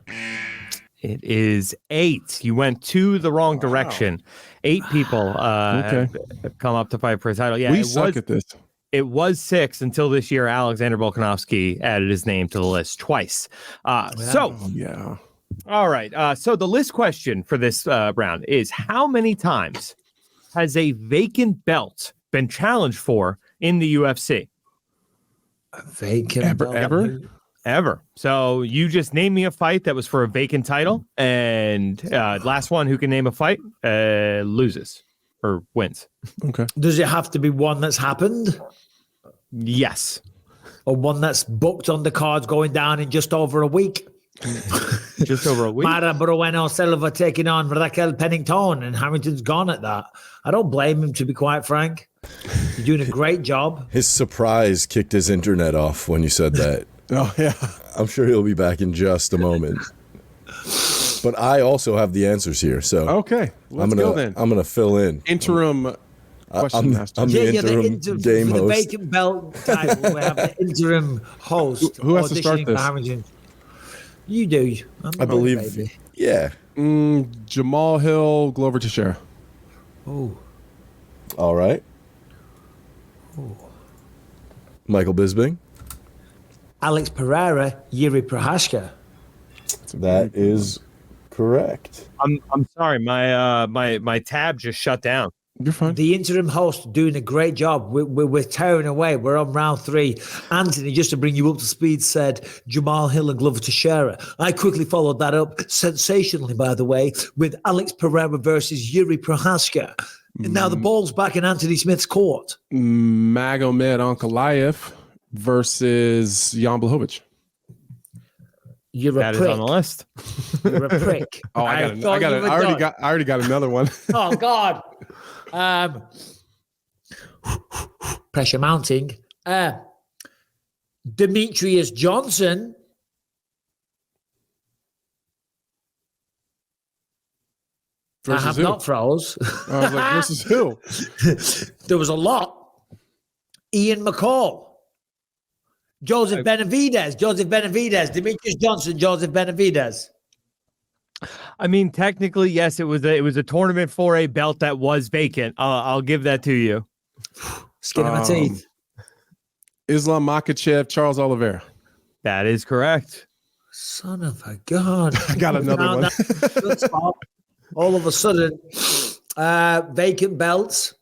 It is 8. You went to the wrong direction. 8 people have come up to fight for a title. Yeah, we suck at this. It was 6 until this year. Alexander Volkanovski added his name to the list twice. All right. So the list question for this round is: how many times has a vacant belt been challenged for in the UFC? A vacant belt? Ever. So you just name me a fight that was for a vacant title, and last one who can name a fight loses or wins. Okay. Does it have to be one that's happened? Yes. Or one that's booked on the cards going down in just over a week? Just over a week. Mara Bueno Silva taking on Raquel Pennington, and Harrington's gone at that. I don't blame him, to be quite frank. You're doing a great job. His surprise kicked his internet off when you said that. Oh, yeah. I'm sure he'll be back in just a moment. But I also have the answers here, so Okay, let's go then. I'm gonna fill in. Interim question master. I'm the interim game for the host. vacant belt title, we have the interim host. Who has to start auditioning for this? Harrington. You do. I believe. Baby. Yeah. Jamal Hill, Glover Teixeira. Oh, All right. Michael Bisping. Alex Pereira, Yuri Prohaska. That is correct. I'm sorry, my tab just shut down. You're fine. The interim host doing a great job. We're tearing away. We're on round 3. Anthony, just to bring you up to speed, said Jamal Hill and Glover Teixeira. I quickly followed that up, sensationally, by the way, with Alex Pereira versus Yuri Prohaska. And now the ball's back in Anthony Smith's court. Magomed Ankalaev versus Jan Blachowicz. You're a That is prick. on the list. You're a prick. Oh, I already got another one. Oh God. Pressure mounting. Demetrius Johnson. I Versus have who? not froze. I was like, versus who? There was a lot. Ian McCall. Joseph Benavidez. Demetrius Johnson. Joseph Benavidez. I mean, technically, yes, it was a tournament for a belt that was vacant. I'll give that to you. Skin of my teeth. Islam Makhachev, Charles Oliveira. That is correct. Son of a gun. I got another one. Good spot. All of a sudden, vacant belts.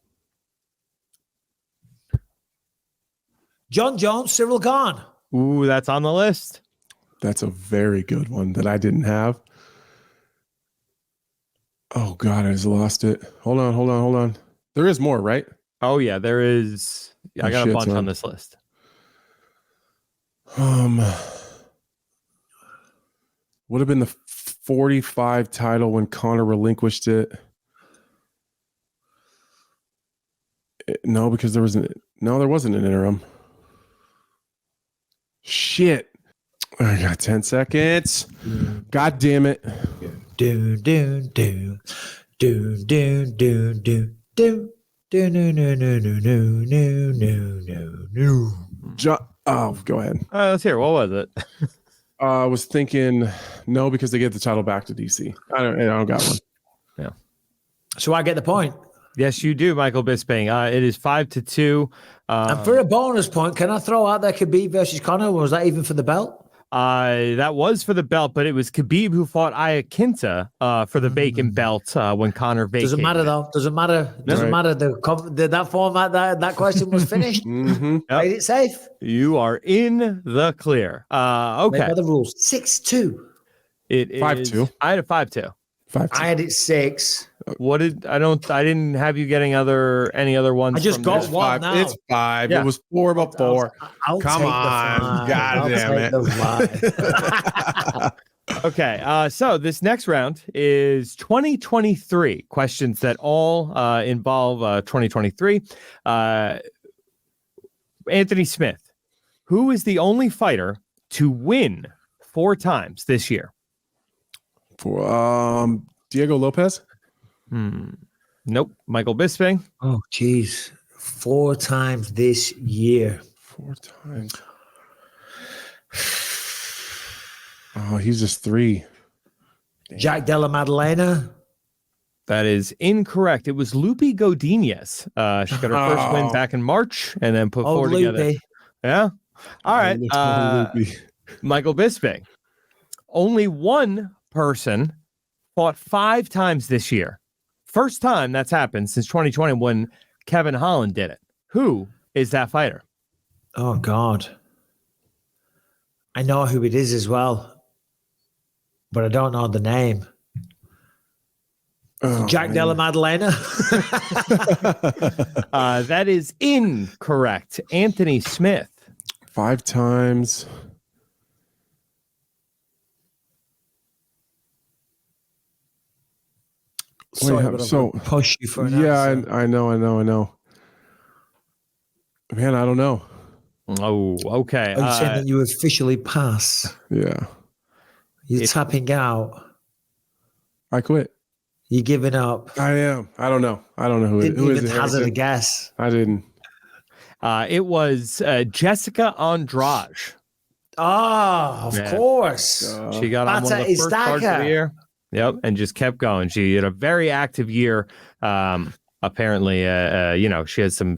John Jones, Cyril Gahn. Ooh, that's on the list. That's a very good one that I didn't have. Oh, God, I just lost it. Hold on. There is more, right? Oh, yeah, there is. I got a bunch on this list. Would have been the 45 title when Conor relinquished it. No, because there wasn't an interim. Shit. I got 10 seconds. God damn it. Do do do do do do do do do no no no no no no no no. Go ahead. Let's hear. What was it? I was thinking no, because they get the title back to DC. I don't got one. Yeah. So I get the point. Yes, you do, Michael Bisping. It is 5-2. And for a bonus point, can I throw out there Khabib versus Conor? Or was that even for the belt? That was for the belt, but it was Khabib who fought Iaquinta for the vacant belt when Conor vacated. Doesn't matter though. Doesn't matter. Doesn't matter. That format that question was finished. Played it safe. You are in the clear. Okay. By the rules. 6-2. It is 5-2. I had a 5-2. 5-2. I had it 6. What did I didn't have you getting any other ones. I just got one now. It's 5. Yeah. It was 4 before. I'll Come take on. the God damn it. Okay, so this next round is 2023 questions that all involve 2023. Anthony Smith, who is the only fighter to win 4 times this year? For Diego Lopez? Nope. Michael Bisping. Oh, geez. 4 times this year. 4 times. Oh, he's just 3. Jack Della Maddalena. That is incorrect. It was Lupe Godinez. She got her first win back in March and then put 4 together. Lupe. Yeah. All right. Michael Bisping. Only one person fought 5 times this year. First time that's happened since 2020 when Kevin Holland did it. Who is that fighter? Oh, God. I know who it is as well, but I don't know the name. Jack Della Maddalena. That is incorrect. Anthony Smith. 5 times. Sorry, Wait, but so I'm push you for an yeah, answer. I know. Man, I don't know. Oh, okay. Are you saying that you officially pass? Yeah, You're tapping out. I quit. You're giving up. I am. I don't know. Who Didn't who even is it. hazard a Harrington? guess. I didn't. It was Jessica Andrade. Of course. She got on one of Bata the first cards of Istaka. the year. Yep, and just kept going. She had a very active year. Apparently, she has some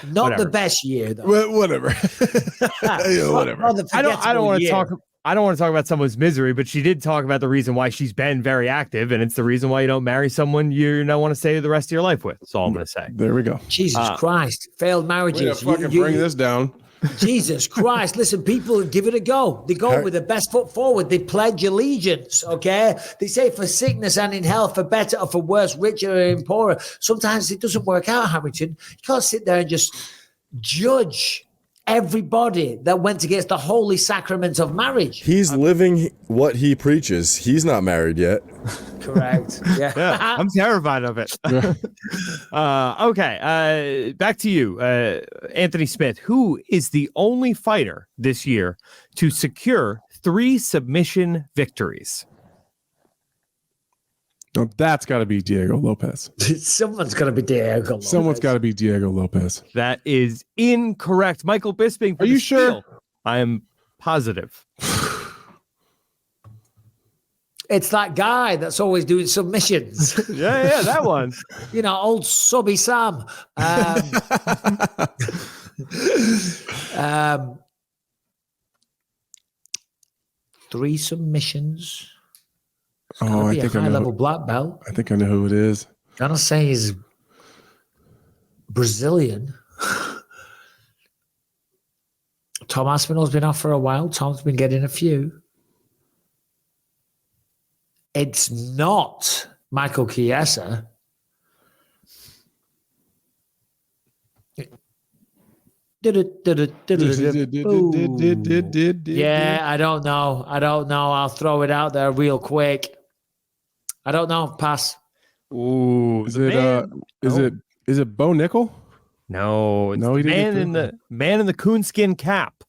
Not whatever. the best year, though. Whatever. Yeah, whatever. I don't want to year. talk. I don't want to talk about someone's misery, but she did talk about the reason why she's been very active, and it's the reason why you don't marry someone you don't want to stay the rest of your life with. That's all I'm going to say. There we go. Jesus Christ. Failed marriages. Fucking bring this down. Jesus Christ. Listen, people give it a go. They go with the best foot forward. They pledge allegiance, okay? They say for sickness and in health, for better or for worse, richer and poorer. Sometimes it doesn't work out, Harrington. You can't sit there and just judge everybody that went against the holy sacrament of marriage. He's living what he preaches. He's not married yet. Correct. Yeah. I'm terrified of it. Okay. Back to you, Anthony Smith. Who is the only fighter this year to secure 3 submission victories? No, that's got to be Diego Lopez. Someone's got to be Diego Lopez. Someone's got to be Diego Lopez. That is incorrect. Michael Bisping. For Are the you sure? steal. I am positive. It's that guy that's always doing submissions. Yeah, that one. Old subby Sam. 3 submissions. I Be think a I know. high-level black belt. I think I know who it is. Gonna say he's Brazilian. Tom Aspinall's been off for a while. Tom's been getting a few. It's not Michael Chiesa. Yeah, I don't know. I'll throw it out there real quick. I don't know. Pass. Ooh, Is it Bo Nickel? No, it's No, the he didn't man get in the coonskin cap,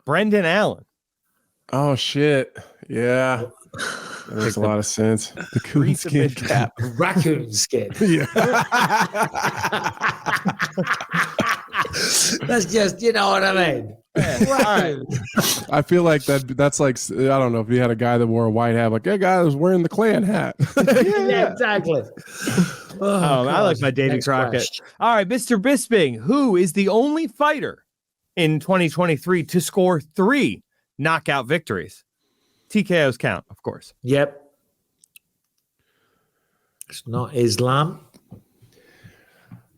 Brendan Allen. Oh shit. Yeah. That makes a lot of sense. The coonskin cap. Raccoon skin. Yeah. That's just, you know what I mean? Right. I feel like that's like, I don't know if you had a guy that wore a white hat, like, hey, guy was wearing the Klan hat. Yeah, exactly. I like my Davy Next Crockett. question. All right, Mr. Bisping, who is the only fighter in 2023 to score 3 knockout victories? TKOs count, of course. Yep. It's not Islam.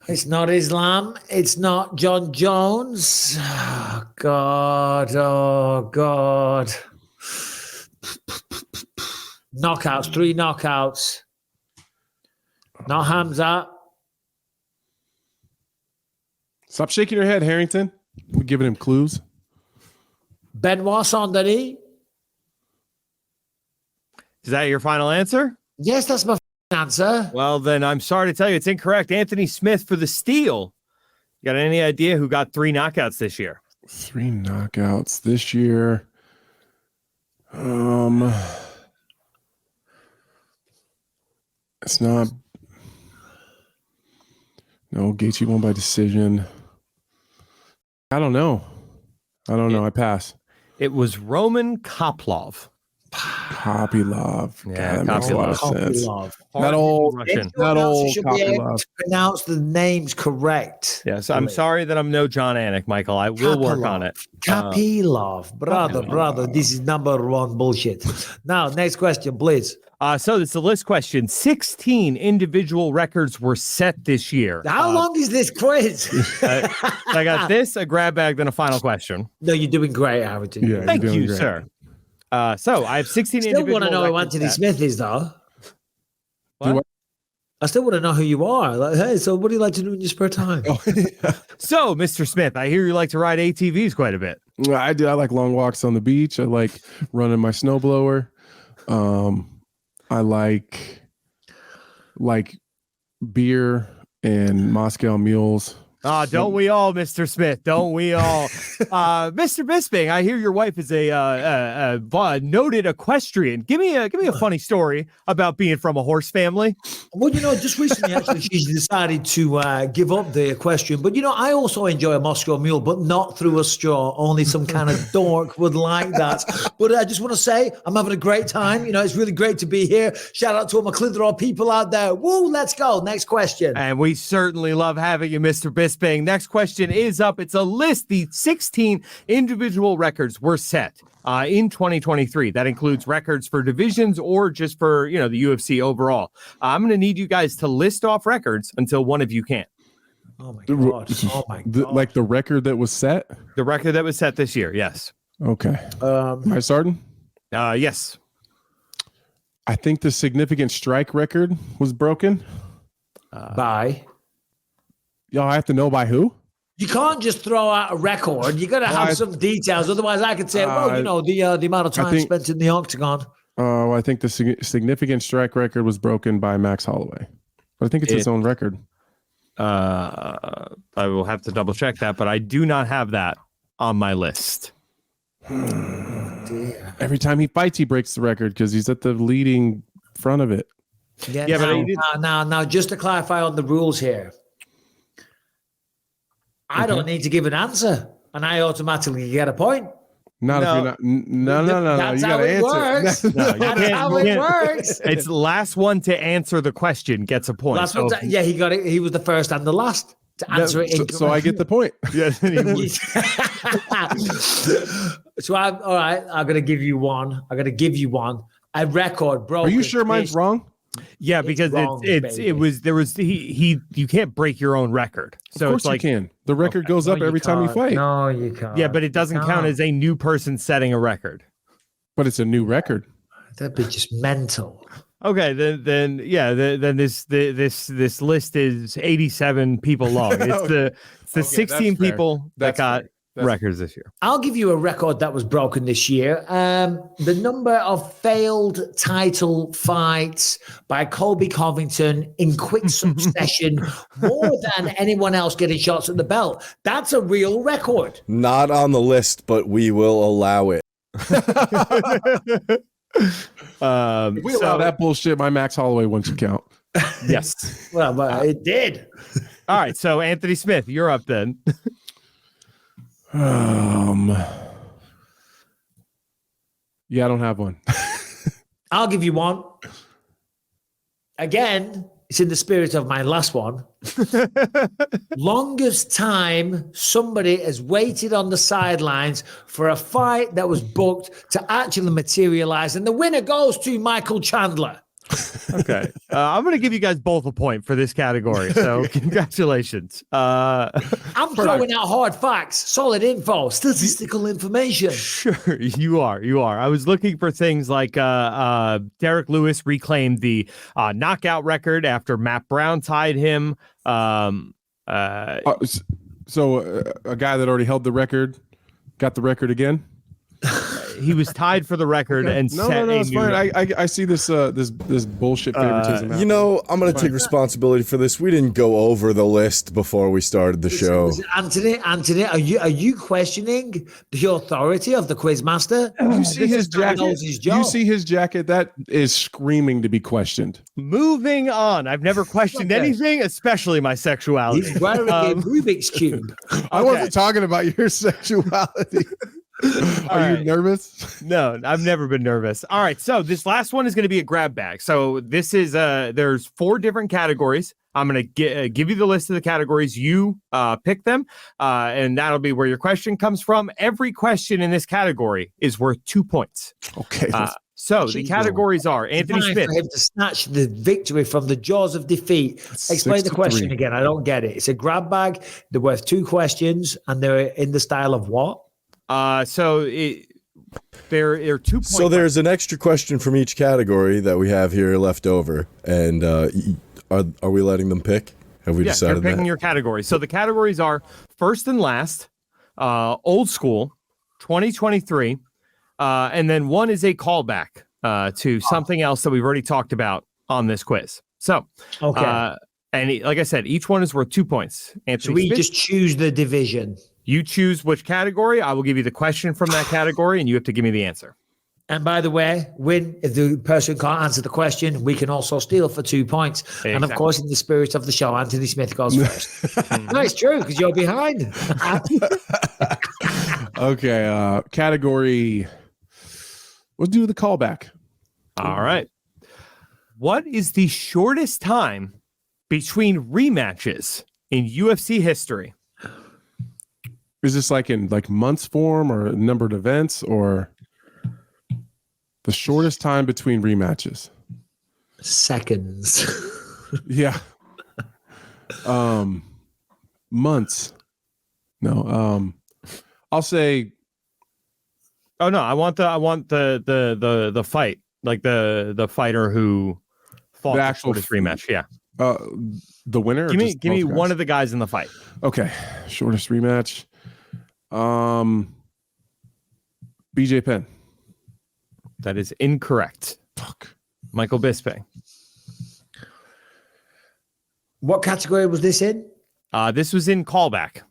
It's not Islam. It's not John Jones. Oh, God. Oh, God. Knockouts. 3 knockouts. Not Hamza. Stop shaking your head, Harrington. We're giving him clues. Benoit Sanderi. Is that your final answer? Yes, that's my answer. Well, then I'm sorry to tell you it's incorrect. Anthony Smith for the steal. You got any idea who got 3 knockouts this year? 3 knockouts this year. It's not. No, Gaethje won by decision. I don't know. I pass. It was Roman Kopylov. Kopylov. Yeah, God, that makes a lot of sense. Kopylov. Not old. Russian. Not old. You should be able Kopylov. to pronounce the names correct. Yes, I'm sorry that I'm no John Anik, Michael. I will work on it. Kapilov. Brother, this is number 1 bullshit. Now, next question, please. So it's the list question. 16 individual records were set this year. How long is this quiz? I got this, a grab bag, then a final question. No, you're doing great, Harrington. Yeah, Thank you're doing you, great. sir. So I have 16 Still individual want to know who records Anthony set. Smith is, though. What? I still want to know who you are. Like, hey, so what do you like to do in your spare time? So, Mr. Smith, I hear you like to ride ATVs quite a bit. I do. I like long walks on the beach. I like running my snowblower. I like like beer and Moscow mules. Don't we all, Mr. Smith? Don't we all? Mr. Bisping, I hear your wife is a noted equestrian. Give me a funny story about being from a horse family. Well, just recently, actually, she's decided to give up the equestrian. But, I also enjoy a Moscow mule, but not through a straw. Only some kind of dork would like that. But I just want to say I'm having a great time. It's really great to be here. Shout out to all my Clitheroe people out there. Woo, let's go. Next question. And we certainly love having you, Mr. Bisping. Next question is up. It's a list. The 16 individual records were set in 2023. That includes records for divisions or just for, the UFC overall. I'm going to need you guys to list off records until one of you can. Oh my God. Oh my God. Like the record that was set? The record that was set this year. Yes. Okay. Am I starting? Yes. I think the significant strike record was broken. By? Y'all have to know by who? You can't just throw out a record. You got to have some details. Otherwise, I could say, the amount of time spent in the octagon. I think the significant strike record was broken by Max Holloway. But I think it's his own record. I will have to double check that, but I do not have that on my list. Every time he fights, he breaks the record because he's at the leading front of it. Now, just to clarify on the rules here. I don't need to give an answer, and I automatically get a point. If you're not. No. That's you how got to it answer. works. That's how it works. It's the last one to answer the question gets a point. He got it. He was the first and the last to answer it. So I get the point. So I'm all right. I'm gonna give you one. A record, bro. Are you sure mine's wrong? Yeah, because you can't break your own record. So of course it's like you can. The record goes up every time you fight. No, you can't. Yeah, but it doesn't count as a new person setting a record. But it's a new record. That'd be just mental. Okay, then this list is 87 people long. It's the 16 people that got records this year. I'll give you a record that was broken this year. The number of failed title fights by Colby Covington in quick succession, more than anyone else getting shots at the belt. That's a real record. Not on the list, but we will allow it. If we allow that bullshit, my Max Holloway one should count. Yes. Well, but it did. All right, so Anthony Smith, you're up then. Yeah, I don't have one. I'll give you one. Again, it's in the spirit of my last one. Longest time somebody has waited on the sidelines for a fight that was booked to actually materialize, and the winner goes to Michael Chandler. Okay. I'm going to give you guys both a point for this category. So congratulations. I'm throwing out hard facts, solid info, statistical information. Sure, you are. I was looking for things like Derek Lewis reclaimed the knockout record after Matt Brown tied him. So a guy that already held the record got the record again? He was tied for the record and set a it's new fine. I see this bullshit favoritism. I'm going to take responsibility for this. We didn't go over the list before we started the show. Anthony, are you questioning the authority of the Quizmaster? You see his jacket? You see his jacket? That is screaming to be questioned. Moving on. I've never questioned anything, especially my sexuality. He's wearing a Rubik's Cube. I wasn't talking about your sexuality. Are you nervous? No, I've never been nervous. All right, so this last one is going to be a grab bag. So this is there's 4 different categories. I'm going to give you the list of the categories. You pick them, and that'll be where your question comes from. Every question in this category is worth 2 points. Okay. So the categories are Anthony Smith. For him to snatch the victory from the jaws of defeat. Explain the question again. I don't get it. It's a grab bag. They're worth 2 questions, and they're in the style of what? There are 2 points. So there's an extra question from each category that we have here left over, and are we letting them pick? Have we decided you're picking your category. So the categories are first and last, old school, 2023, and then one is a callback to something else that we've already talked about on this quiz. So, Okay. like I said, each one is worth 2 points. Anthony So we Smith, just choose the division. you choose which category. I will give you the question from that category, and you have to give me the answer. And by the way, if the person can't answer the question, we can also steal for 2 points. Exactly. And of course, in the spirit of the show, Anthony Smith goes first. No, it's true because you're behind. Okay. Category. We'll do the callback. All right. What is the shortest time between rematches in UFC history? Is this like in months form or numbered events or the shortest time between rematches? Seconds. Yeah. Months. No. I'll say. Oh no, I want the fight, like the fighter who fought the actual shortest rematch. Yeah. The winner. Give me one of the guys in the fight. Okay. Shortest rematch. BJ Penn. That is incorrect. Fuck. Michael Bisping. What category was this in? This was in callback.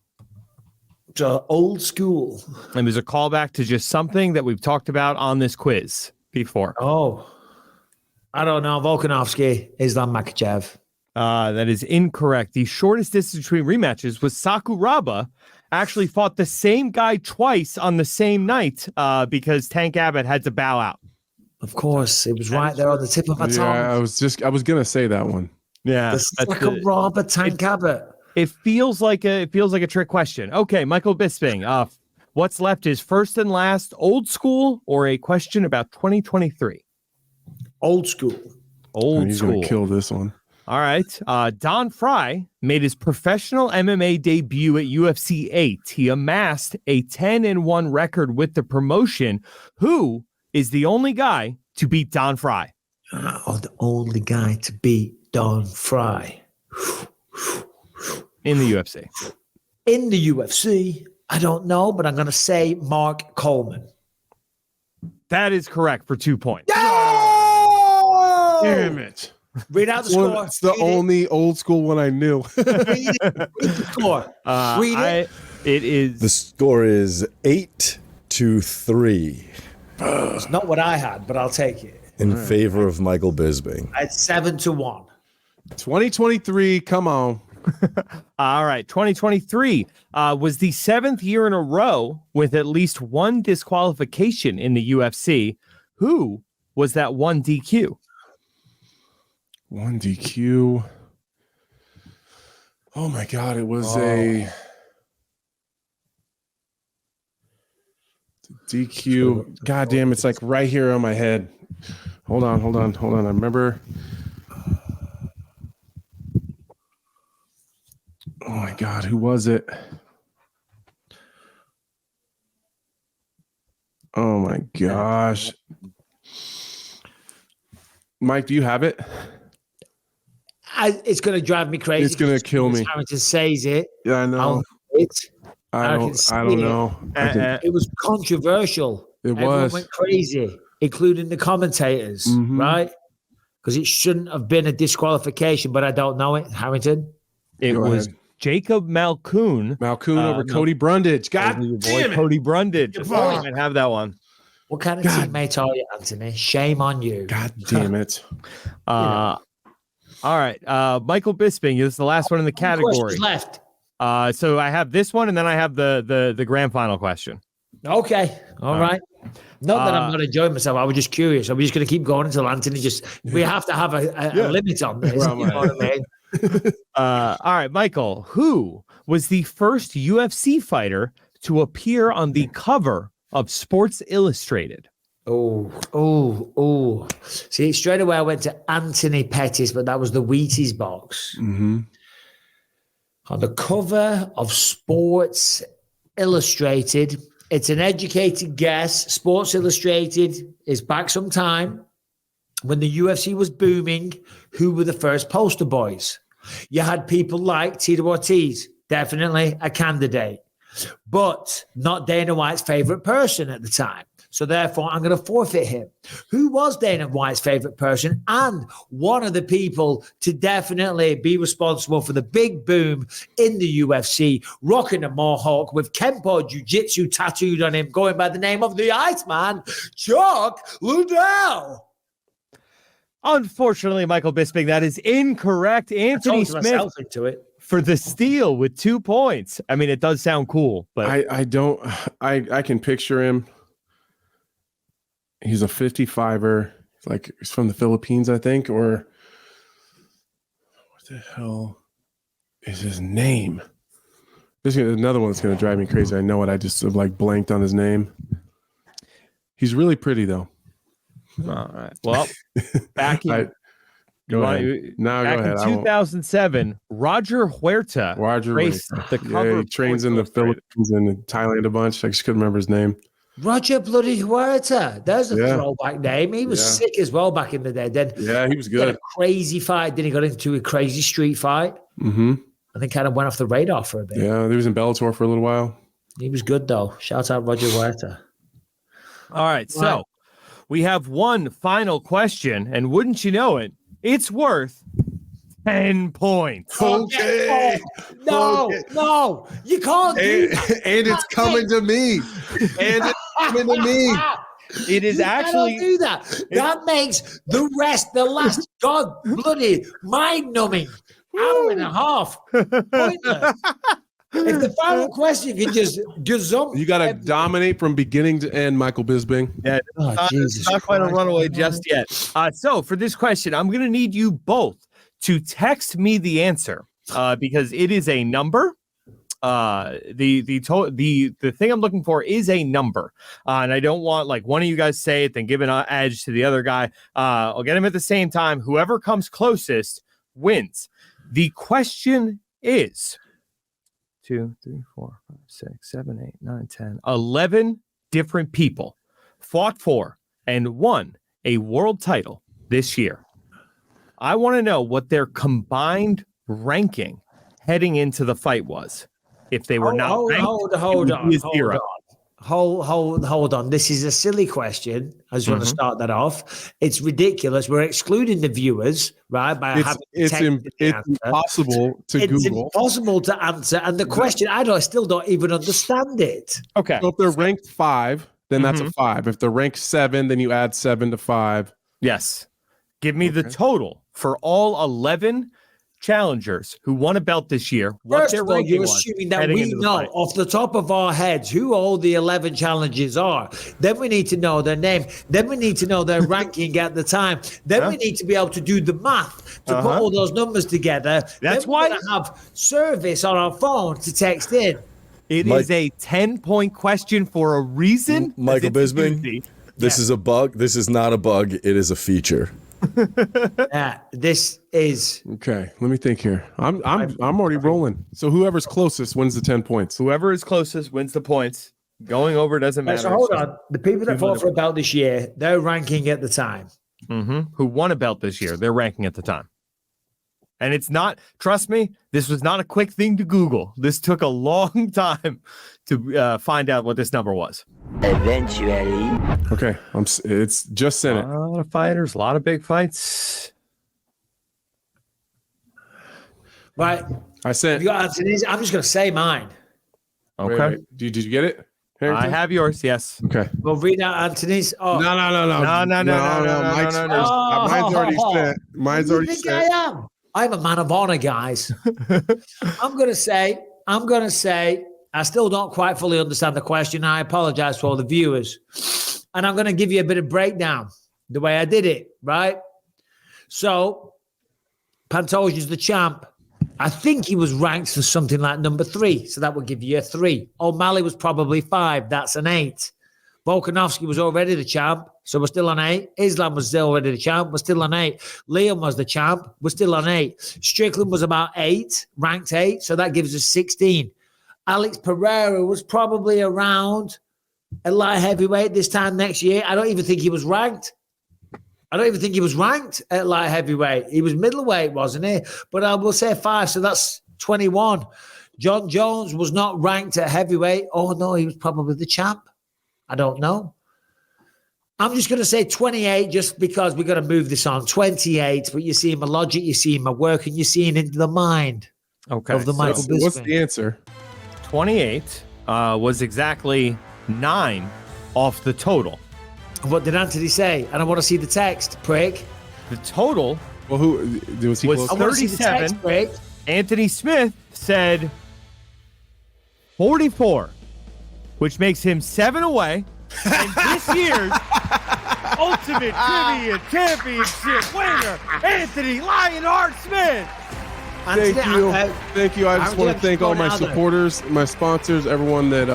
So old school. And there's a callback to just something that we've talked about on this quiz before. Oh, I don't know. Volkanovski, Islam Makhachev. That is incorrect. The shortest distance between rematches was Sakuraba actually fought the same guy twice on the same night because Tank Abbott had to bow out. Of course, it was right there on the tip of my tongue. Yeah, I was gonna say that one. Yeah, The Sakuraba Tank Abbott. It feels like a trick question. Okay, Michael Bisping. What's left is first and last, old school, or a question about 2023. Old school. He's School. gonna kill this one. All right. Don Fry made his professional MMA debut at UFC 8. He amassed a 10-1 record with the promotion. Who is the only guy to beat Don Fry? The only guy to beat Don Fry. In the UFC. In the UFC, I don't know, but I'm going to say Mark Coleman. That is correct for 2 points. Damn it. Read out the score. It's the only old school one I knew. Read the score. Read it. It is. The score is 8-3 It's not what I had, but I'll take it. in favor of Michael Bisping. I had 7-1. 2023. Come on. All right. 2023 was the 7th year in a row with at least one disqualification in the UFC. Who was that one DQ? One DQ. Oh my God. It was a DQ. God damn. It's like right here on my head. Hold on. I remember. Oh my God. Who was it? Oh my gosh. Mike, do you have it? It's going to drive me crazy. It's going to kill me. Harrington says it. Yeah, I know. I don't know. It was controversial. Everyone went crazy, including the commentators, right? Because it shouldn't have been a disqualification, but I don't know it. Harrington? It was Jacob Malkoun. Over Cody Brundage. God damn it. Cody Brundage. I might have that one. What kind of teammate are you, Anthony? Shame on you. God damn it. All right. Michael Bisping is the last one in the category. Left. So I have this one, and then I have the grand final question. Okay. All right. Not that I'm not enjoying myself. I was just curious. Are we just going to keep going until Anthony we have to have a limit on this. You know what I mean? All right, Michael, who was the first UFC fighter to appear on the cover of Sports Illustrated? Oh. See, straight away I went to Anthony Pettis, but that was the Wheaties box. Mm-hmm. On the cover of Sports Illustrated, it's an educated guess. Sports Illustrated is back some time when the UFC was booming. Who were the first poster boys? You had people like Tito Ortiz, definitely a candidate, but not Dana White's favorite person at the time. So therefore, I'm going to forfeit him. Who was Dana White's favorite person and one of the people to definitely be responsible for the big boom in the UFC, rocking a mohawk with Kempo Jiu-Jitsu tattooed on him, going by the name of the Iceman, Chuck Liddell. Unfortunately, Michael Bisping, that is incorrect. Anthony Smith into it. For the steal with 2 points. I mean, it does sound cool, but I can picture him. He's a 55er. Like he's from the Philippines, I think, or what the hell is his name? There's another one that's going to drive me crazy. I know it. I just have like blanked on his name. He's really pretty though. All right. Well, back in go ahead. Back in 2007, Roger Huerta raced the cover. Yeah, he trains in the Philippines and in Thailand a bunch. I just couldn't remember his name. Roger bloody Huerta. There's a throwback name. He was sick as well back in the day. Then he was good. He had a crazy fight. Then he got into a crazy street fight. Mm-hmm. And then kind of went off the radar for a bit. Yeah, he was in Bellator for a little while. He was good though. Shout out Roger Huerta. All right, so we have one final question, and wouldn't you know it, it's worth 10 points. Okay. No, you can't do that. And it's coming to me. And it's coming to me. It is actually do that. That makes the last god bloody mind-numbing hour and a half pointless. If the final question can just gazump. You got to dominate from beginning to end, Michael Bisping. Yeah, it's not quite a runaway just yet. So for this question, I'm going to need you both to text me the answer because it is a number. The thing I'm looking for is a number, and I don't want like one of you guys say it, then give an edge to the other guy. I'll get him at the same time. Whoever comes closest wins. The question is 2, 3, 4, 5, 6, 7, 8, 9, 10, 11 different people fought for and won a world title this year. I want to know what their combined ranking heading into the fight was. If they were not ranked, hold on. This is a silly question. I just want to start that off. It's ridiculous. We're excluding the viewers, right? By it's impossible to Google. It's impossible to answer. And the question, I still don't even understand it. Okay. So if they're ranked 5, then that's a 5. If they're ranked 7, then you add 7 to 5. Yes. Give me the total for all 11 challengers who won a belt this year. First of all, you're assuming that we know off the top of our heads who all the 11 challenges are. Then we need to know their name. Then we need to know their ranking at the time. Then we need to be able to do the math to put all those numbers together. That's why we have service on our phone to text in. It is a 10-point question for a reason. Michael Bisping, this is a bug. This is not a bug. It is a feature. This is okay. Let me think here. I'm already rolling. So whoever's closest wins the 10 points. Whoever is closest wins the points. Going over doesn't matter. So hold on. The people that fought for a belt this year, their ranking at the time. Who won a belt this year? Their ranking at the time. And it's not. Trust me, this was not a quick thing to Google. This took a long time to find out what this number was. Eventually. Okay, it's just sent it. A lot of fighters, a lot of big fights. Right. I sent. You got Anthony's. I'm just going to say mine. Okay. Wait. Did you get it? Harrington? I have yours. Yes. Okay. We'll read out Anthony's. Oh. No. Mine's already sent. Mine's already sent. I'm a man of honor, guys. I'm going to say, I still don't quite fully understand the question. I apologize to all the viewers. And I'm going to give you a bit of breakdown the way I did it, right? So, Pantoja's the champ. I think he was ranked for something like number 3. So that would give you a 3. O'Malley was probably 5. That's an 8. Volkanovski was already the champ. So we're still on 8. Islam was still already the champ. We're still on 8. Liam was the champ. We're still on 8. Strickland was about 8, ranked 8. So that gives us 16. Alex Pereira was probably around a light heavyweight this time next year. I don't even think he was ranked. At light heavyweight. He was middleweight, wasn't he? But I will say 5, so that's 21. John Jones was not ranked at heavyweight. Oh, no, he was probably the champ. I don't know. I'm just going to say 28 just because we're going to move this on. 28, but you're seeing my logic, you're seeing my work, and you're seeing into the mind of the Michael Bisping. What's the answer? 28 was exactly 9 off the total. What did Anthony say? And I want to see the text, prick. The total Well, who was he? was Close? I want to see the 37. text, prick. Anthony Smith said 44, which makes him 7 away. And this year's Ultimate Trivia Championship winner, Anthony Lionheart Smith. Thank you. Thank you. I just want to thank all my supporters, my sponsors, everyone that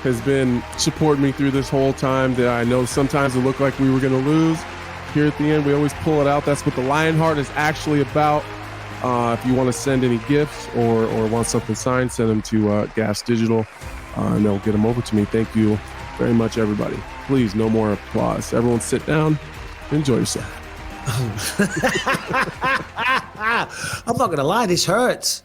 has been supporting me through this whole time. That I know sometimes it looked like we were going to lose. Here at the end, we always pull it out. That's what the Lionheart is actually about. If you want to send any gifts or want something signed, send them to Gas Digital, and they'll get them over to me. Thank you very much, everybody. Please, no more applause. Everyone sit down. Enjoy yourself. I'm not going to lie. This hurts.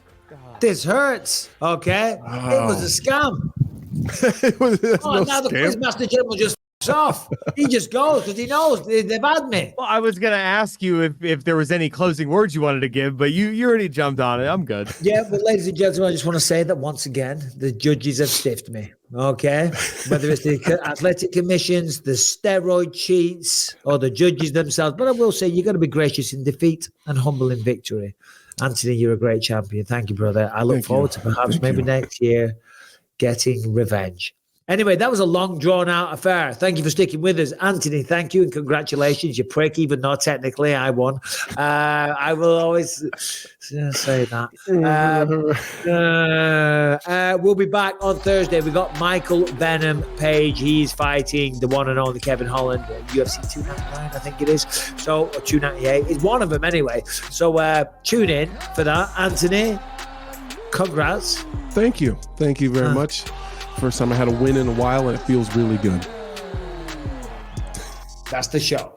This hurts. Okay? It was a scam. Now the Quizmaster General just off. He just goes because he knows they've had me. Well, I was going to ask you if there was any closing words you wanted to give, but you already jumped on it. I'm good. Yeah, but ladies and gentlemen, I just want to say that once again, the judges have stiffed me. Okay? Whether it's the athletic commissions, the steroid cheats, or the judges themselves. But I will say, you got to be gracious in defeat and humble in victory. Anthony, you're a great champion. Thank you, brother. I look forward to perhaps maybe next year getting revenge. Anyway, that was a long, drawn-out affair. Thank you for sticking with us. Anthony, thank you and congratulations. You prick, even though technically I won. I will always say that. We'll be back on Thursday. We've got Michael Venom Page. He's fighting the one and only Kevin Holland, UFC 299, I think it is. So, or 298. It's one of them anyway. So tune in for that. Anthony, congrats. Thank you. Thank you very much. First time I had a win in a while, and it feels really good. That's the show.